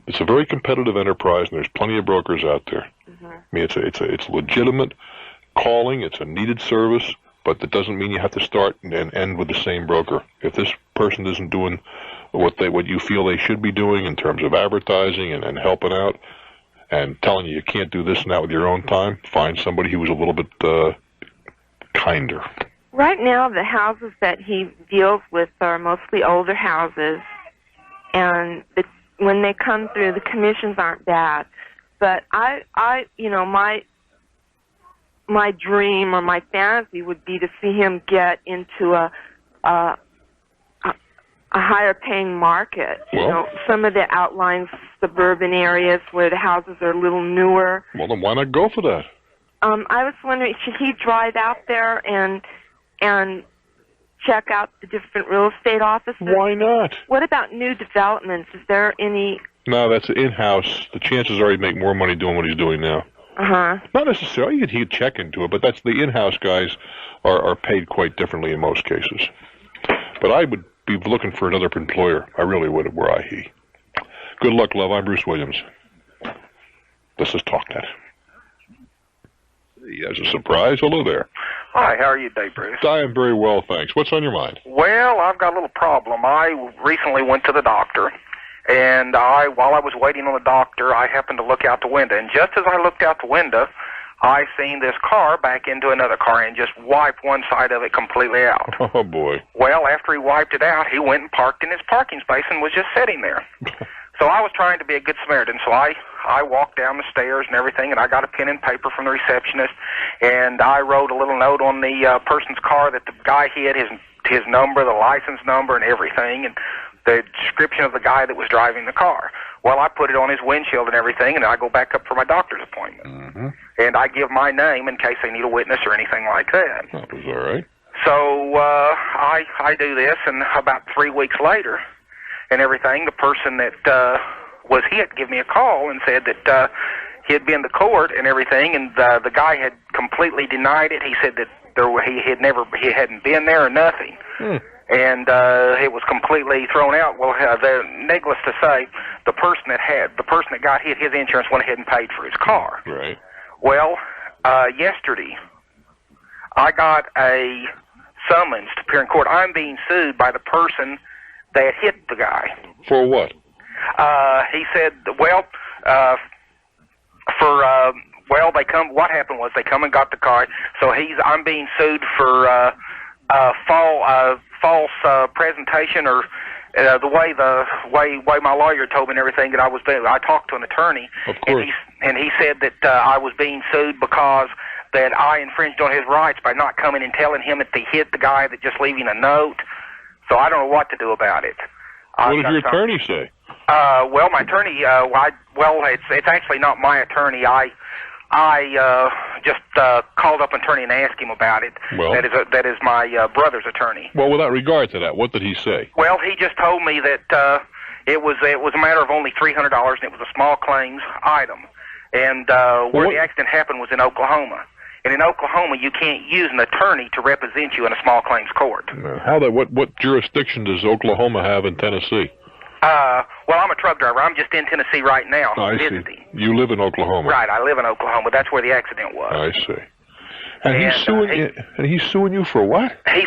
It's a very competitive enterprise, and there's plenty of brokers out there. I mean, it's legitimate calling. It's a needed service, but that doesn't mean you have to start and end with the same broker. If this person isn't doing what you feel they should be doing in terms of advertising and helping out, and telling you can't do this and that with your own time, find somebody who was a little bit kinder. Right now, the houses that he deals with are mostly older houses, and when they come through, the commissions aren't bad. But my dream or my fantasy would be to see him get into a higher paying market. Some of the outlying suburban areas where the houses are a little newer. Well, then why not go for that? I was wondering, should he drive out there and check out the different real estate offices? Why not? What about new developments? Is there any? No, that's in-house. The chances are he'd make more money doing what he's doing now. Not necessarily. He'd check into it, but that's the in-house guys are paid quite differently in most cases. But I would be looking for another employer. I really would, were I he. Good luck, love. I'm Bruce Williams. This is Talknet. He has a surprise. Hello there. Hi, how are you today, Bruce? I am very well, thanks. What's on your mind? Well, I've got a little problem. I recently went to the doctor, and while I was waiting on the doctor, I happened to look out the window. And just as I looked out the window, I seen this car back into another car and just wiped one side of it completely out. Oh, boy. Well, after he wiped it out, he went and parked in his parking space and was just sitting there. So I was trying to be a good Samaritan, so I walked down the stairs and everything, and I got a pen and paper from the receptionist, and I wrote a little note on the person's car that the guy hid his number, the license number, and everything, and the description of the guy that was driving the car. Well, I put it on his windshield and everything, and I go back up for my doctor's appointment. And I give my name in case they need a witness or anything like that. That was all right. So I do this, and about 3 weeks later and everything, the person that was hit gave me a call and said that he had been to court and everything, and the guy had completely denied it. He said that he hadn't been there or nothing. And it was completely thrown out. Well, needless to say, the person that got hit, his insurance went ahead and paid for his car. Right. Well, yesterday, I got a summons to appear in court. I'm being sued by the person that hit the guy. For what? He said, what happened was they come and got the car. So I'm being sued for false presentation, or the way my lawyer told me and everything that I talked to an attorney, of course, and he said that I was being sued because that I infringed on his rights by not coming and telling him that they hit the guy, that just leaving a note. So I don't know what to do about it. What did your attorney say? Well, my attorney, it's actually not my attorney. I I just called up an attorney and asked him about it. Well, that is my brother's attorney. Well, without regard to that, what did he say? Well, he just told me that it was a matter of only $300, and it was a small claims item. And where the accident happened was in Oklahoma. And in Oklahoma, you can't use an attorney to represent you in a small claims court. What jurisdiction does Oklahoma have in Tennessee? Well, I'm a truck driver. I'm just in Tennessee right now. I see. You live in Oklahoma. Right, I live in Oklahoma. That's where the accident was. I see. And he's suing you for what? He's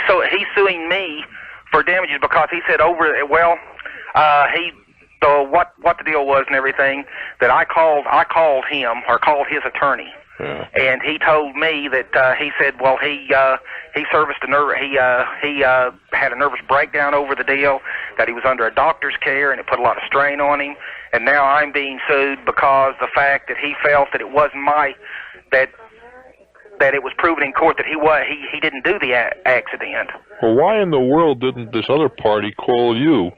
suing me for damages because he said what the deal was and everything, that I called him or called his attorney. Yeah. And he told me that he said, well, he serviced he had a nervous breakdown over the deal, that he was under a doctor's care and it put a lot of strain on him, and now I'm being sued because the fact that he felt that it wasn't that it was proven in court that he didn't do the accident. Well, why in the world didn't this other party call you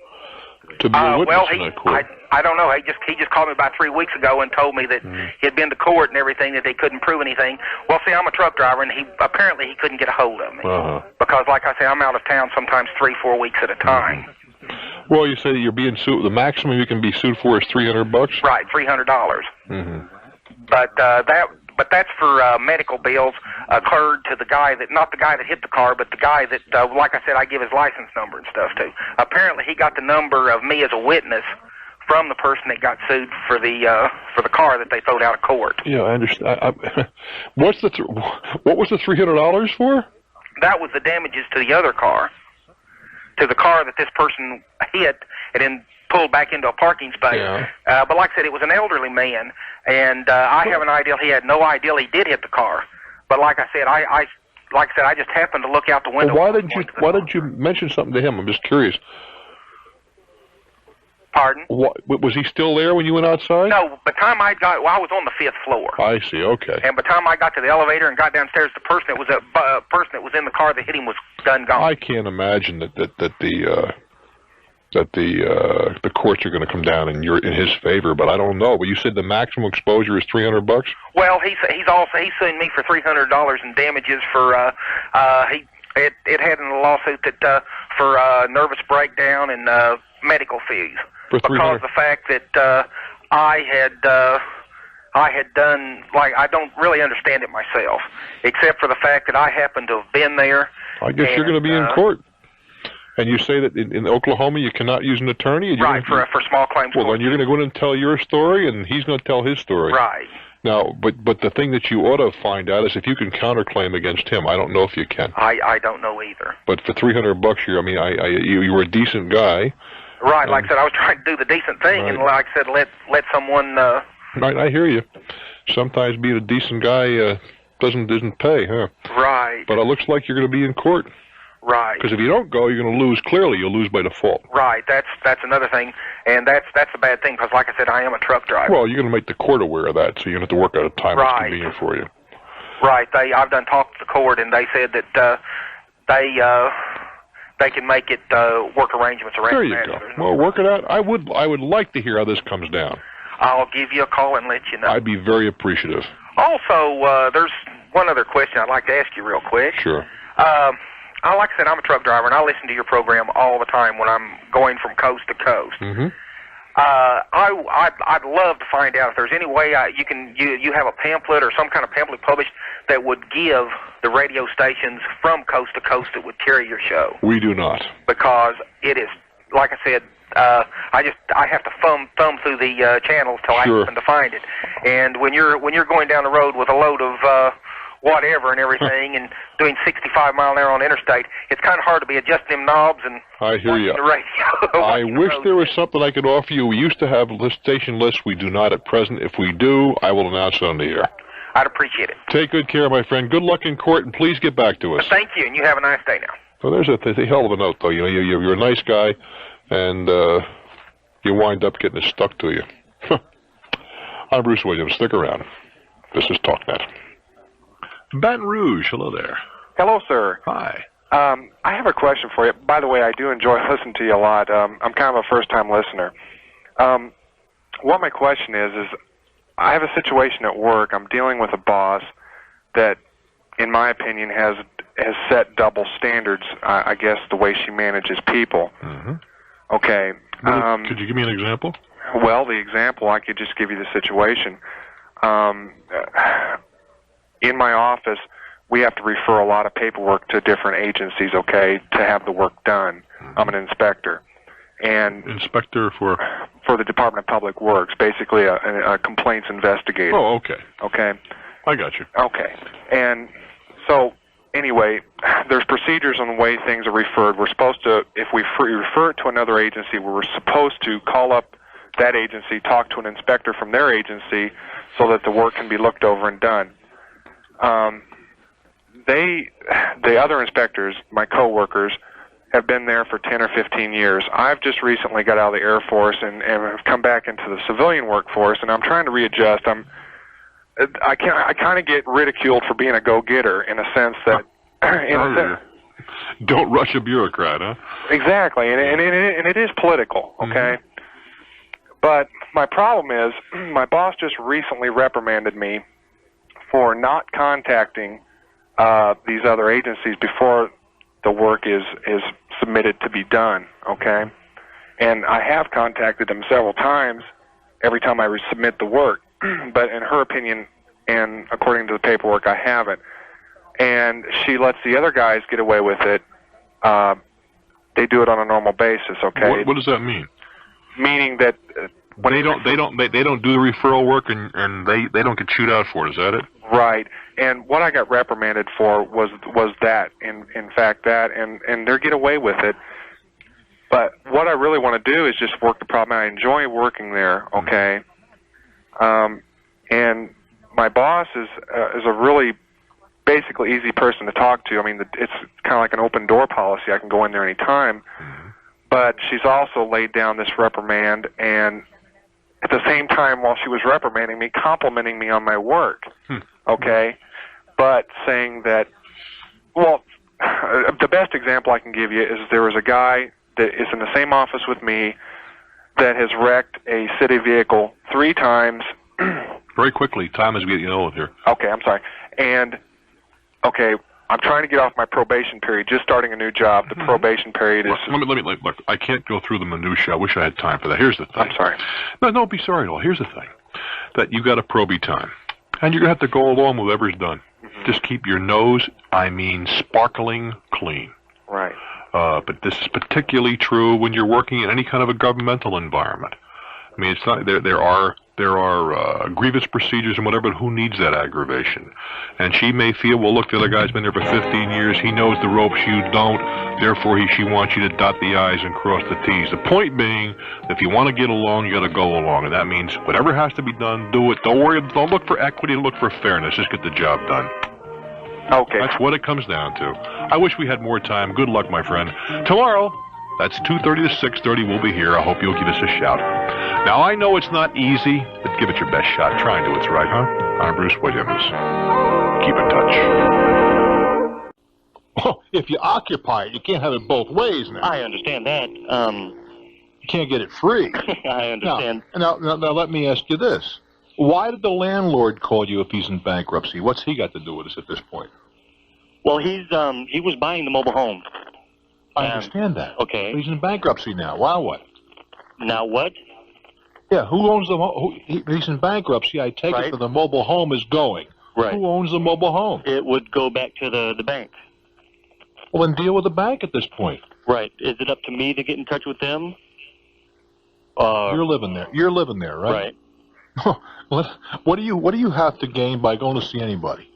to be a witness in that court? I don't know. He just called me about 3 weeks ago and told me that he had been to court and everything, that they couldn't prove anything. Well, see, I'm a truck driver, and he couldn't get a hold of me because, like I say, I'm out of town sometimes 3-4 weeks at a time. Well, you say you're being sued. The maximum you can be sued for is $300. Right, $300. But that's for medical bills occurred to the guy not the guy that hit the car, but the guy that, like I said, I give his license number and stuff to. Apparently, he got the number of me as a witness from the person that got sued for the car that they throwed out of court. Yeah, I understand. What was the $300 for? That was the damages to the other car, to the car that this person hit and then pulled back into a parking space. Yeah. But like I said, it was an elderly man, and I have an idea he had no idea he did hit the car. But like I said, I just happened to look out the window. Well, why didn't you mention something to him? I'm just curious. Pardon? Was he still there when you went outside? No, by the time I was on the 5th floor. I see. Okay. And by the time I got to the elevator and got downstairs, the person that was in the car that hit him was done gone. I can't imagine that the courts are going to come down in his favor, but I don't know. But you said the maximum exposure is $300. Well, he's suing me for $300 in damages for it had in the lawsuit that for nervous breakdown and medical fees. Because the fact that I had done, like, I don't really understand it myself, except for the fact that I happened to have been there. I guess you're going to be in court. And you say that in Oklahoma you cannot use an attorney? Right, for small claims. Well, then you're going to go in and tell your story, and he's going to tell his story. Right. Now, but the thing that you ought to find out is if you can counterclaim against him. I don't know if you can. I don't know either. But for $300, you were a decent guy. Right, like I said, I was trying to do the decent thing, right. And like I said, let someone. Right, I hear you. Sometimes being a decent guy doesn't pay, huh? Right. But it looks like you're going to be in court. Right. Because if you don't go, you're going to lose. Clearly, you'll lose by default. Right. That's another thing, and that's a bad thing because, like I said, I am a truck driver. Well, you're going to make the court aware of that, so you don't have to work out a time that's convenient for you. Right. I've done talked to the court, and they said that they can make it work arrangements around. There you go. Well, work it out. I would like to hear how this comes down. I'll give you a call and let you know. I'd be very appreciative. Also, there's one other question I'd like to ask you real quick. Sure. Like I said, I'm a truck driver, and I listen to your program all the time when I'm going from coast to coast. Mm-hmm. I'd love to find out if there's any way you have a pamphlet or some kind of pamphlet published that would give the radio stations from coast to coast that would carry your show. We do not. Because it is, like I said, I have to thumb through the channels till I happen to find it. And when you're going down the road with a load of whatever and everything and doing 65 mile an hour on the interstate, it's kind of hard to be adjusting them knobs and I hear you. the radio. I wish there was something I could offer you. We used to have a station list. We do not at present. If we do, I will announce it on the air. I'd appreciate it. Take good care, my friend. Good luck in court, and please get back to us. Thank you, and you have a nice day now. Well, there's a hell of a note, though. You know, you're a nice guy, and you wind up getting it stuck to you. I'm Bruce Williams. Stick around. This is Talknet. Baton Rouge, hello there. Hello, sir. Hi. I have a question for you. By the way, I do enjoy listening to you a lot. I'm kind of a first-time listener. What my question is I have a situation at work. I'm dealing with a boss that, in my opinion, has set double standards, I guess, the way she manages people. Mm-hmm. Okay. Could you give me an example? Well, the example, I could just give you the situation. In my office, we have to refer a lot of paperwork to different agencies, okay, to have the work done. I'm an inspector. And inspector for the Department of Public Works, basically a complaints investigator. Oh, okay. Okay. I got you. Okay. And so, anyway, there's procedures on the way things are referred. We're supposed to, if we refer it to another agency, we're supposed to call up that agency, talk to an inspector from their agency so that the work can be looked over and done. The other inspectors, my coworkers, have been there for 10 or 15 years. I've just recently got out of the Air Force and have come back into the civilian workforce, and I'm trying to readjust. I kind of get ridiculed for being a go-getter in a sense that... Don't rush a bureaucrat, huh? Exactly, and it is political, okay? But my problem is, my boss just recently reprimanded me for not contacting these other agencies before the work is submitted to be done, okay? And I have contacted them several times every time I resubmit the work, but in her opinion, and according to the paperwork, I haven't. And she lets the other guys get away with it. They do it on a normal basis, okay? What does that mean? Meaning that when they don't do the referral work and they don't get chewed out for it. Is that it? Right. And what I got reprimanded for was that, in fact, that, and they get away with it. But what I really want to do is just work the problem. I enjoy working there, okay? And my boss is a really basically easy person to talk to. I mean, it's kind of like an open door policy. I can go in there anytime. But she's also laid down this reprimand, and at the same time, while she was reprimanding me, complimenting me on my work, okay? But saying that, well, the best example I can give you is there was a guy that is in the same office with me that has wrecked a city vehicle 3 times. Very quickly, time is getting old here. Okay, I'm sorry. And, okay, I'm trying to get off my probation period, just starting a new job. The probation period is... Let me look, I can't go through the minutiae. I wish I had time for that. Here's the thing. I'm sorry. No, don't be sorry at all. Here's the thing. That you got a probie time. And you're going to have to go along with whatever's done. Just keep your nose, sparkling clean. Right. But this is particularly true when you're working in any kind of a governmental environment. I mean, it's not there are grievance procedures and whatever, but who needs that aggravation? And she may feel, well, look, the other guy's been there for 15 years. He knows the ropes, you don't. Therefore, she wants you to dot the I's and cross the T's. The point being, if you want to get along, you got to go along. And that means whatever has to be done, do it. Don't worry. Don't look for equity. Look for fairness. Just get the job done. Okay. That's what it comes down to. I wish we had more time. Good luck, my friend. Tomorrow, that's 2:30 to 6:30. We'll be here. I hope you'll give us a shout. Now, I know it's not easy, but give it your best shot. Try and do what's right, huh? I'm Bruce Williams. Keep in touch. Well, if you occupy it, you can't have it both ways now. I understand that. You can't get it free. I understand. Now, let me ask you this. Why did the landlord call you if he's in bankruptcy? What's he got to do with us at this point? Well, he was buying the mobile home. I understand that. Okay. But he's in bankruptcy now. Now what? Now what? Yeah, who owns he's in bankruptcy. I take it that the mobile home is going. Right. Who owns the mobile home? It would go back to the bank. Well, then deal with the bank at this point. Right. Is it up to me to get in touch with them? You're living there. You're living there, right? Right. What do you have to gain by going to see anybody?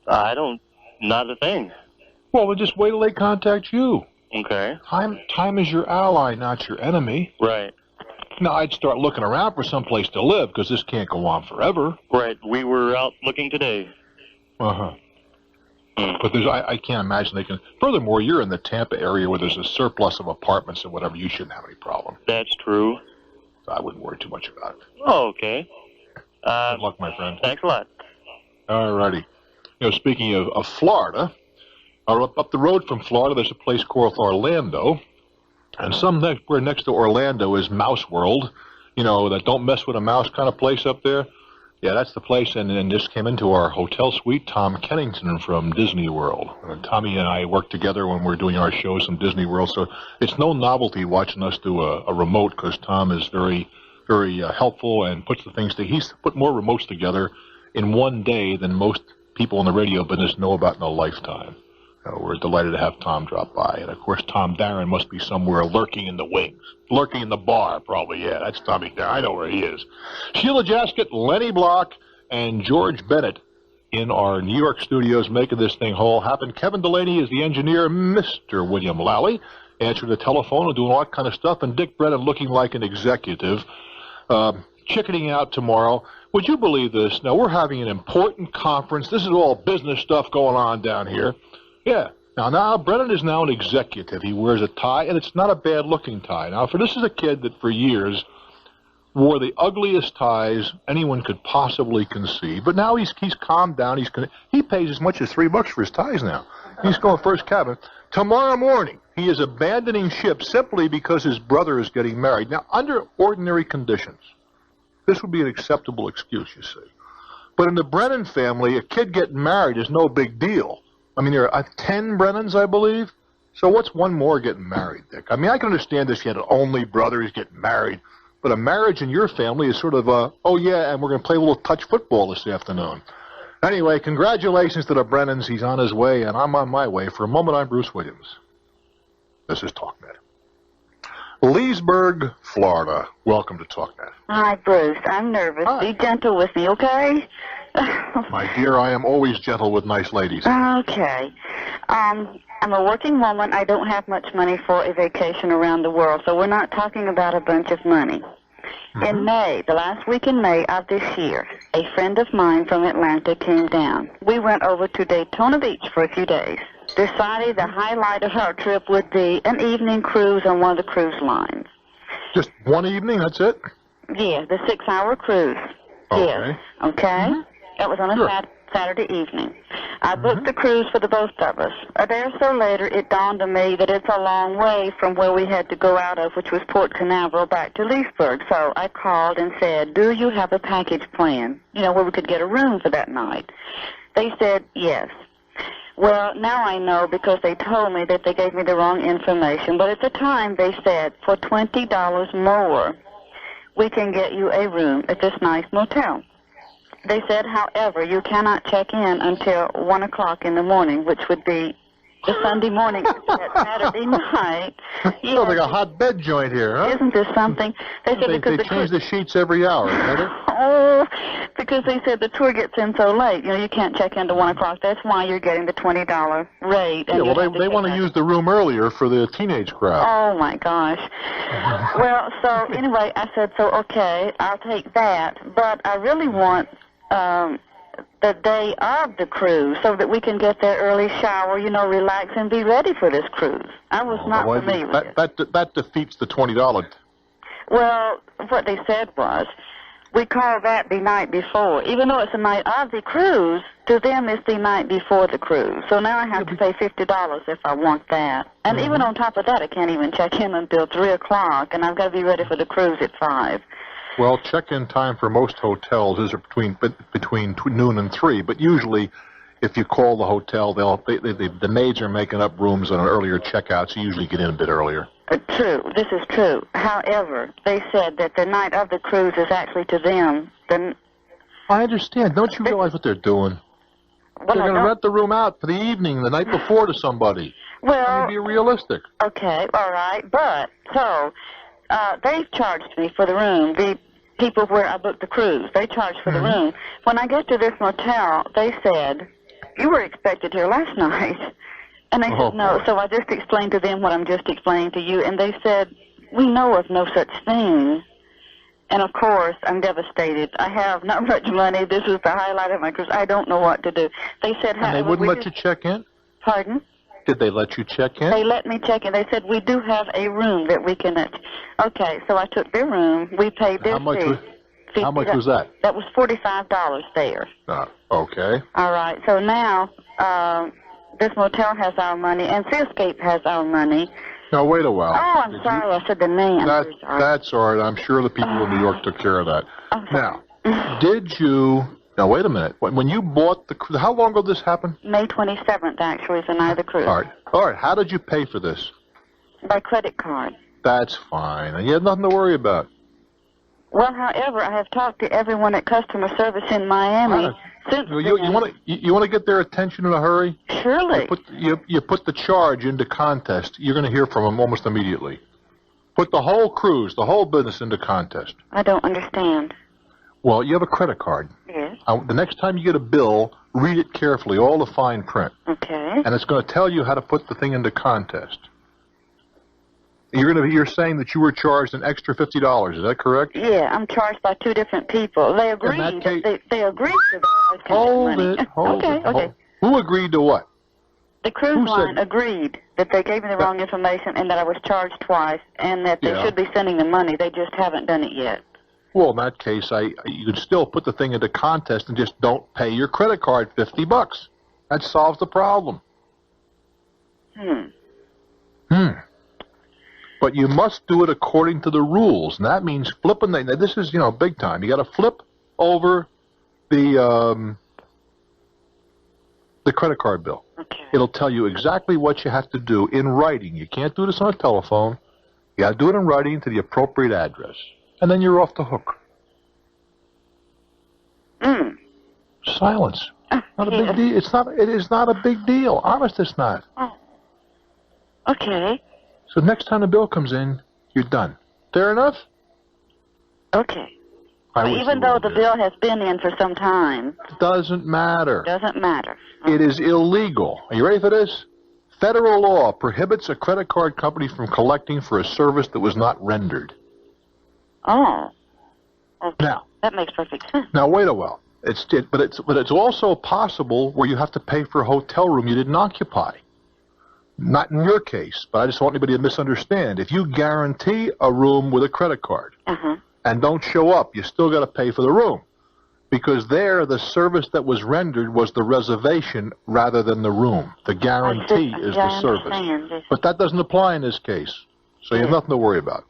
Not a thing. Well, then just wait till they contact you. Okay. Time is your ally, not your enemy. Right. Now, I'd start looking around for some place to live, because this can't go on forever. Right. We were out looking today. Uh-huh. But I can't imagine they can... Furthermore, you're in the Tampa area where there's a surplus of apartments and whatever. You shouldn't have any problem. That's true. I wouldn't worry too much about it. Oh, okay. Good luck, my friend. Thanks a lot. All righty. Speaking of Florida... Up the road from Florida, there's a place called Orlando, and somewhere next to Orlando is Mouse World, that don't mess with a mouse kind of place up there. Yeah, that's the place, and just came into our hotel suite, Tom Kennington from Disney World. Tommy and I work together when we're doing our shows from Disney World, so it's no novelty watching us do a remote, because Tom is very, very helpful and puts the things together. He's put more remotes together in one day than most people in the radio business know about in a lifetime. We're delighted to have Tom drop by. And, of course, Tom Darren must be somewhere lurking in the wings. Lurking in the bar, probably. Yeah, that's Tommy Darren. I know where he is. Sheila Jaskett, Lenny Block, and George Bennett in our New York studios making this thing whole happen. Kevin Delaney is the engineer. Mr. William Lally answering the telephone and doing all that kind of stuff. And Dick Brennan looking like an executive. Chickening out tomorrow. Would you believe this? Now, we're having an important conference. This is all business stuff going on down here. Yeah. Now, Brennan is now an executive. He wears a tie, and it's not a bad-looking tie. Now, this is a kid that for years wore the ugliest ties anyone could possibly conceive. But now he's calmed down. He pays as much as $3 for his ties now. He's going first cabin. Tomorrow morning, he is abandoning ship simply because his brother is getting married. Now, under ordinary conditions, this would be an acceptable excuse, you see. But in the Brennan family, a kid getting married is no big deal. I mean, there are 10 Brennans, I believe. So what's one more getting married, Dick? I mean, I can understand this. You had an only brother who's getting married. But a marriage in your family is sort of, oh, yeah, and we're going to play a little touch football this afternoon. Anyway, congratulations to the Brennans. He's on his way, and I'm on my way. For a moment, I'm Bruce Williams. This is Talknet. Leesburg, Florida. Welcome to Talknet. Hi, Bruce. I'm nervous. Hi. Be gentle with me, okay? My dear, I am always gentle with nice ladies. Okay. I'm a working woman. I don't have much money for a vacation around the world, so we're not talking about a bunch of money. In May, the last week in May of this year, a friend of mine from Atlanta came down. We went over to Daytona Beach for a few days. Decided the highlight of our trip would be an evening cruise on one of the cruise lines. Just one evening, that's it? Yeah, the 6-hour cruise. Okay. Yes. Okay? It was on a Saturday evening. I booked the cruise for the both of us. A day or so later, it dawned on me that it's a long way from where we had to go out of, which was Port Canaveral, back to Leesburg. So I called and said, do you have a package plan, where we could get a room for that night? They said, yes. Well, now I know because they told me that they gave me the wrong information. But at the time, they said, for $20 more, we can get you a room at this nice motel. They said, however, you cannot check in until 1 o'clock in the morning, which would be the Sunday morning that Saturday night. Yes. Sounds like a hot bed joint here, huh? Isn't this something? They said they change the sheets every hour, isn't it? Oh, because they said the tour gets in so late. You can't check in till 1 o'clock. That's why you're getting the $20 rate. Yeah, well, they want to use the room earlier for the teenage crowd. Oh, my gosh. Well, so anyway, I said, okay, I'll take that. But I really want the day of the cruise so that we can get there early, shower, relax, and be ready for this cruise. I was not familiar with it. That defeats the $20. Well, what they said was, we call that the night before. Even though it's the night of the cruise, to them it's the night before the cruise. So now I have to pay $50 if I want that. And even on top of that, I can't even check in until 3 o'clock, and I've got to be ready for the cruise at 5. Well, check-in time for most hotels is between noon and 3, but usually if you call the hotel, the maids are making up rooms on an earlier checkout, so you usually get in a bit earlier. True. This is true. However, they said that the night of the cruise is actually to them. I understand. Don't you realize what they're doing? Well, they're going to rent the room out for the evening, the night before to somebody. Well, be realistic. Okay, all right. But, they've charged me for the room. The people where I booked the cruise, they charged for the room. When I get to this motel, they said, you were expected here last night. And they said, no. So I just explained to them what I'm just explaining to you. And they said, we know of no such thing. And, of course, I'm devastated. I have not much money. This is the highlight of my cruise. I don't know what to do. They said, and they wouldn't let you check in? Pardon? Did they let you check in? They let me check in. They said, we do have a room that we can... Okay, so I took their room. We paid their fee. How much was that? That was $45 there. Okay. All right, so now this motel has our money, and Seascape has our money. Now, wait a while. Oh, I'm sorry. I said the name. That's all right. I'm sure the people in New York took care of that. Now, did you... Now, wait a minute. When you bought the cruise, how long ago did this happen? May 27th, actually, is the night of the cruise. All right. How did you pay for this? By credit card. That's fine. And you had nothing to worry about. Well, however, I have talked to everyone at customer service in Miami. Since you want to get their attention in a hurry? Surely. You put the charge into contest. You're going to hear from them almost immediately. Put the whole cruise, the whole business into contest. I don't understand. Well, you have a credit card. Yes. The next time you get a bill, read it carefully, all the fine print. Okay. And it's going to tell you how to put the thing into contest. You're saying that you were charged an extra $50. Is that correct? Yeah, I'm charged by two different people. They agreed. They agreed to that. Hold it. Okay. Who agreed to what? The cruise line agreed that they gave me the wrong information and that I was charged twice and that they should be sending the money. They just haven't done it yet. Well, in that case, you could still put the thing into contest and just don't pay your credit card $50. That solves the problem. But you must do it according to the rules, and that means flipping the... Now, this is, big time. You got to flip over the credit card bill. Okay. It'll tell you exactly what you have to do in writing. You can't do this on a telephone. You got to do it in writing to the appropriate address. And then you're off the hook. Silence. Not a big deal. It is not a big deal. Honest, it's not. Oh. Okay. So next time the bill comes in, you're done. Fair enough? Okay. Even though the bill has been in for some time. Doesn't matter. Doesn't matter. It is illegal. Are you ready for this? Federal law prohibits a credit card company from collecting for a service that was not rendered. Oh. Okay. Now, that makes perfect sense. Now wait a while. But it's also possible where you have to pay for a hotel room you didn't occupy. Not in your case, but I just want anybody to misunderstand. If you guarantee a room with a credit card and don't show up, you still got to pay for the room. Because there, the service that was rendered was the reservation rather than the room. The guarantee is the service. But that doesn't apply in this case. So you have nothing to worry about.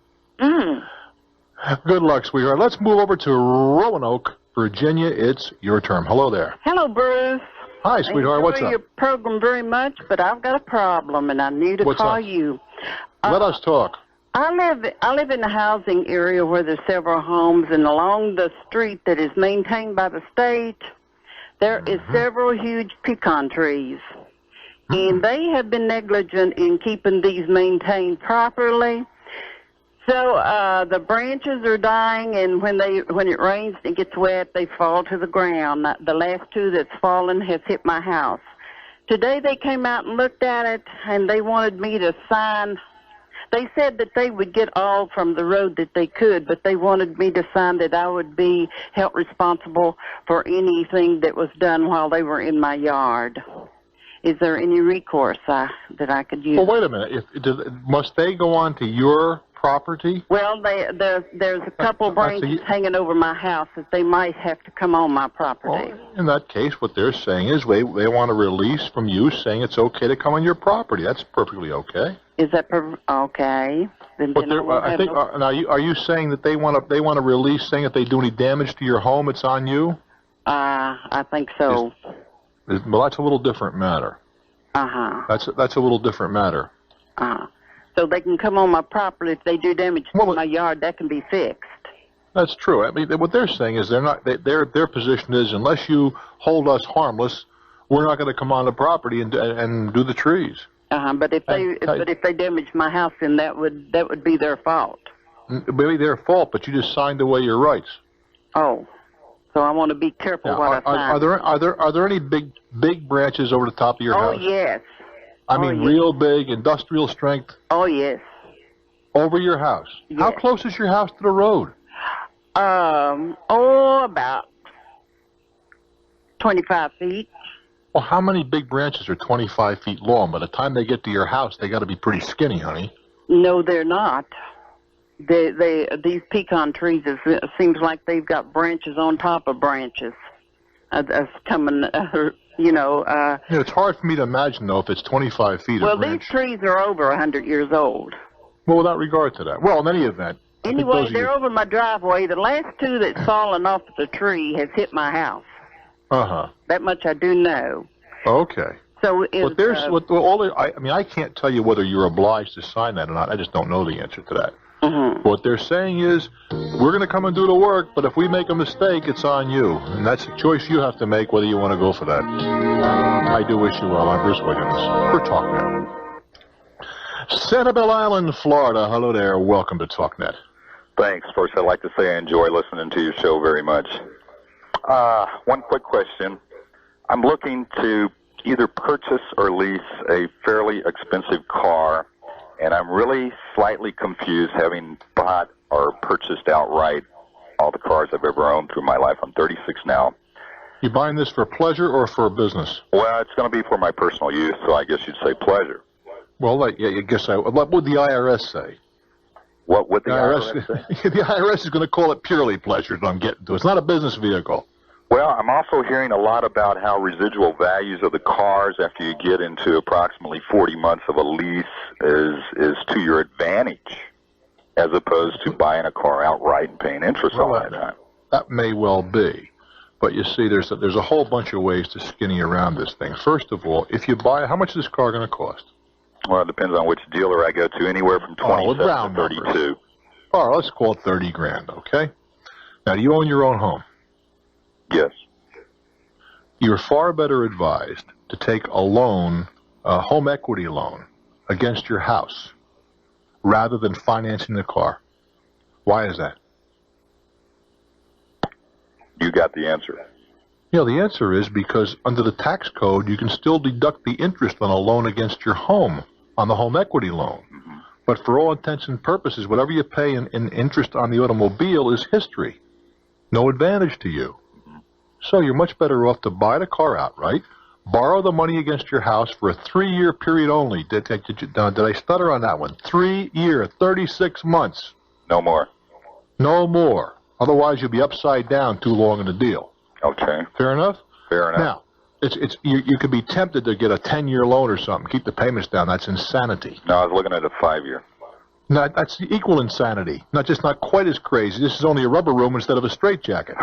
Good luck, sweetheart. Let's move over to Roanoke, Virginia. It's your turn. Hello there. Hello, Bruce. Hi, sweetheart. What's up? I enjoy your program very much, but I've got a problem, and I need to call you. Let us talk. I live in a housing area where there's several homes, and along the street that is maintained by the state, there is several huge pecan trees. And they have been negligent in keeping these maintained properly. So the branches are dying, and when it rains and it gets wet, they fall to the ground. The last two that's fallen has hit my house. Today they came out and looked at it, and they wanted me to sign. They said that they would get all from the road that they could, but they wanted me to sign that I would be held responsible for anything that was done while they were in my yard. Is there any recourse that I could use? Well, wait a minute. Must they go on to your property? Well, there's a couple branches hanging over my house that they might have to come on my property. Well, in that case, what they're saying is they want a release from you saying it's okay to come on your property. That's perfectly okay. Is that okay? But are you saying that they want a release saying if they do any damage to your home, it's on you? I think so. Well, that's a little different matter. That's a little different matter. So they can come on my property if they do damage to my yard. That can be fixed. That's true. I mean, what they're saying is their position is unless you hold us harmless, we're not going to come on the property and do the trees. But if they damage my house, then that would be their fault. Maybe their fault, but you just signed away your rights. Oh, so I want to be careful what I sign. Are there any big branches over the top of your house? Oh yes. I mean, real big, industrial strength? Oh, yes. Over your house? Yes. How close is your house to the road? About 25 feet. Well, how many big branches are 25 feet long? By the time they get to your house, they got to be pretty skinny, honey. No, they're not. These pecan trees, it seems like they've got branches on top of branches. Coming You know, it's hard for me to imagine, though, if it's 25 feet well, of these branch. trees are over 100 years old. Well, without regard to that. Well, in any event. Anyway, they're over my driveway. The last two that's fallen off the tree has hit my house. Uh-huh. That much I do know. Okay. So But there's I can't tell you whether you're obliged to sign that or not. I just don't know the answer to that. Mm-hmm. What they're saying is, we're going to come and do the work, but if we make a mistake, it's on you. And that's a choice you have to make, whether you want to go for that. I do wish you well. I'm Bruce Wiggins for Talknet. Sanibel Island, Florida. Hello there. Welcome to Talknet. Thanks. First, I'd like to say I enjoy listening to your show very much. One quick question. I'm looking to either purchase or lease a fairly expensive car, and I'm really slightly confused, having bought or purchased outright all the cars I've ever owned through my life. I'm 36 now. You buying this for pleasure or for business? Well, it's going to be for my personal use, so I guess you'd say pleasure. Well, I guess what would the IRS say? What would the IRS say? The IRS is going to call it purely pleasure, that I'm getting to. It's not a business vehicle. Well, I'm also hearing a lot about how residual values of the cars after you get into approximately 40 months of a lease is to your advantage, as opposed to buying a car outright and paying interest all that time. That may well be. But you see, there's a whole bunch of ways to skinny around this thing. First of all, if you buy, how much is this car going to cost? Well, it depends on which dealer I go to, anywhere from 27 to 32. All right, let's call it 30 grand, okay? Now, do you own your own home? Yes. You're far better advised to take a loan, a home equity loan, against your house, rather than financing the car. Why is that? You got the answer. The answer is because under the tax code, you can still deduct the interest on a loan against your home, on the home equity loan. Mm-hmm. But for all intents and purposes, whatever you pay in interest on the automobile is history. No advantage to you. So you're much better off to buy the car outright, borrow the money against your house for a 3-year period only. Did I stutter on that one? 3-year, 36 months. No more. No more. Otherwise, you'll be upside down too long in the deal. Okay. Fair enough? Fair enough. Now, you could be tempted to get a 10-year loan or something. Keep the payments down. That's insanity. No, I was looking at a 5-year. No, that's equal insanity. Not quite as crazy. This is only a rubber room instead of a straitjacket.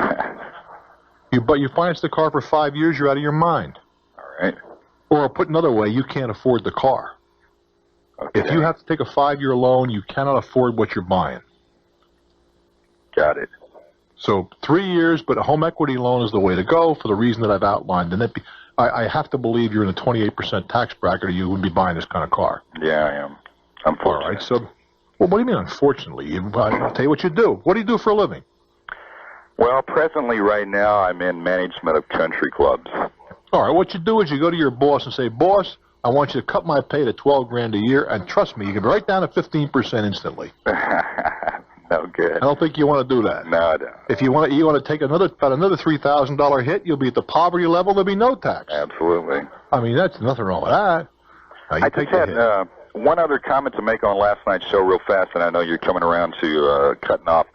But you finance the car for 5 years, you're out of your mind. All right. Or put another way, you can't afford the car. Okay. If you have to take a 5-year loan, you cannot afford what you're buying. Got it. So 3 years, but a home equity loan is the way to go for the reason that I've outlined. And I have to believe you're in a 28% tax bracket, or you wouldn't be buying this kind of car. Yeah, I am. Unfortunately. All right. So, well, what do you mean, unfortunately? I'll tell you what you do. What do you do for a living? Well, presently, right now, I'm in management of country clubs. All right. What you do is you go to your boss and say, "Boss, I want you to cut my pay to $12 grand a year, and trust me, you can be right down to 15% instantly." No good. I don't think you want to do that. No, I don't. If you want to take another $3,000 hit, you'll be at the poverty level. There'll be no tax. Absolutely. I mean, that's nothing wrong with that. I just had one other comment to make on last night's show real fast, and I know you're coming around to cutting off.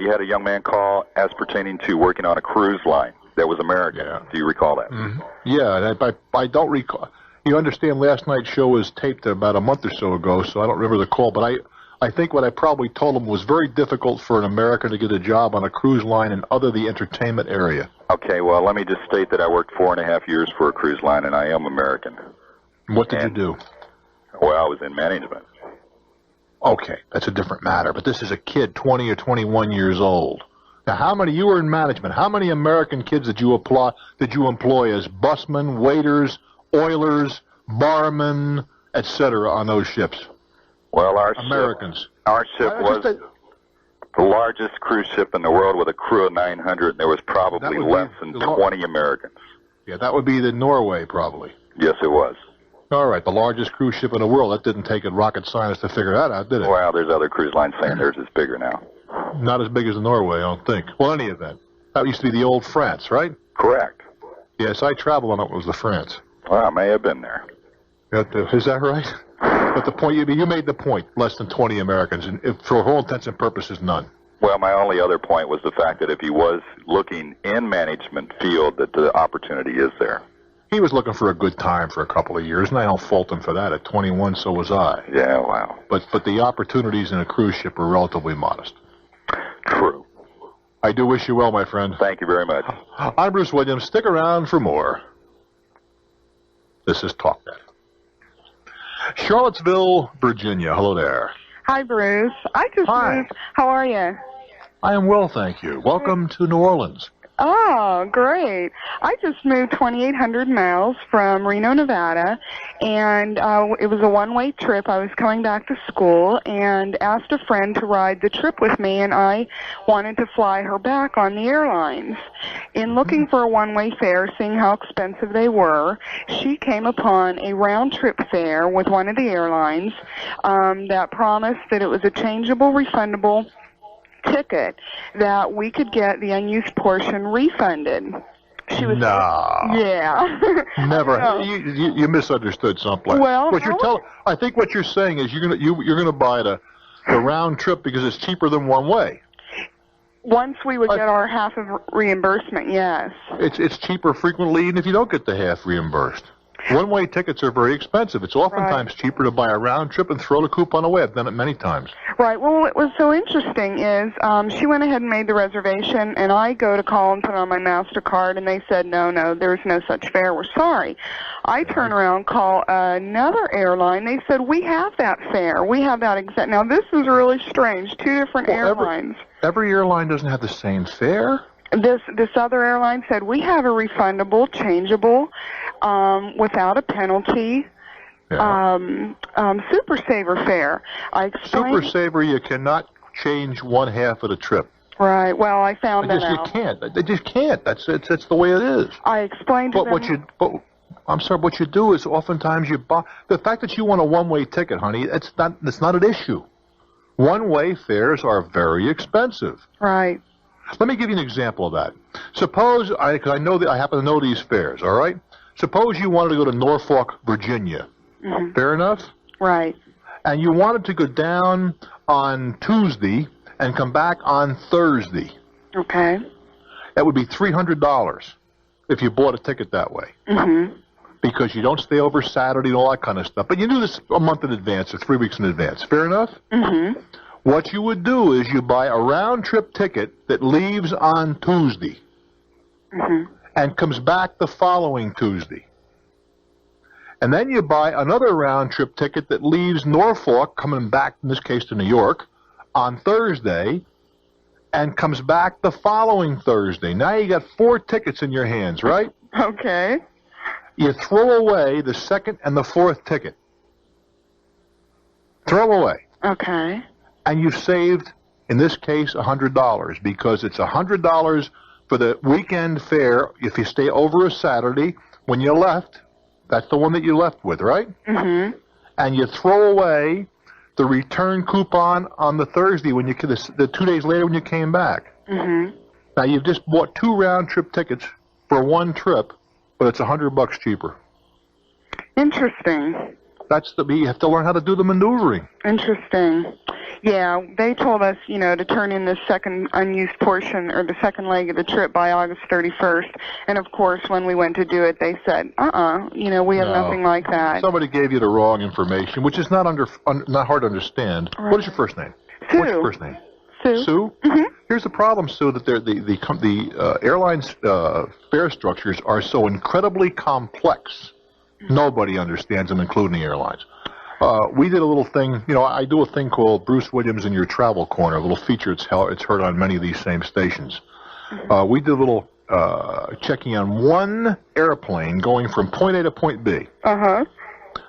You had a young man call as pertaining to working on a cruise line that was American. Yeah. Do you recall that? Mm-hmm. Yeah, I don't recall. You understand last night's show was taped about a month or so ago, so I don't remember the call, but I think what I probably told him was very difficult for an American to get a job on a cruise line and the entertainment area. Okay, well, let me just state that I worked 4.5 years for a cruise line, and I am American. What did you do? Well, I was in management. Okay, that's a different matter, but this is a kid, 20 or 21 years old. Now, you were in management. How many American kids did you employ as busmen, waiters, oilers, barmen, etc. on those ships? Well, our ship was the largest cruise ship in the world with a crew of 900, and there was probably less than 20 Americans. Yeah, that would be the Norway, probably. Yes, it was. All right, the largest cruise ship in the world. That didn't take a rocket scientist to figure that out, did it? Well, there's other cruise lines saying theirs is bigger now. Not as big as the Norway, I don't think. Well, any event. That used to be the old France, right? Correct. Yes, I traveled on it. It was the France. Well, I may have been there. Is that right? But the point, you made the point, less than 20 Americans, and for all intents and purposes, none. Well, my only other point was the fact that if he was looking in management field, that the opportunity is there. He was looking for a good time for a couple of years, and I don't fault him for that. At 21, so was I. Yeah, wow. But the opportunities in a cruise ship are relatively modest. True. I do wish you well, my friend. Thank you very much. I'm Bruce Williams. Stick around for more. This is Talknet. Charlottesville, Virginia. Hello there. Hi, Bruce. I just moved. How are you? I am well, thank you. Welcome to New Orleans. Oh, great. I just moved 2,800 miles from Reno, Nevada, and it was a one-way trip. I was coming back to school and asked a friend to ride the trip with me, and I wanted to fly her back on the airlines. In looking for a one-way fare, seeing how expensive they were, she came upon a round-trip fare with one of the airlines that promised that it was a changeable, refundable ticket that we could get the unused portion refunded. She was yeah. Never. You misunderstood someplace. Well, I think what you're saying is you're gonna buy the round trip because it's cheaper than one way. Once we would get our half of reimbursement, yes. It's cheaper frequently, even if you don't get the half reimbursed. One-way tickets are very expensive. It's oftentimes cheaper to buy a round trip and throw the coupon away. I've done it many times. Right. Well, what was so interesting is she went ahead and made the reservation, and I go to call and put on my MasterCard, and they said, no, there's no such fare. We're sorry. I turn around, call another airline. They said, we have that fare. We have that exact. Now, this is really strange. Two different airlines. Every airline doesn't have the same fare? This other airline said, we have a refundable, changeable, without a penalty, Super Saver fare. I explained. Super Saver, you cannot change one half of the trip. Right. Well, I found that out. You can't. They just can't. That's the way it is. I explained to them. I'm sorry. What you do is oftentimes you buy the fact that you want a one-way ticket, honey. That's not an issue. One-way fares are very expensive. Right. Let me give you an example of that. Suppose, because I happen to know these fares, all right? Suppose you wanted to go to Norfolk, Virginia. Mm-hmm. Fair enough? Right. And you wanted to go down on Tuesday and come back on Thursday. Okay. That would be $300 if you bought a ticket that way. Mm-hmm. Because you don't stay over Saturday and all that kind of stuff. But you do this a month in advance or 3 weeks in advance. Fair enough? Mm-hmm. What you would do is you buy a round-trip ticket that leaves on Tuesday and comes back the following Tuesday. And then you buy another round-trip ticket that leaves Norfolk, coming back, in this case to New York, on Thursday, and comes back the following Thursday. Now you got 4 tickets in your hands, right? Okay. You throw away the second and the 4th ticket. Throw them away. Okay. And you've saved, in this case, $100 because it's $100 for the weekend fare if you stay over a Saturday. When you left, that's the one that you left with, right? Mm-hmm. And you throw away the return coupon on the Thursday when you the 2 days later when you came back. Mm-hmm. Now you've just bought 2 round-trip tickets for one trip, but it's $100 cheaper. Interesting. You have to learn how to do the maneuvering. Interesting. Yeah, they told us, to turn in the second unused portion or the second leg of the trip by August 31st. And of course, when we went to do it, they said, we have nothing like that. Somebody gave you the wrong information, which is not not hard to understand. Right. What is your first name? Sue. What's your first name? Sue. Sue? Mm-hmm. Here's the problem, Sue, that the airlines' fare structures are so incredibly complex. Nobody understands them, including the airlines. We did a little thing, I do a thing called Bruce Williams in Your Travel Corner, a little feature. It's heard on many of these same stations. We did a little checking on one airplane going from point A to point B. Uh-huh.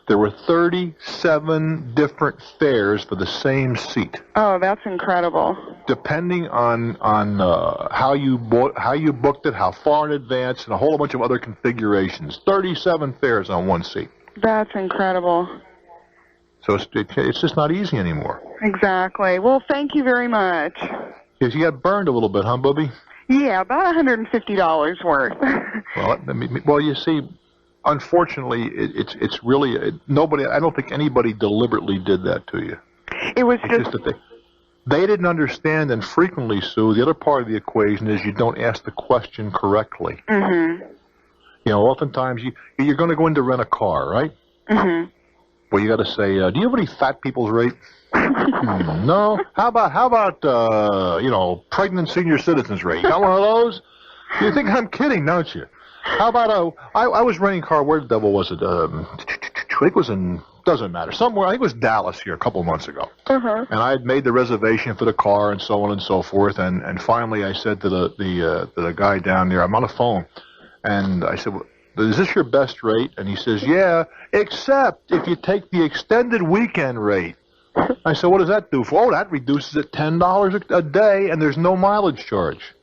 There were 37 different fares for the same seat. Oh, that's incredible. Depending on how you booked it, how far in advance, and a whole bunch of other configurations. 37 fares on one seat. That's incredible. So it's just not easy anymore. Exactly. Well, thank you very much. Because you got burned a little bit, huh, Bubby? Yeah, about $150 worth. Well, you see, unfortunately, it's really nobody. I don't think anybody deliberately did that to you. It was just that they didn't understand, and frequently, Sue, the other part of the equation is you don't ask the question correctly. Mm-hmm. You know, oftentimes you're going to go in to rent a car, right? Mm-hmm. Well, you got to say, do you have any fat people's rate? No. How about you know, pregnant senior citizens rate? You got one of those? You think I'm kidding, don't you? How about I was renting a car. Where the devil was it? I think it was in, doesn't matter, somewhere. I think it was Dallas here a couple of months ago. Uh-huh. And I had made the reservation for the car and so on and so forth. And finally, I said to the guy down there, I'm on the phone, and I said, well, is this your best rate? And he says, yeah, except if you take the extended weekend rate. I said, what does that do for? Oh, that reduces it $10 a day, and there's no mileage charge.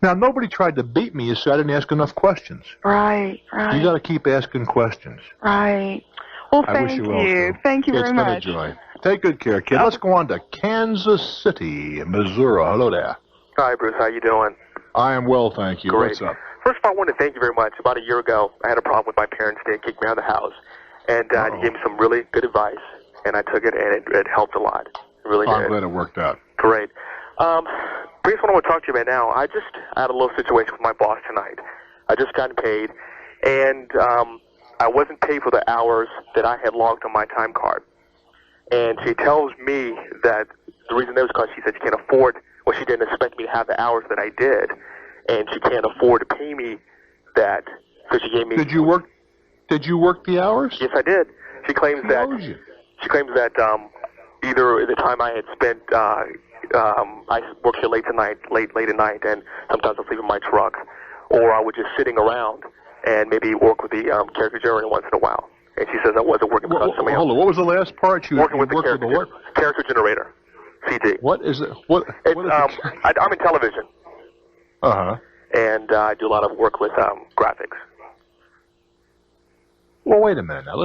Now, nobody tried to beat me, so I didn't ask enough questions. Right. You got to keep asking questions. Right. Well, I wish thank you well, you. too. Thank you very much. It's been a joy. Take good care, kid. Let's go on to Kansas City, Missouri. Hello there. Hi, Bruce. How you doing? I am well, thank you. Great. What's up? First of all, I want to thank you very much. About a year ago, I had a problem with my parents. They kicked me out of the house. And you gave me some really good advice, and I took it, and it helped a lot. It really did. I'm glad it worked out. Great. Bruce, what I want to talk to you about now, I had a little situation with my boss tonight. I just got paid, and I wasn't paid for the hours that I had logged on my time card. And she tells me that the reason that was because she said she can't afford, well, she didn't expect me to have the hours that I did, and she can't afford to pay me that, so she gave me... Did you work the hours? Yes, I did. She claims that... either the time I had spent, I worked here late at night, and sometimes I'll sleep in my truck, or I was just sitting around and maybe work with the character generator once in a while. And she says I wasn't working with somebody else. Hold on, what was the last part? Working with the character generator, CD. What is it? What is I'm in television. Uh-huh. And I do a lot of work with graphics. Well, wait a minute now.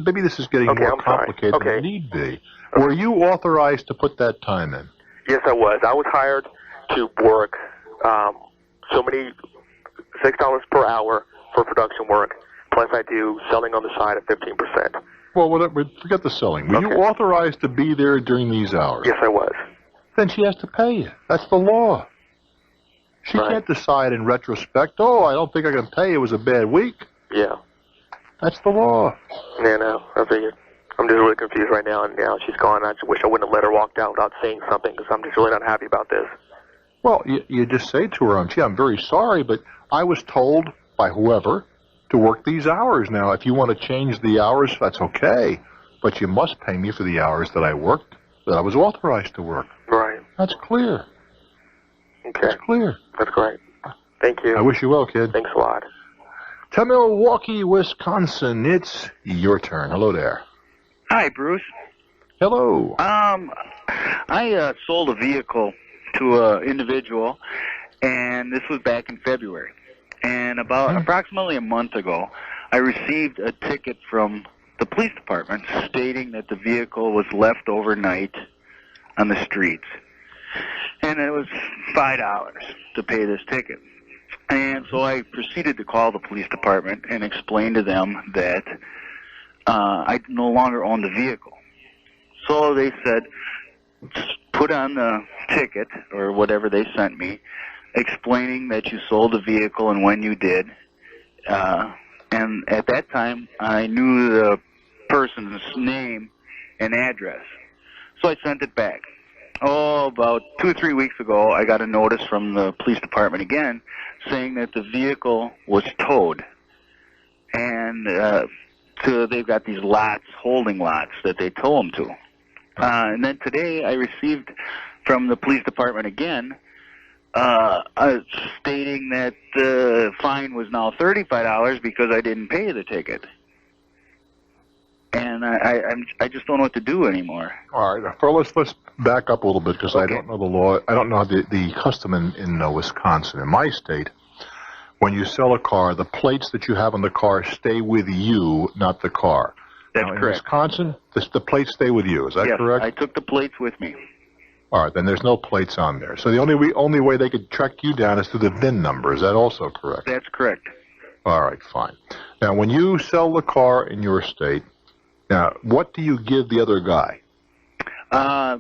Maybe this is getting more complicated than it need be. Were you authorized to put that time in? Yes, I was. I was hired to work so many $6 per hour for production work, plus I do selling on the side at 15%. Well, forget the selling. Were you authorized to be there during these hours? Yes, I was. Then she has to pay you. That's the law. She can't decide in retrospect, oh, I don't think I can pay. It was a bad week. Yeah. That's the law. Yeah, no, I figured. I'm just really confused right now, and now she's gone. I just wish I wouldn't have let her walk out without saying something, because I'm just really not happy about this. Well, you just say to her, gee, I'm very sorry, but I was told by whoever to work these hours. Now, if you want to change the hours, that's okay, but you must pay me for the hours that I worked, that I was authorized to work. Right. That's clear. Okay. That's clear. That's great. Thank you. I wish you well, kid. Thanks a lot. To Milwaukee, Wisconsin, it's your turn. Hello there. Hi, Bruce. Hello. I sold a vehicle to an individual, and this was back in February. And about approximately a month ago, I received a ticket from the police department stating that the vehicle was left overnight on the streets. And it was $5 to pay this ticket. And so I proceeded to call the police department and explain to them that I no longer own the vehicle. So they said, just put on the ticket, or whatever they sent me, explaining that you sold the vehicle and when you did. And at that time, I knew the person's name and address. So I sent it back. Oh, about 2 or 3 weeks ago, I got a notice from the police department again saying that the vehicle was towed. And so they've got these lots, holding lots, that they tow them to. And then today I received from the police department again stating that the fine was now $35 because I didn't pay the ticket. And I just don't know what to do anymore. All right. Let's back up a little bit, because I don't know the law. I don't know the custom in Wisconsin. In my state, when you sell a car, the plates that you have on the car stay with you, not the car. That's correct. In Wisconsin, the plates stay with you. Is that correct? I took the plates with me. All right. Then there's no plates on there. So the only way they could track you down is through the VIN number. Is that also correct? That's correct. All right. Fine. Now, when you sell the car in your state, now, what do you give the other guy?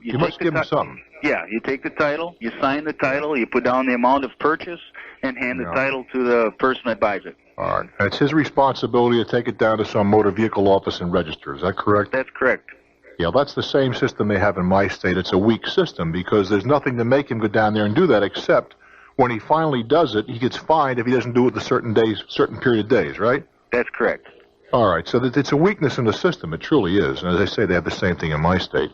You must give him something. Yeah, you take the title, you sign the title, you put down the amount of purchase, and hand the title to the person that buys it. All right. And it's his responsibility to take it down to some motor vehicle office and register. Is that correct? That's correct. Yeah, that's the same system they have in my state. It's a weak system because there's nothing to make him go down there and do that except when he finally does it, he gets fined if he doesn't do it the certain period of days, right? That's correct. All right, so it's a weakness in the system. It truly is. And as I say, they have the same thing in my state.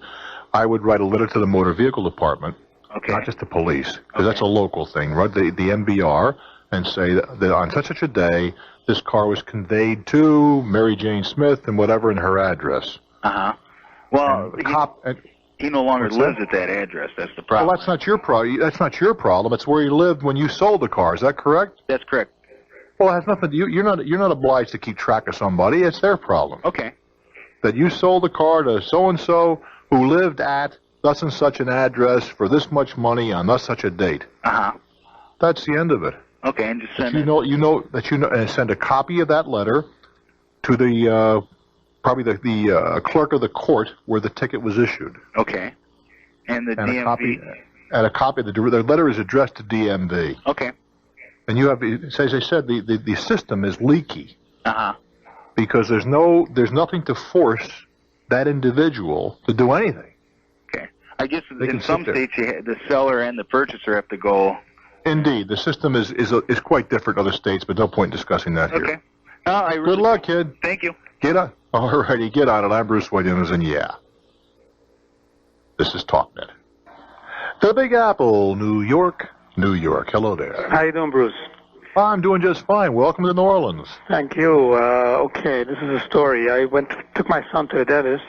I would write a letter to the motor vehicle department, not just the police, because that's a local thing, right? The MBR, and say that on such a day, this car was conveyed to Mary Jane Smith and whatever in her address. Uh-huh. Well, he no longer lives at that address. That's the problem. Well, that's not your problem. That's not your problem. It's where he lived when you sold the car. Is that correct? That's correct. Well, it has nothing. You're not obliged to keep track of somebody. It's their problem. Okay. That you sold the car to so and so who lived at thus and such an address for this much money on thus such a date. Uh-huh. That's the end of it. Okay, and just send and send a copy of that letter to the probably the clerk of the court where the ticket was issued. Okay. And the DMV. A copy of the letter is addressed to DMV. Okay. And you have, as I said, the system is leaky. Uh-huh. Because there's nothing to force that individual to do anything. Okay. I guess in some states the seller and the purchaser have to go. Indeed, the system is quite different in other states, but no point in discussing that here. Okay. Good luck, kid. Thank you. Get on. All righty, get on it. I'm Bruce Williams, and this is Talknet. The Big Apple, New York, New York. Hello there. How you doing, Bruce? I'm doing just fine. Welcome to New Orleans. Thank you. Okay, this is a story. I took my son to the dentist.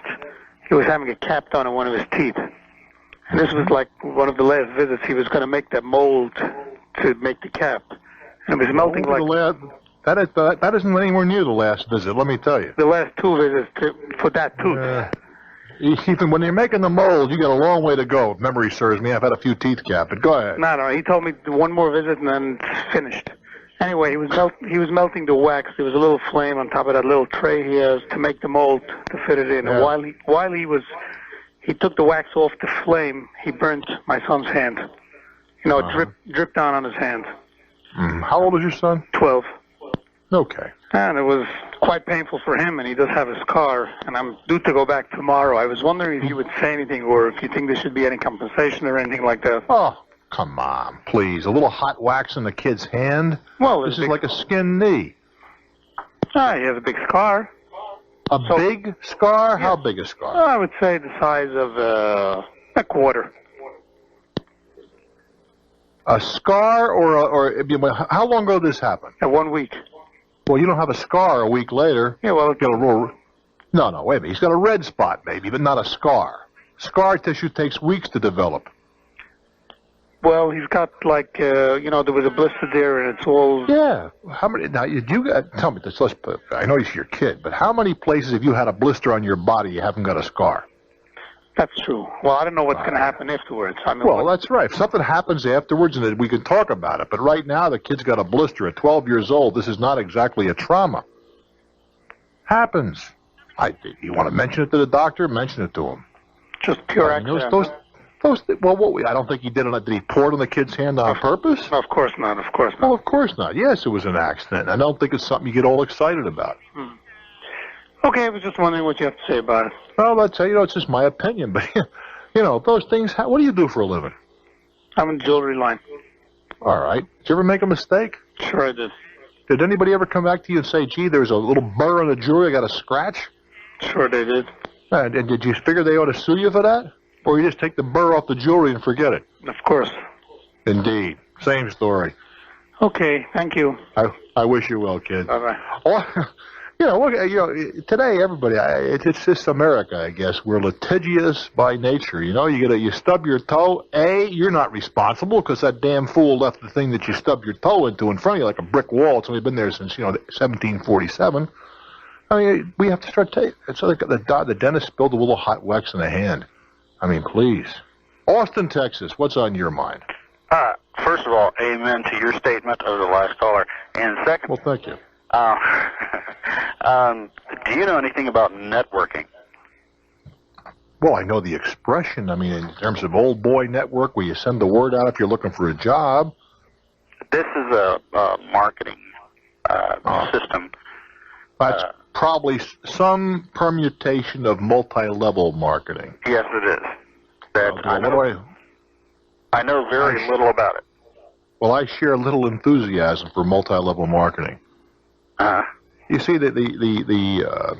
He was having a cap done on one of his teeth. And this was like one of the last visits. He was going to make that mold to make the cap. And it was melting That isn't anywhere near the last visit, let me tell you. The last two visits for that tooth. Even when you're making the mold, you got a long way to go. If memory serves me, I've had a few teeth capped, but go ahead. No, he told me one more visit and then it's finished. Anyway, he was melting the wax. There was a little flame on top of that little tray he has to make the mold to fit it in. Yeah. And while he took the wax off the flame, he burnt my son's hand. You know, it dripped down on his hand. How old is your son? 12. Okay. And it was quite painful for him, and he does have a scar, and I'm due to go back tomorrow. I was wondering if you would say anything or if you think there should be any compensation or anything like that. Oh, come on, please. A little hot wax in the kid's hand? Well, this is like a skinned knee. He has a big scar. Big scar? How big a scar? I would say the size of a quarter. A scar or how long ago did this happen? 1 week. Well, you don't have a scar a week later. Yeah, well, No, wait a minute. He's got a red spot maybe, but not a scar. Scar tissue takes weeks to develop. Well, he's got there was a blister there, and it's all. Yeah. How many? Now, tell me this. I know he's your kid, but how many places have you had a blister on your body you haven't got a scar? That's true. Well, I don't know what's going to happen afterwards. I mean, that's right. If something happens afterwards, and we can talk about it. But right now, the kid's got a blister at 12 years old. This is not exactly a trauma. Happens. You want to mention it to the doctor? Mention it to him. Just pure accident. I don't think he did it. Did he pour it on the kid's hand on purpose? Of course not. Of course not. Well, of course not. Yes, it was an accident. I don't think it's something you get all excited about. Okay, I was just wondering what you have to say about it. Well, it's just my opinion, but, those things, what do you do for a living? I'm in the jewelry line. All right. Did you ever make a mistake? Sure I did. Did anybody ever come back to you and say, gee, there's a little burr on the jewelry, I got a scratch? Sure they did. And did you figure they ought to sue you for that? Or you just take the burr off the jewelry and forget it? Of course. Indeed. Same story. Okay, thank you. I wish you well, kid. Bye-bye. Today everybody, it's just America, I guess. We're litigious by nature. You stub your toe. You're not responsible because that damn fool left the thing that you stubbed your toe into in front of you like a brick wall. It's only been there since 1747. I mean, we have to start taking. It's like the dentist spilled a little hot wax in the hand. I mean, please. Austin, Texas. What's on your mind? First of all, amen to your statement of the last caller. And second, well, thank you. Do you know anything about networking? Well, I know the expression. I mean, in terms of old boy network, where you send the word out if you're looking for a job. This is a marketing system. That's probably some permutation of multi-level marketing. Yes, it is. That I know very little about it. Well, I share little enthusiasm for multi-level marketing. You see, the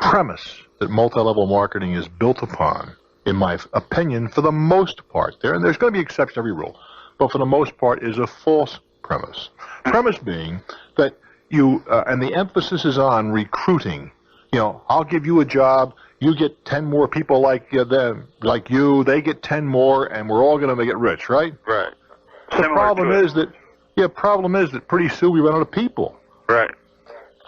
premise that multi-level marketing is built upon, in my opinion, for the most part, and there's going to be exceptions to every rule, but for the most part, is a false premise. Premise being that you, and the emphasis is on recruiting. You know, I'll give you a job, you get 10 more people like them, like you, they get 10 more, and we're all going to get rich, right? Right. The problem is that pretty soon we run out of people. Right.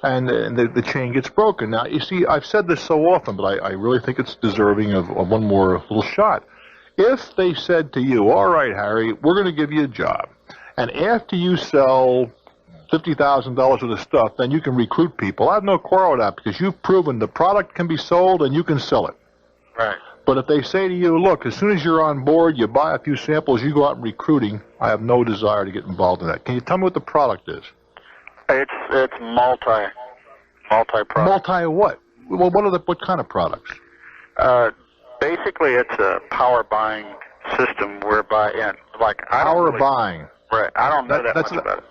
And the chain gets broken. Now, you see, I've said this so often, but I really think it's deserving of one more little shot. If they said to you, all right, Harry, we're going to give you a job, and after you sell $50,000 worth of stuff, then you can recruit people, I have no quarrel with that, because you've proven the product can be sold and you can sell it. Right. But if they say to you, look, as soon as you're on board, you buy a few samples, you go out recruiting, I have no desire to get involved in that. Can you tell me what the product is? It's multi-product. Multi what? Well, what kind of products? Basically, it's a power buying system whereby, buying. Right. I don't know that much about it.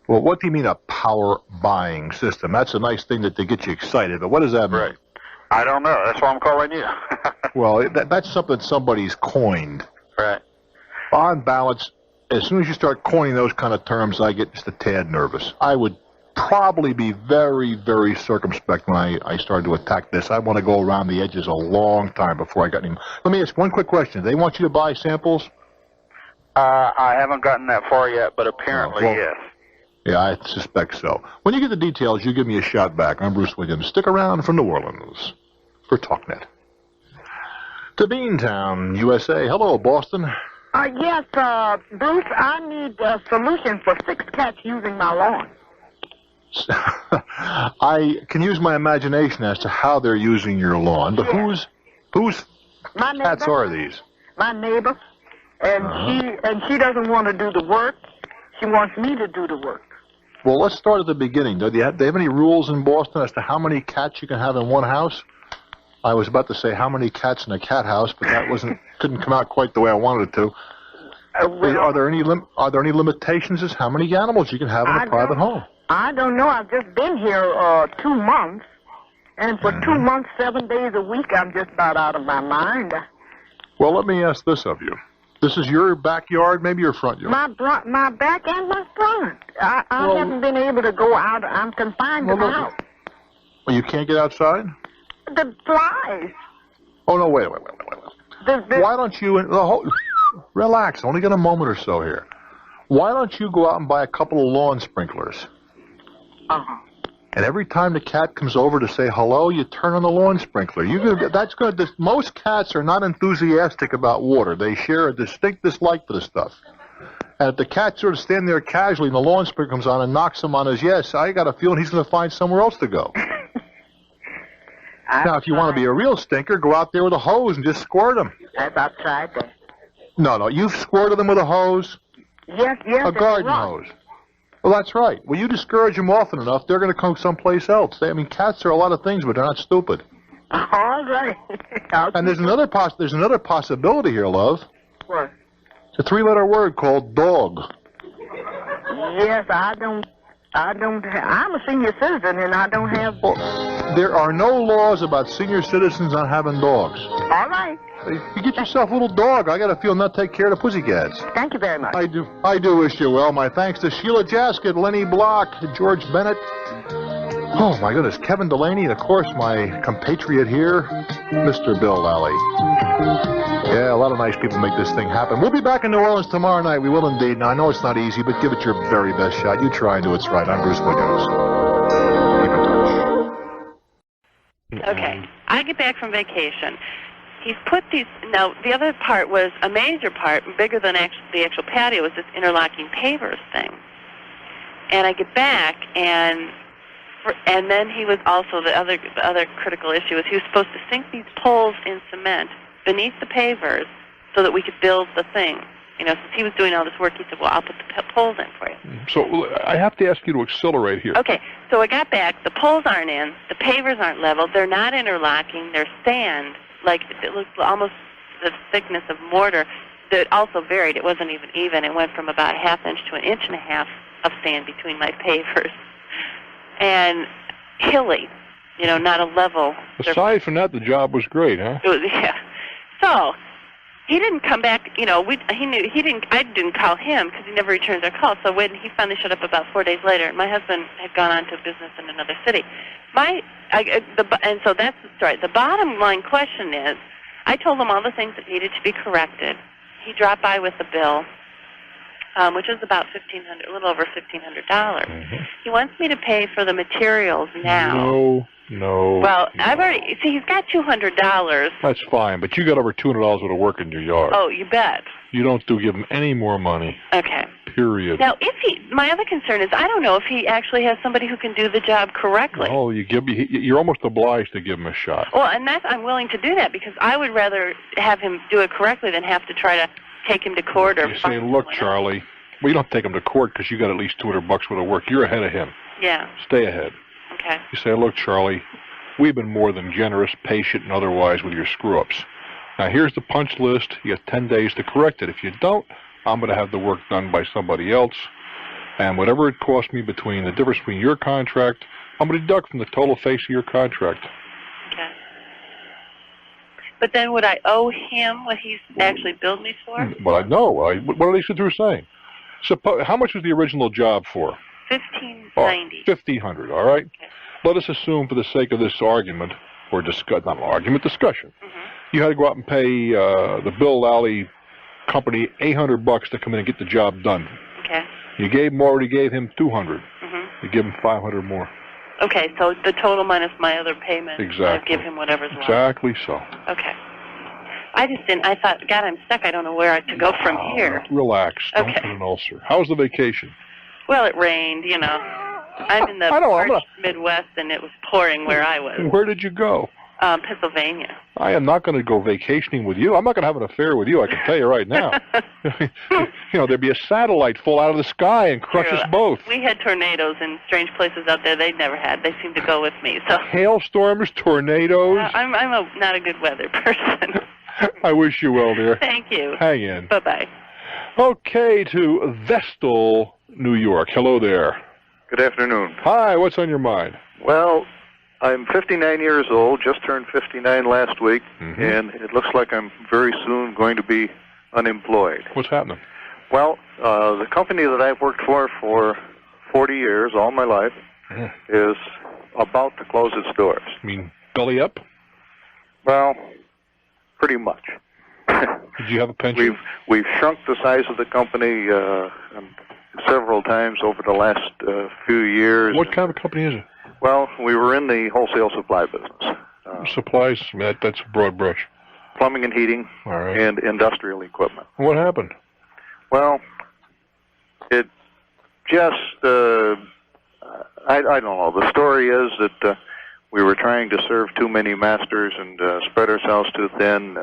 Well, what do you mean a power buying system? That's a nice thing that they get you excited, but what does that mean? Right. I don't know. That's why I'm calling you. Well, that's something somebody's coined. Right. On balance, as soon as you start coining those kind of terms, I get just a tad nervous. I would probably be very, very circumspect when I started to attack this. I want to go around the edges a long time before I got any. Let me ask one quick question. They want you to buy samples? I haven't gotten that far yet, but apparently, yes. Yeah, I suspect so. When you get the details, you give me a shout back. I'm Bruce Williams. Stick around from New Orleans for Talknet. To Beantown, USA. Hello, Boston. Yes, Bruce, I need a solution for 6 cats using my lawn. I can use my imagination as to how they're using your lawn, but whose cats are these? My neighbor, and she doesn't want to do the work. She wants me to do the work. Well, let's start at the beginning. Do they have any rules in Boston as to how many cats you can have in one house? I was about to say how many cats in a cat house, but that couldn't come out quite the way I wanted it to. Are there any limitations as how many animals you can have in a private home? I don't know. I've just been here 2 months, and for 2 months, 7 days a week, I'm just about out of my mind. Well, let me ask this of you. This is your backyard, maybe your front yard? My back and my front. I haven't been able to go out. I'm confined to the house. Well, you can't get outside? The flies. Oh, no, wait. Why don't you... relax, only get a moment or so here. Why don't you go out and buy a couple of lawn sprinklers? Uh-huh. And every time the cat comes over to say hello, you turn on the lawn sprinkler. That's good. Most cats are not enthusiastic about water. They share a distinct dislike for the stuff. And if the cat sort of standing there casually and the lawn sprinkler comes on and knocks him on his yes, I got a feeling he's going to find somewhere else to go. Now, if you want to be a real stinker, go out there with a hose and just squirt them. I've tried that. No, you've squirted them with a hose? Yes. A garden hose. Well, that's right. Well, you discourage them often enough, they're going to come someplace else. Cats are a lot of things, but they're not stupid. All right. And there's another possibility here, love. What? It's a 3-letter word called dog. Yes, I'm a senior citizen, and I don't have... Well, there are no laws about senior citizens not having dogs. All right. You get yourself a little dog. I got a feeling they'll take care of the pussycats. Thank you very much. I do wish you well. My thanks to Sheila Jaskett, Lenny Block, George Bennett. Oh, my goodness. Kevin Delaney, and, of course, my compatriot here, Mr. Bill Lally. Yeah, a lot of nice people make this thing happen. We'll be back in New Orleans tomorrow night. We will indeed. Now, I know it's not easy, but give it your very best shot. You try and do what's right. I'm Bruce Williams. Keep in touch. Okay. I get back from vacation. He's put these... Now, the other part was a major part, bigger than the actual patio, was this interlocking pavers thing. And I get back, and then he was also... The other critical issue was he was supposed to sink these poles in cement beneath the pavers so that we could build the thing. You know, since he was doing all this work, he said, well, I'll put the poles in for you. So I have to ask you to accelerate here. Okay, so I got back. The poles aren't in. The pavers aren't level. They're not interlocking. They're sand. Like, it looks almost the thickness of mortar. That also varied. It wasn't even. It went from about a ½ inch to an inch and a half of sand between my pavers. And hilly, you know, not a level. Aside from that, the job was great, huh? It was, yeah. So he didn't come back. You know, I didn't call him because he never returns our calls. So when he finally showed up about 4 days later, and my husband had gone on to business in another city. And so that's the story. The bottom line question is, I told him all the things that needed to be corrected. He dropped by with the bill, which was about $1,500, a little over $1,500. Mm-hmm. He wants me to pay for the materials now. No. Well, I've already he's got $200. That's fine, but you got over $200 worth of work in your yard. Oh, you bet. You don't give him any more money. Okay. Period. Now, my other concern is I don't know if he actually has somebody who can do the job correctly. Oh, you're almost obliged to give him a shot. Well, and I'm willing to do that because I would rather have him do it correctly than have to try to take him to court or. You say, look, Charlie. Well, you don't take him to court because you got at least $200 worth of work. You're ahead of him. Yeah. Stay ahead. Okay. You say, look, Charlie, we've been more than generous, patient, and otherwise with your screw-ups. Now, here's the punch list. You have 10 days to correct it. If you don't, I'm going to have the work done by somebody else. And whatever it costs me between the difference between your contract, I'm going to deduct from the total face of your contract. Okay. But then would I owe him what he's actually billed me for? Well, I know. What are they sit through saying? How much was the original job for? $1,590. $1,500, all right? Okay. Let us assume for the sake of this argument, or discussion, you had to go out and pay the Bill Lally company $800 to come in and get the job done. Okay. You already gave him $200. Mm-hmm. You give him $500 more. Okay, so the total minus my other payment. Exactly. I give him whatever's left. Exactly so. Okay. I thought, God, I'm stuck. I don't know where to go from here. Relax. Don't Okay. put an ulcer. How was the vacation? Well, it rained, you know. I'm in the parched Midwest, and it was pouring where I was. Where did you go? Pennsylvania. I am not going to go vacationing with you. I'm not going to have an affair with you, I can tell you right now. There'd be a satellite fall out of the sky and crush us both. We had tornadoes in strange places out there they'd never had. They seemed to go with me. So hailstorms, tornadoes. I'm not a good weather person. I wish you well, dear. Thank you. Hang in. Bye-bye. Okay, to Vestal, New York. Hello there. Good afternoon. Hi, what's on your mind? Well, I'm 59 years old, just turned 59 last week, and it looks like I'm very soon going to be unemployed. What's happening? Well, the company that I've worked for 40 years, all my life, is about to close its doors. You mean belly up? Well, pretty much. Did you have a pension? We've shrunk the size of the company several times over the last few years. What kind of a company is it? Well, we were in the wholesale supply business. Supplies, that's a broad brush. Plumbing and heating, and industrial equipment. What happened? Well, it just, I don't know. The story is that we were trying to serve too many masters and spread ourselves too thin.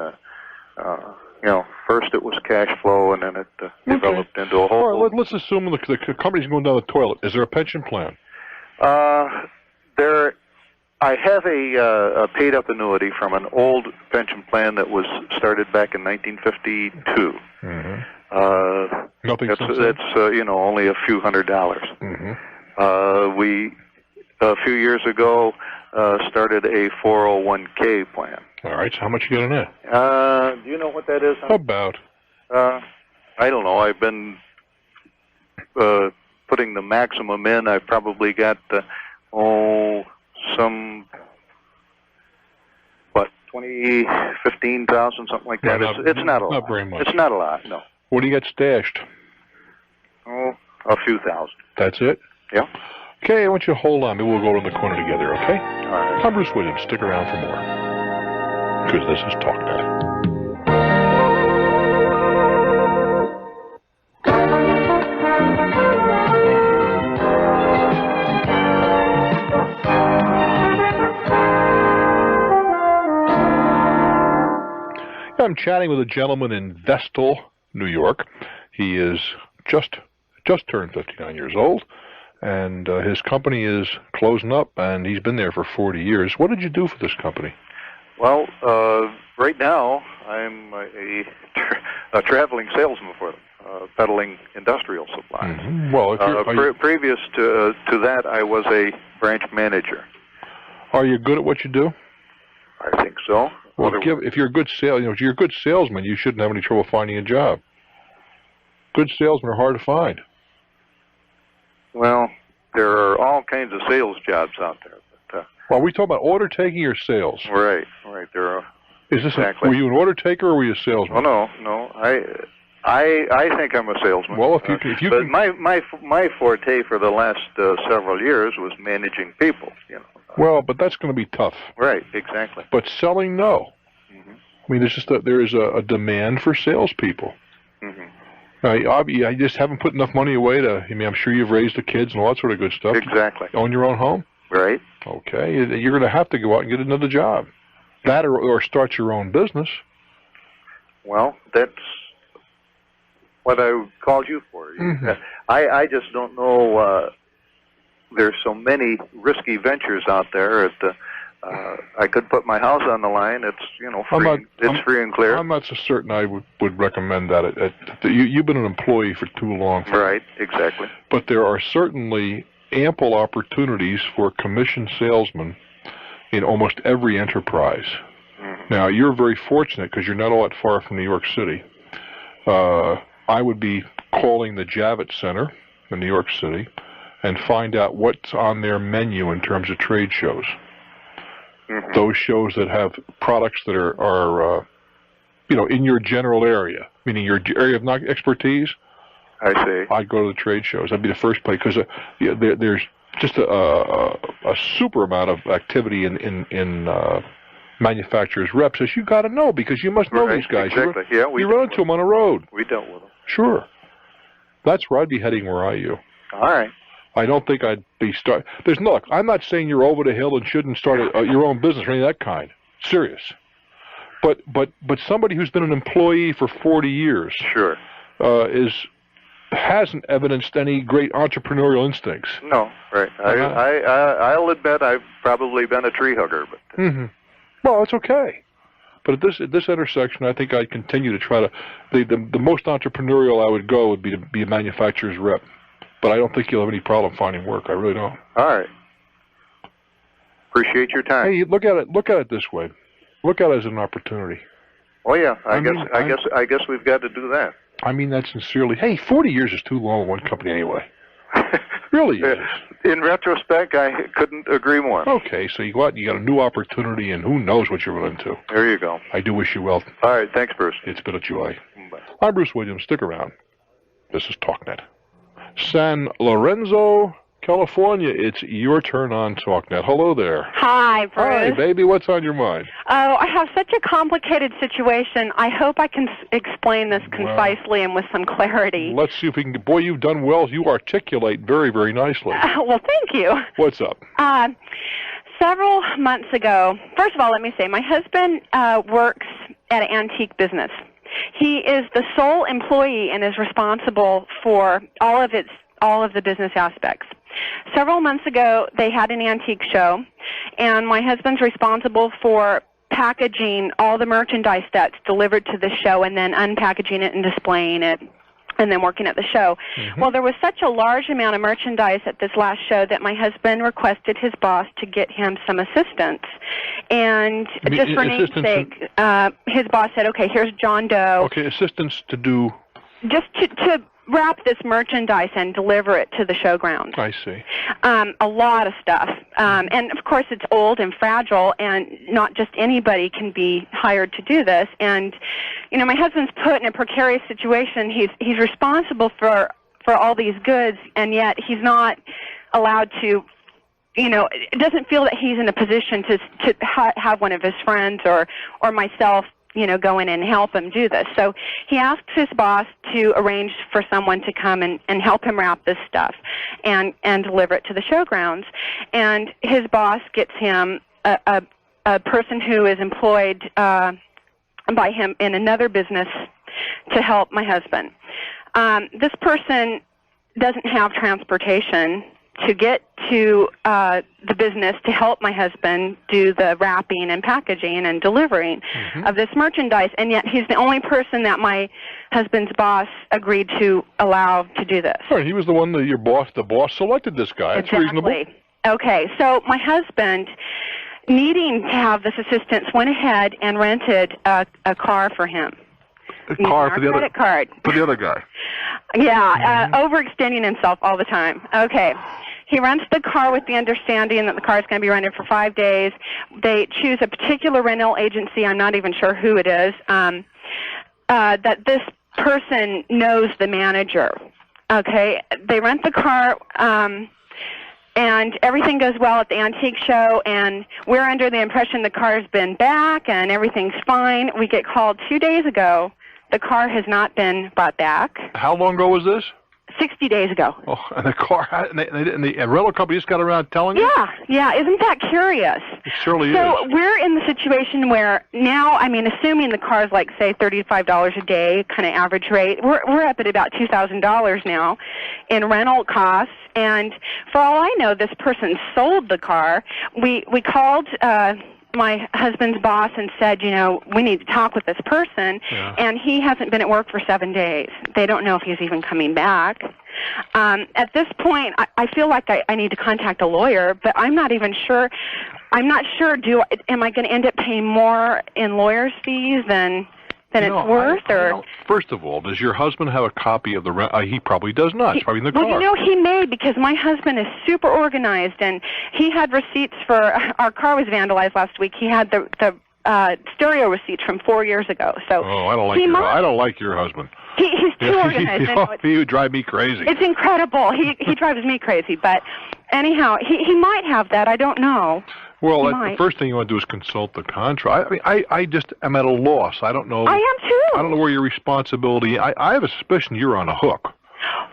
First it was cash flow, and then it developed into a whole... All right, let's assume the company's going down the toilet. Is there a pension plan? I have a paid-up annuity from an old pension plan that was started back in 1952. Nothing that's only a few $100s. We a few years ago started a 401k plan. All right, so how much you got in it? Do you know what that is? About? I don't know. I've been putting the maximum in. I've probably got 15,000, something like that. It's not a lot. Not very much. It's not a lot, no. What do you got stashed? Oh, a few thousand. That's it? Yeah. Okay, I want you to hold on. Maybe we'll go to the corner together, okay? All right. I'm Bruce Williams. Stick around for more. Because this is Talknet. I'm chatting with a gentleman in Vestal, New York. He is just turned 59 years old, and his company is closing up, and he's been there for 40 years. What did you do for this company? Well, right now I'm a traveling salesman for them, peddling industrial supplies. Mm-hmm. Well, if you're, previous to that, I was a branch manager. Are you good at what you do? I think so. Well, if you're a good if you're a good salesman, you shouldn't have any trouble finding a job. Good salesmen are hard to find. Well, there are all kinds of sales jobs out there. Well, are we talking about order taking or sales? Right. There are. Is this exactly. Were you an order taker or were you a salesman? Oh, no. I think I'm a salesman. Well, if you but can... my forte for the last several years was managing people. Well, but that's going to be tough. Right. Exactly. But selling, no. Mm-hmm. I mean, it's just that there is a demand for salespeople. Mm-hmm. I just haven't put enough money away to. I mean, I'm sure you've raised the kids and all that sort of good stuff. Exactly. Own your own home. Right. Okay, you're going to have to go out and get another job. That or start your own business. Well, that's what I called you for. Mm-hmm. I just don't know. There's so many risky ventures out there. I could put my house on the line. It's free. Free and clear. I'm not so certain I would recommend that. You've been an employee for too long. Right. Exactly. But there are certainly ample opportunities for commission salesmen in almost every enterprise. Mm-hmm. Now, you're very fortunate because you're not all that far from New York City. I would be calling the Javits Center in New York City and find out what's on their menu in terms of trade shows. Mm-hmm. Those shows that have products that are in your general area, meaning your area of expertise. I see. I'd go to the trade shows. That'd be the first place because there's just a super amount of activity in manufacturers' reps, as you got to know because you must know these guys. Exactly. You run into them on the road. We dealt with them. Sure. That's where I'd be heading. Where are you? All right. I don't think I'd be look, I'm not saying you're over the hill and shouldn't start your own business or any of that kind. Serious. But somebody who's been an employee for 40 years, sure, hasn't evidenced any great entrepreneurial instincts. No, right. I'll admit I've probably been a tree hugger, but. Mm-hmm. Well, it's okay. But at this intersection, I think I'd continue to try to. The most entrepreneurial I would go would be to be a manufacturer's rep. But I don't think you'll have any problem finding work. I really don't. All right. Appreciate your time. Hey, look at it this way. Look at it as an opportunity. Oh yeah, I guess we've got to do that. I mean that sincerely. Hey, 40 years is too long in one company anyway. Really is. In retrospect, I couldn't agree more. Okay, so you go out and you got a new opportunity, and who knows what you're running into. There you go. I do wish you well. All right, thanks, Bruce. It's been a joy. Bye. I'm Bruce Williams. Stick around. This is Talknet. San Lorenzo, California. It's your turn on Talknet. Hello there. Hi, Bruce. Hi, baby. What's on your mind? Oh, I have such a complicated situation. I hope I can explain this concisely and with some clarity. Let's see if we can. Boy, you've done well. You articulate very, very nicely. Well, thank you. What's up? Several months ago, first of all, let me say, my husband works at an antique business. He is the sole employee and is responsible for all of the business aspects. Several months ago, they had an antique show, and my husband's responsible for packaging all the merchandise that's delivered to the show and then unpackaging it and displaying it and then working at the show. Mm-hmm. Well, there was such a large amount of merchandise at this last show that my husband requested his boss to get him some assistance. And just for namesake, his boss said, okay, here's John Doe. Okay, assistance to do? Just to wrap this merchandise and deliver it to the showground. I see. A lot of stuff. And, of course, it's old and fragile, and not just anybody can be hired to do this. And, you know, my husband's put in a precarious situation. He's responsible for all these goods, and yet he's not allowed to, you know, it doesn't feel that he's in a position to have one of his friends or myself, you know, go in and help him do this. So he asked his boss to arrange for someone to come and help him wrap this stuff and deliver it to the showgrounds. And his boss gets him a person who is employed by him in another business to help my husband. This person doesn't have transportation to get to the business to help my husband do the wrapping and packaging and delivering of this merchandise, and yet he's the only person that my husband's boss agreed to allow to do this. Right, he was the one that the boss selected this guy. That's reasonable. Okay, so my husband, needing to have this assistance, went ahead and rented a car for him. A car for the credit card. For the other guy. Yeah, overextending himself all the time. Okay. He rents the car with the understanding that the car is going to be rented for 5 days. They choose a particular rental agency, I'm not even sure who it is, that this person knows the manager. Okay, they rent the car, and everything goes well at the antique show, and we're under the impression the car's been back and everything's fine. We get called 2 days ago. The car has not been brought back. How long ago was this? 60 days ago. Oh, and the car, and the rental company just got around telling you? Yeah, isn't that curious? It surely is. So we're in the situation where now, I mean, assuming the car's like, say, $35 a day, kind of average rate, we're up at about $2,000 now in rental costs. And for all I know, this person sold the car. We called my husband's boss and said, you know, we need to talk with this person, and he hasn't been at work for 7 days. They don't know if he's even coming back. At this point, I feel like I need to contact a lawyer, but I'm not even sure. I'm not sure, am I going to end up paying more in lawyer's fees than it's worth? First of all, does your husband have a copy of the rent? He probably does not. It's probably in the car. Well, you know, he may, because my husband is super organized, and he had receipts for our car was vandalized last week. He had the stereo receipts from 4 years ago. So I don't like your husband. He's too organized. He would drive me crazy. It's incredible. He drives me crazy. But anyhow, he might have that. I don't know. Well, the first thing you want to do is consult the contract. I mean, I just am at a loss. I don't know. I am too. I don't know where your responsibility. I have a suspicion you're on a hook.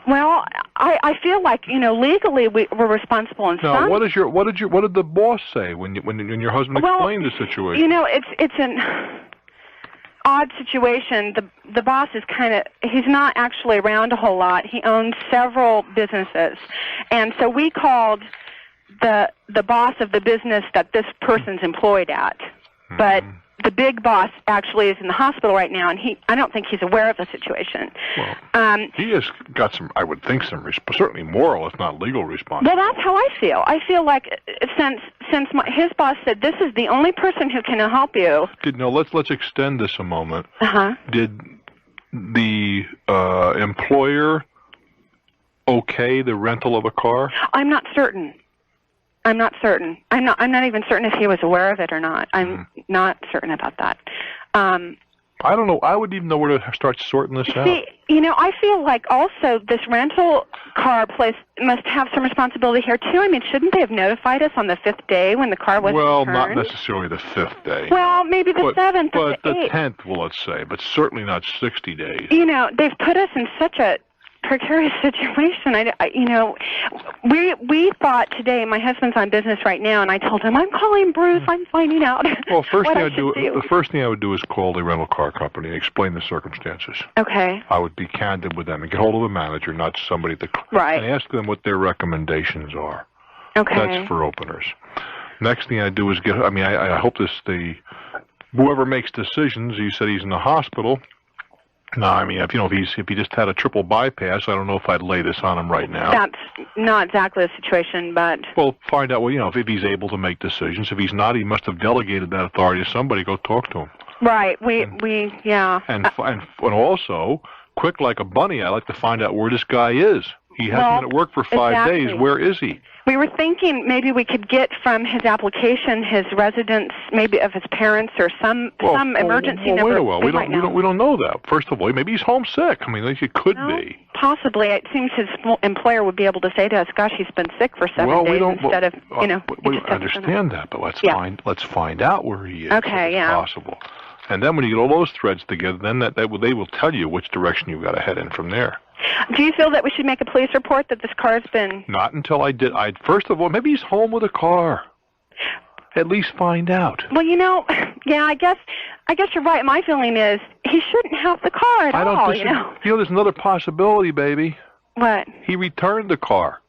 Well, I feel like, you know, legally we're responsible in some. What did the boss say when your husband explained the situation? You know, it's an odd situation. The boss is he's not actually around a whole lot. He owns several businesses, and so we called the boss of the business that this person's employed at, but the big boss actually is in the hospital right now, and I don't think he's aware of the situation. Well, he has got some, I would think, certainly moral, if not legal responsibility. Well, that's how I feel. I feel like since his boss said this is the only person who can help you. Let's extend this a moment. Did the employer okay the rental of a car? I'm not certain. I'm not even certain if he was aware of it or not. I'm not certain about that. I don't know. I wouldn't even know where to start sorting this out. See, you know, I feel like also this rental car place must have some responsibility here too. I mean, shouldn't they have notified us on the 5th day when the car was returned? Not necessarily the 5th day. Well, maybe the 7th or the 8th. But the 10th, well, let's say, but certainly not 60 days. You know, they've put us in such a precarious situation. We thought today, my husband's on business right now, and I told him, I'm calling Bruce, I'm finding out. Well, the first thing I would do is call the rental car company and explain the circumstances. Okay. I would be candid with them and get hold of a manager, not somebody and ask them what their recommendations are. Okay. That's for openers. Next thing I do is I hope whoever makes decisions, you said he's in the hospital. No, I mean, if he just had a triple bypass, I don't know if I'd lay this on him right now. That's not exactly the situation, but... Well, find out, if he's able to make decisions. If he's not, he must have delegated that authority to somebody. Go talk to him. Right, yeah. And also, quick like a bunny, I like to find out where this guy is. He hasn't been at work for 5 days. Where is he? We were thinking maybe we could get from his application his residence, maybe of his parents or some emergency number. We don't know that. First of all, maybe he's homesick. I mean, it could be. Possibly. It seems his employer would be able to say to us, "Gosh, he's been sick for 7 days," instead of We understand that, but let's find out where he is. Okay, if possible. And then when you get all those threads together, then they will tell you which direction you've got to head in from there. Do you feel that we should make a police report that this car's been... Not until I did. First of all, maybe he's home with a car. At least find out. Well, I guess you're right. My feeling is he shouldn't have the car at all, you know. You know, there's another possibility, baby. What? He returned the car.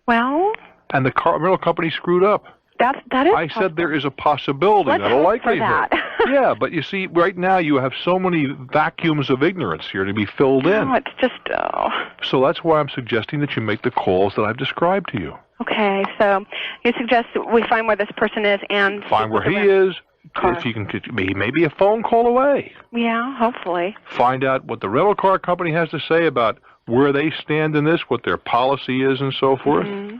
Well? And the rental company screwed up. That is I said there is a possibility, Let's not a hope likelihood. for that. Yeah, but you see, right now you have so many vacuums of ignorance here to be filled in. No, it's just, So that's why I'm suggesting that you make the calls that I've described to you. Okay, so you suggest that we find where this person is and... Find where he is. If you can, he may be a phone call away. Yeah, hopefully. Find out what the rental car company has to say about where they stand in this, what their policy is, and so forth. Mm-hmm.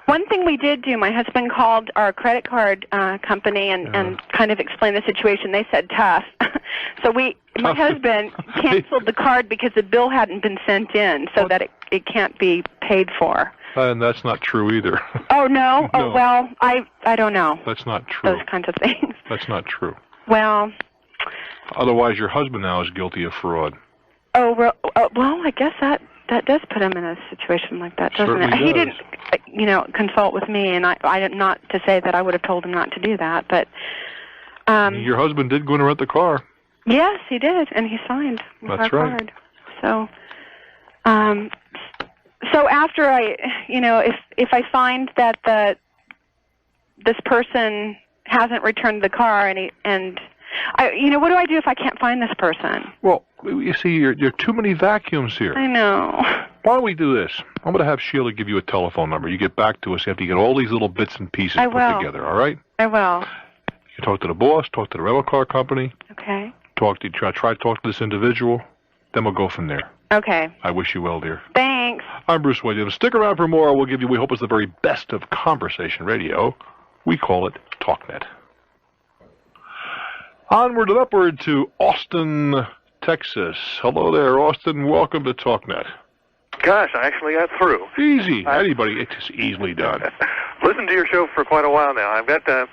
One thing we did do, my husband called our credit card company and kind of explained the situation. They said tough. So my husband canceled the card because the bill hadn't been sent in so that it can't be paid for. And that's not true either. Oh, no? No. Oh, well, I don't know. That's not true. Those kinds of things. That's not true. Well... Otherwise, your husband now is guilty of fraud. Oh, well, I guess that does put him in a situation like that, doesn't Certainly it? does. He didn't, consult with me, and I not to say that I would have told him not to do that, but... Your husband did go in and rent the car. Yes, he did, and he signed with That's our right. card. So, so after if I find that this person hasn't returned the car what do I do if I can't find this person? Well, you see, there are too many vacuums here. I know. Why don't we do this? I'm going to have Sheila give you a telephone number. You get back to us after you get all these little bits and pieces put together, all right? I will. You talk to the boss, talk to the rental car company. Okay. Try to talk to this individual. Then we'll go from there. Okay. I wish you well, dear. Thanks. I'm Bruce Williams. Stick around for more. We'll give you, we hope it's the very best of conversation radio. We call it Talknet. Onward and upward to Austin, Texas. Hello there, Austin. Welcome to Talknet. Gosh, I actually got through. Easy. Anybody, it's easily done. Listened to your show for quite a while now. I've got an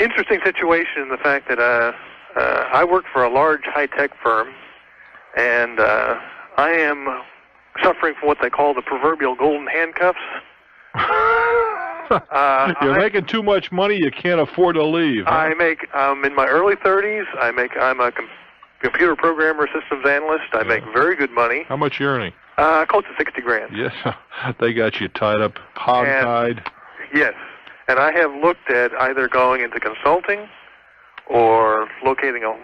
interesting situation in the fact that I work for a large high-tech firm, and I am suffering from what they call the proverbial golden handcuffs. You're making too much money. You can't afford to leave. Huh? I'm in my early 30s. I'm a computer programmer, systems analyst. I make very good money. How much you earning? Close to $60,000. Yes, they got you tied up, hog-tied. Yes, and I have looked at either going into consulting or locating a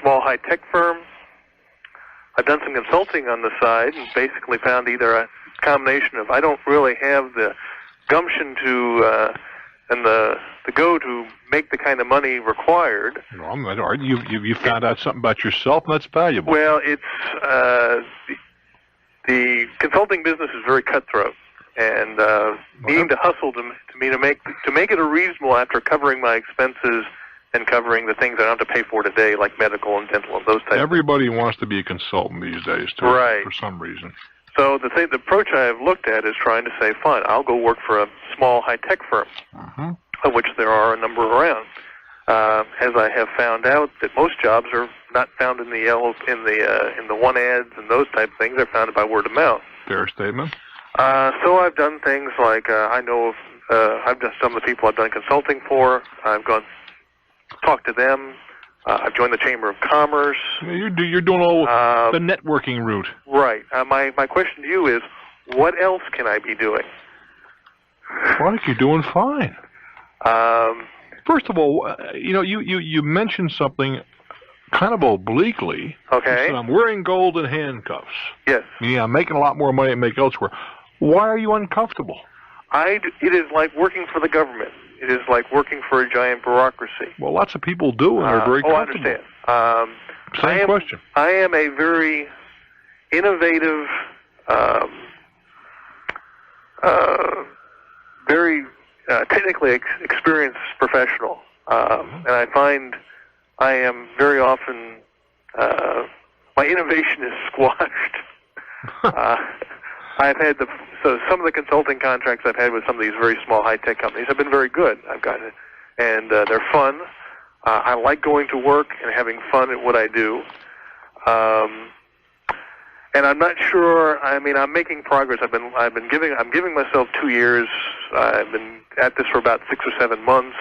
small high-tech firm. I've done some consulting on the side and basically found either a combination of I don't really have the gumption to and the go to make the kind of money required. No, I'm not arguing. You found out something about yourself, and that's valuable. Well, it's the consulting business is very cutthroat, and needing to hustle to make it a reasonable after covering my expenses and covering the things I don't have to pay for today, like medical and dental and those types. Everybody wants to be a consultant these days, too, right, for some reason. So the approach I have looked at is trying to say, fine, I'll go work for a small high-tech firm, of which there are a number around. As I have found out that most jobs are not found in the one ads and those type of things. They're found by word of mouth. Fair statement. So I've done things like I've done some of the people I've done consulting for. I've gone talk to them. I've joined the Chamber of Commerce. You're doing all the networking route. Right. My question to you is, what else can I be doing? Well, I think you're doing fine. First of all, you mentioned something kind of obliquely. Okay. You said, I'm wearing golden handcuffs. Yes. Yeah, I'm making a lot more money than I make elsewhere. Why are you uncomfortable? It is like working for the government. It is like working for a giant bureaucracy. Well, lots of people do, and they're very comfortable. I understand. Question. I am a very innovative, very technically experienced professional, and I find I am very often my innovation is squashed. I've had some of the consulting contracts I've had with some of these very small high-tech companies have been very good. I've gotten it, and they're fun. I like going to work and having fun at what I do. And I'm not sure. I mean, I'm making progress. I'm giving myself 2 years. I've been at this for about 6 or 7 months.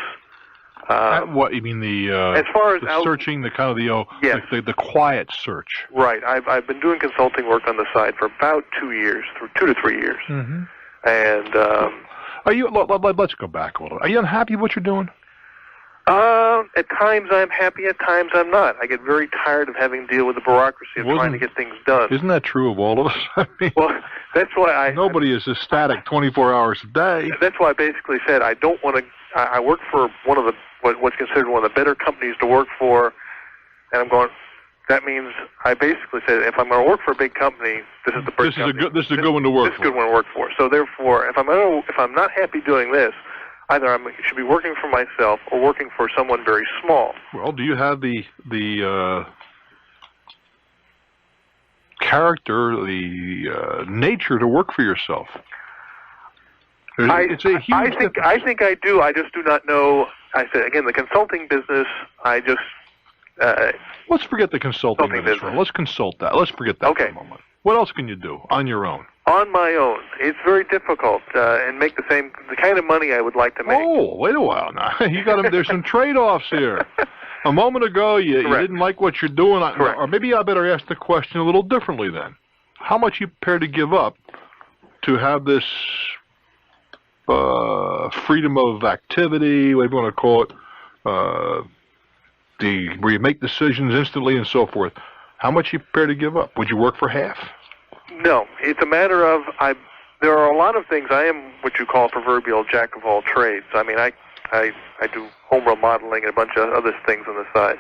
What you mean the as far as the searching, the kind of the quiet search? Right. I've been doing consulting work on the side for about 2 years, 2 to 3 years. Mm-hmm. And are you? Let's go back a little. Are you unhappy with what you're doing? At times I'm happy, at times I'm not. I get very tired of having to deal with the bureaucracy of trying to get things done. Isn't that true of all of us? I mean, well, that's why nobody is ecstatic 24 hours a day. That's why I basically said I don't want to. I work for one of the what's considered one of the better companies to work for, and I'm going. That means I basically said if I'm going to work for a big company, this is the first company. This is a good one to work for. This is a good one to work for. So therefore, if I'm not happy doing this, either I should be working for myself or working for someone very small. Well, do you have the character, the nature to work for yourself? I think I do. I just do not know. I said again, the consulting business. Let's forget the consulting business. Let's consult that. Let's forget that for a moment. What else can you do on your own? On my own, it's very difficult and make the kind of money I would like to make. Oh, wait a while now. There's some trade-offs here. A moment ago, you didn't like what you're doing, or maybe I better ask the question a little differently then. How much are you prepared to give up to have this freedom of activity, whatever you want to call it, where you make decisions instantly and so forth? How much are you prepared to give up? Would you work for half? No, it's a matter of there are a lot of things. I am what you call a proverbial jack of all trades. I mean, I do home remodeling and a bunch of other things on the side.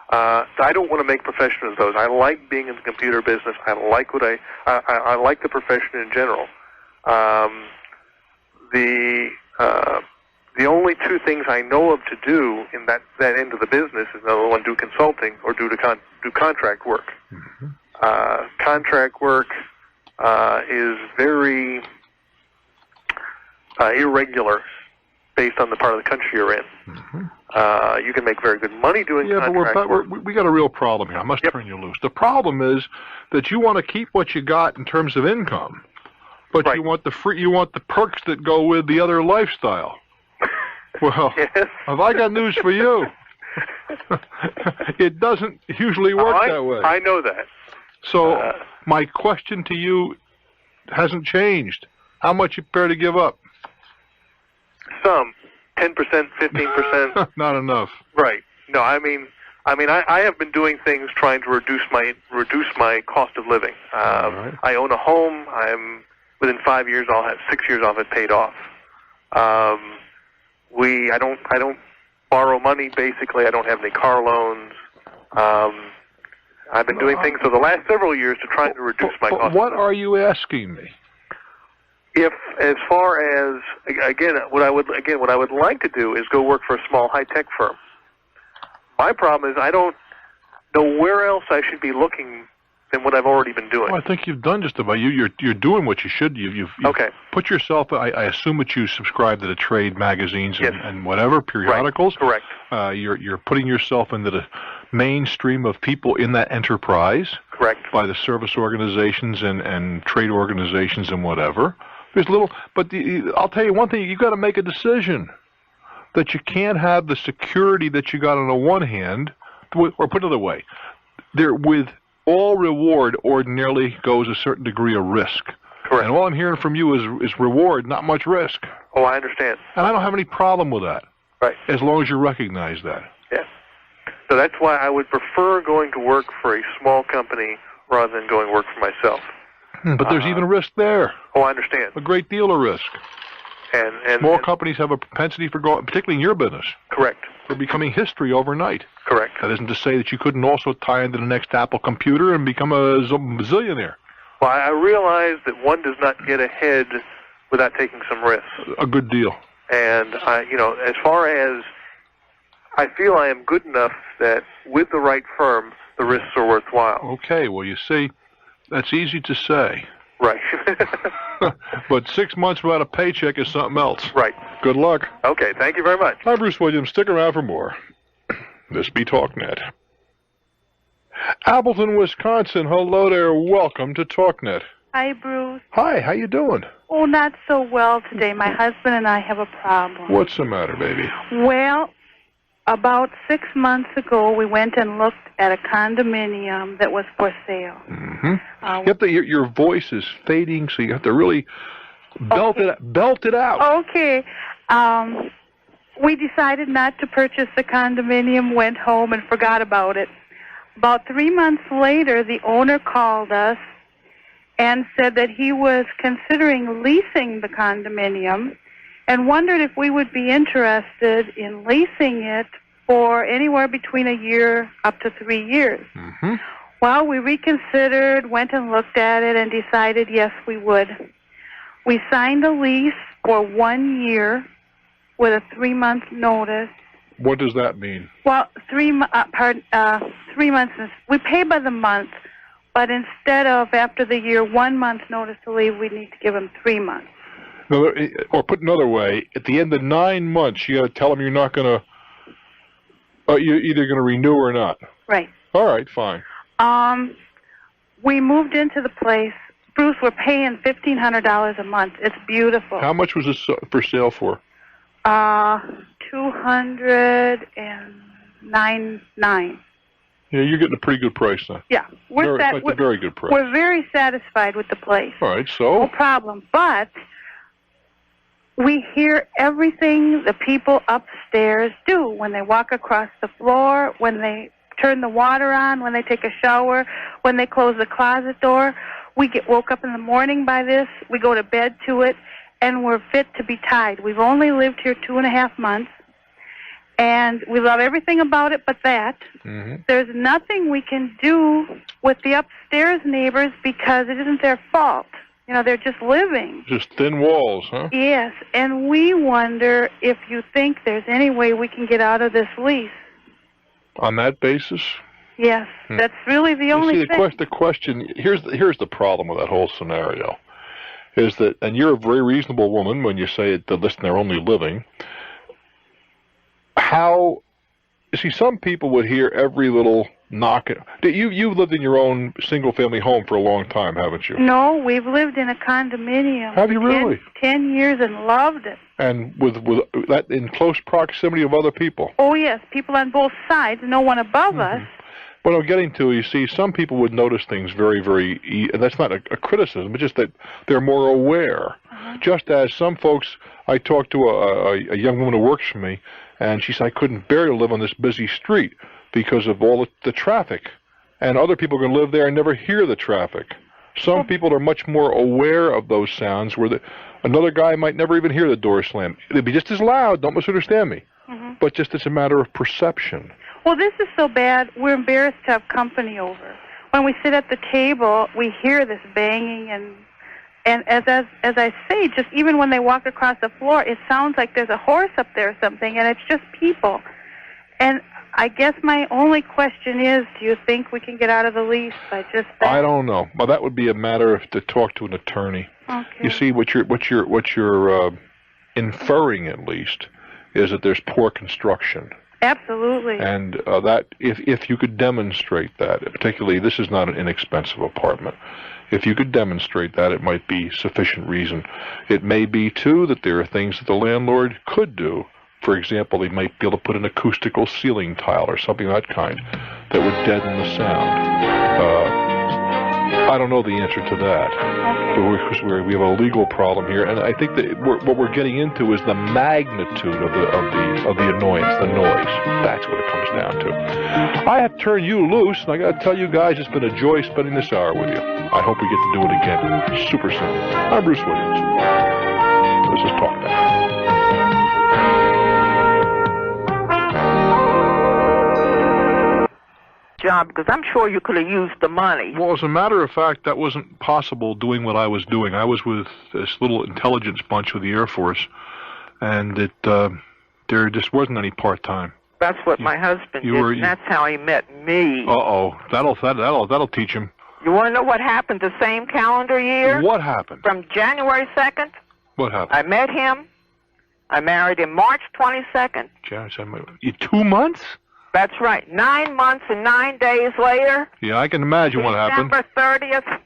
I don't want to make profession of those. I like being in the computer business. I like I like the profession in general. The only two things I know of to do in that end of the business is number one, do consulting or do contract work. Mm-hmm. Contract work is very irregular based on the part of the country you're in. Mm-hmm. You can make very good money doing contract work. We got a real problem here. I must turn you loose. The problem is that you want to keep what you got in terms of income, but you want the perks that go with the other lifestyle. Well, have I got news for you? It doesn't usually work that way. I know that. So my question to you hasn't changed. How much you prepared to give up? Some, 10%, 15%. Not enough. Right. No, I mean, I have been doing things trying to reduce my cost of living. Right. I own a home. Within 5 years, I'll have 6 years of it paid off. I don't borrow money. Basically, I don't have any car loans. I've been doing things for the last several years to try to reduce my cost. What are you asking me? If, as far as what I would like to do is go work for a small high-tech firm. My problem is I don't know where else I should be looking than what I've already been doing. Well, I think you've done just about. You're doing what you should. You've put yourself. I assume that you subscribe to the trade magazines and whatever periodicals. Right. Correct. You're putting yourself into the mainstream of people in that enterprise. Correct. By the service organizations and trade organizations and whatever. There's I'll tell you one thing. You've got to make a decision that you can't have the security that you got on the one hand, or put another way, with all reward ordinarily goes a certain degree of risk. Correct. And all I'm hearing from you is reward, not much risk. Oh, I understand. And I don't have any problem with that. Right. As long as you recognize that. Yes. So that's why I would prefer going to work for a small company rather than going to work for myself. But there's even risk there. Oh, I understand. A great deal of risk. And small companies have a propensity for going, particularly in your business. Correct. For becoming history overnight. Correct. That isn't to say that you couldn't also tie into the next Apple computer and become a bazillionaire. Well, I realize that one does not get ahead without taking some risks. A good deal. And as far as I feel I am good enough that with the right firm, the risks are worthwhile. Okay. Well, you see, that's easy to say. Right. But 6 months without a paycheck is something else. Right. Good luck. Okay, thank you very much. I'm Bruce Williams. Stick around for more. This be Talknet. Appleton, Wisconsin. Hello there. Welcome to Talknet. Hi, Bruce. Hi, how you doing? Oh, not so well today. My husband and I have a problem. What's the matter, baby? Well, About 6 months ago, we went and looked at a condominium that was for sale. Mm-hmm. You have to, your voice is fading, so you have to really belt it out. Okay. We decided not to purchase the condominium, went home and forgot about it. About 3 months later, the owner called us and said that he was considering leasing the condominium and wondered if we would be interested in leasing it for anywhere between a year up to 3 years. Mm-hmm. Well, we reconsidered, went and looked at it, and decided yes, we would. We signed a lease for 1 year with a 3-month notice. What does that mean? Well, 3 months. We pay by the month, but instead of after the year 1 month notice to leave, we need to give them 3 months. Or put another way, at the end of 9 months, you got to tell them you're not going to. You're either going to renew or not. Right. All right, fine. We moved into the place. Bruce, we're paying $1,500 a month. It's beautiful. How much was this for sale for? $209.9. Yeah, you're getting a pretty good price then. Yeah, we're a very good price. We're very satisfied with the place. All right, so no problem. But we hear everything the people upstairs do when they walk across the floor, when they turn the water on, when they take a shower, when they close the closet door. We get woke up in the morning by this. We go to bed to it, and we're fit to be tied. We've only lived here 2.5 months, and we love everything about it but that. Mm-hmm. There's nothing we can do with the upstairs neighbors because it isn't their fault. You know, they're just living. Just thin walls, huh? Yes, and we wonder if you think there's any way we can get out of this lease. On that basis? Yes, that's really the only thing. The question, here's the problem with that whole scenario, is that, and you're a very reasonable woman when you say that, listen, they're only living. Some people would hear every little knock. You've lived in your own single-family home for a long time, haven't you? No, we've lived in a condominium. Have you really? 10 years and loved it. And with that in close proximity of other people? Oh, yes, people on both sides, no one above us. What I'm getting to, you see, some people would notice things very, and that's not a criticism, but just that they're more aware. Just as some folks, I talked to a young woman who works for me, and she said, I couldn't bear to live on this busy street because of all the traffic. And other people are going to live there and never hear the traffic. Some people are much more aware of those sounds where another guy might never even hear the door slam. It'd be just as loud, don't misunderstand me. But just it's a matter of perception. Well, this is so bad, we're embarrassed to have company over. When we sit at the table, we hear this banging, and as I say, just even when they walk across the floor, it sounds like there's a horse up there or something, and it's just people. And I guess my only question is, do you think we can get out of the lease by just that? I don't know. Well, that would be a matter to talk to an attorney. Okay. You see, what you're inferring, at least, is that there's poor construction. Absolutely. And that if you could demonstrate that, particularly this is not an inexpensive apartment, if you could demonstrate that, it might be sufficient reason. It may be, too, that there are things that the landlord could do. For example, he might be able to put an acoustical ceiling tile or something of that kind that would deaden the sound. I don't know the answer to that. But we have a legal problem here, and I think that what we're getting into is the magnitude of the annoyance, the noise. That's what it comes down to. I have turned you loose, and I got to tell you guys, it's been a joy spending this hour with you. I hope we get to do it again super soon. I'm Bruce Williams. This is Talknet. Job, because I'm sure you could have used the money. Well, as a matter of fact, that wasn't possible doing what I was doing. I was with this little intelligence bunch with the Air Force, and there just wasn't any part-time. That's what my husband did, and that's how he met me. Uh-oh. That'll teach him. You want to know what happened the same calendar year? What happened? From January 2nd. What happened? I met him. I married him March 22nd. You 2 months? That's right. 9 months and 9 days later. Yeah, I can imagine what happened. December 30th.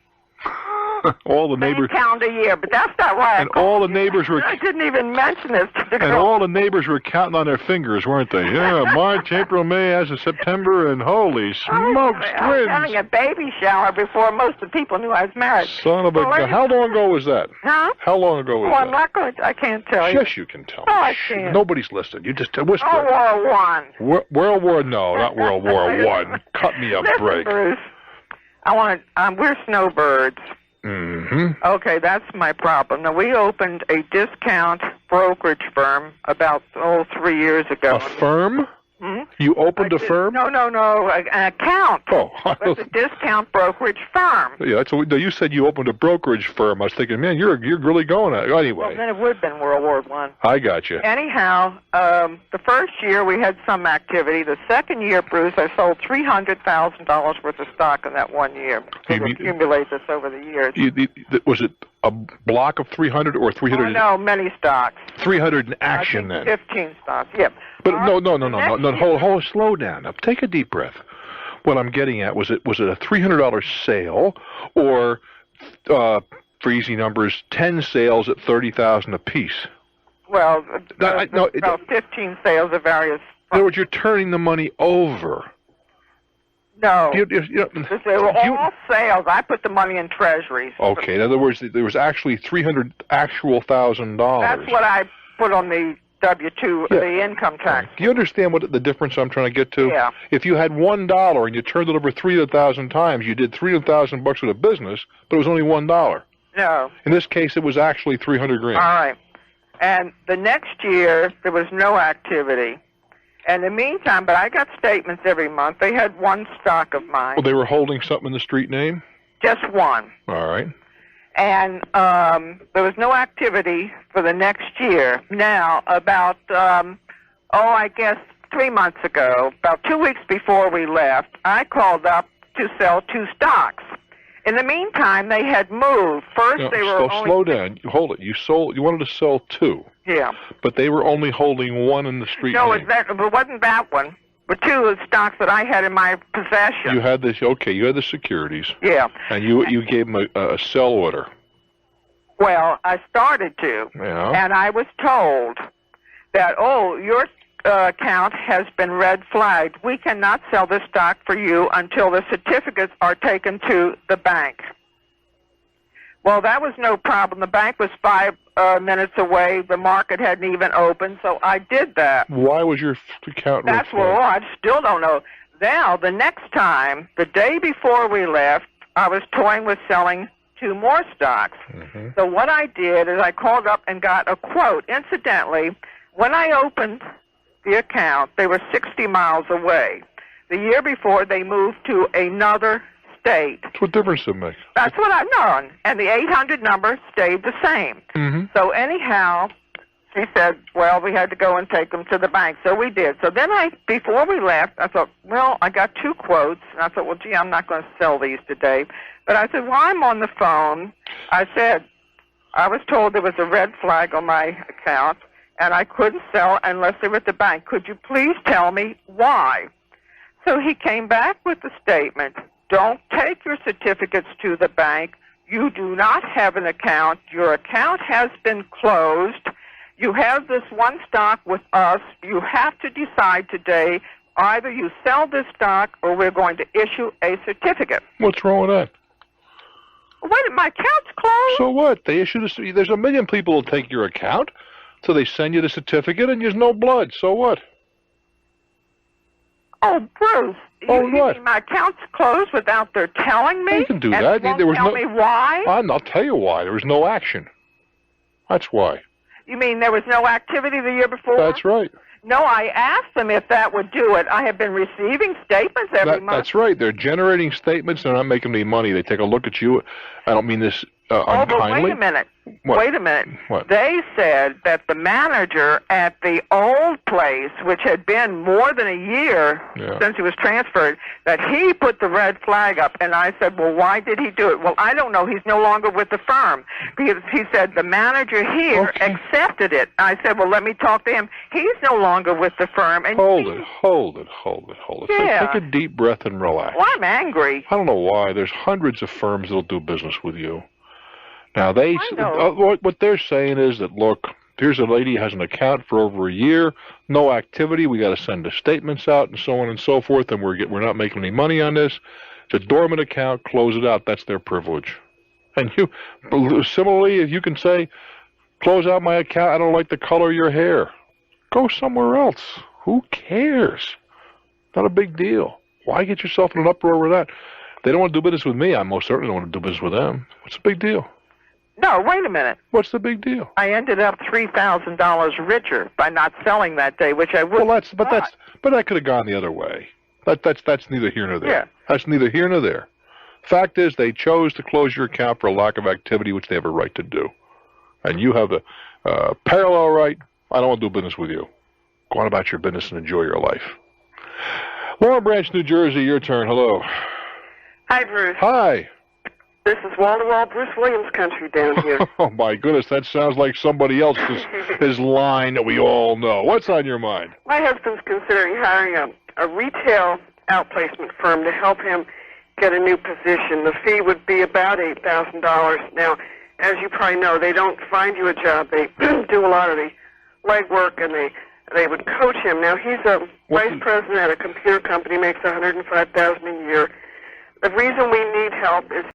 All the neighbors. Calendar year, but that's not why. And all the neighbors were. I didn't even mention this to the girl. And all the neighbors were counting on their fingers, weren't they? Yeah, March, April, May, as of September, and holy smokes, I was having a baby shower before most of the people knew I was married. Son of a gun. How long ago was that? Huh? How long ago was I'm that? not going to, I can't tell you. Yes, you can tell me. Oh, I can't. Nobody's listening. You just whisper. Oh, World War I. World War, no, not World War One. Cut me a Listen, break. Bruce, we're snowbirds. Mm-hmm. Okay, that's my problem. Now, we opened a discount brokerage firm about, 3 years ago. A firm? Hmm? You opened a firm? No, an account. Oh. It's a discount brokerage firm. Yeah, that's what you said. You opened a brokerage firm. I was thinking, man, you're really going at it. Anyway. Well, then it would have been World War I. I got you. Anyhow, the first year we had some activity. The second year, Bruce, I sold $300,000 worth of stock in that 1 year. To accumulate this over the years. Was it a block of 300 or 300? Oh, no, many stocks. 300 in action then. 15 stocks. Yep. But no. Hold, slow down. Now, take a deep breath. What I'm getting at was it a $300 sale, or for easy numbers, 10 sales at $30,000 apiece? Well, about 15 sales of various. In other words, you're turning the money over. No. They were all sales. I put the money in treasuries. Okay. In other words, there was actually $300,000. That's what I put on the W-2, the income tax. Do you understand what the difference I'm trying to get to? Yeah. If you had $1 and you turned it over 300,000 times, you did $300,000 worth of business, but it was only $1. No. In this case, it was actually $300,000. All right. And the next year, there was no activity. And in the meantime, but I got statements every month. They had one stock of mine. Well, they were holding something in the street name? Just one. All right. And there was no activity for the next year. Now, about, I guess 3 months ago, about 2 weeks before we left, I called up to sell 2 stocks. In the meantime, they had moved. First, they were only... Slow down. Hold it. You wanted to sell 2. Yeah. But they were only holding one in the street name. It wasn't that one. But 2 of the stocks that I had in my possession. You had this. Okay, you had the securities. Yeah. And you gave them a sell order. Well, I started to. Yeah. And I was told that, your account has been red flagged. We cannot sell this stock for you until the certificates are taken to the bank. Well, that was no problem. The bank was 5 minutes away. The market hadn't even opened, so I did that. Why was your account red flagged? I still don't know. Now, the next time, the day before we left, I was toying with selling 2 more stocks. Mm-hmm. So what I did is I called up and got a quote. Incidentally, when I opened the account, they were 60 miles away. The year before, they moved to another state. What difference does it make? That's what I've known. And the 800 number stayed the same. Mm-hmm. So anyhow, she said, well, we had to go and take them to the bank. So we did. So then before we left, I thought, well, I got 2 quotes. And I thought, well, gee, I'm not going to sell these today. But I said, well, I'm on the phone. I said, I was told there was a red flag on my account, and I couldn't sell unless they were at the bank. Could you please tell me why? So he came back with the statement, don't take your certificates to the bank. You do not have an account. Your account has been closed. You have this one stock with us. You have to decide today, either you sell this stock or we're going to issue a certificate. What's wrong with that? Wait, my account's closed? So what? They issued there's a million people who take your account, so they send you the certificate and there's no blood. So what? Oh, Bruce, what? You mean my account's closed without their telling me? They can do and that. Won't there was tell me why? I'll tell you why. There was no action. That's why. You mean there was no activity the year before? That's right. No, I asked them if that would do it. I have been receiving statements every month. That's right. They're generating statements. They're not making any money. They take a look at you. I don't mean this unkindly. But wait a minute. What? Wait a minute. What? They said that the manager at the old place, which had been more than a year since he was transferred, that he put the red flag up. And I said, well, why did he do it? Well, I don't know. He's no longer with the firm. Because he said the manager here accepted it. I said, well, let me talk to him. He's no longer with the firm. And Hold it. Yeah. Take a deep breath and relax. Well, I'm angry. I don't know why. There's hundreds of firms that'll do business with you. Now, what they're saying is that, look, here's a lady who has an account for over a year, no activity, we got to send the statements out and so on and so forth, and we're not making any money on this. It's a dormant account, close it out, that's their privilege. And similarly, if you can say, close out my account, I don't like the color of your hair, go somewhere else. Who cares? Not a big deal. Why get yourself in an uproar over that? They don't want to do business with me, I most certainly don't want to do business with them. What's the big deal? No, wait a minute. What's the big deal? I ended up $3,000 richer by not selling that day, which I would. Well, but that could have gone the other way. That's neither here nor there. Yeah. That's neither here nor there. Fact is, they chose to close your account for a lack of activity, which they have a right to do, and you have a parallel right. I don't want to do business with you. Go on about your business and enjoy your life. Long Branch, New Jersey, your turn. Hello. Hi, Bruce. Hi. This is wall-to-wall Bruce Williams country down here. Oh, my goodness, that sounds like somebody else's his line that we all know. What's on your mind? My husband's considering hiring a retail outplacement firm to help him get a new position. The fee would be about $8,000. Now, as you probably know, they don't find you a job. They do a lot of the legwork, and they would coach him. Now, he's a vice president at a computer company, makes $105,000 a year. The reason we need help is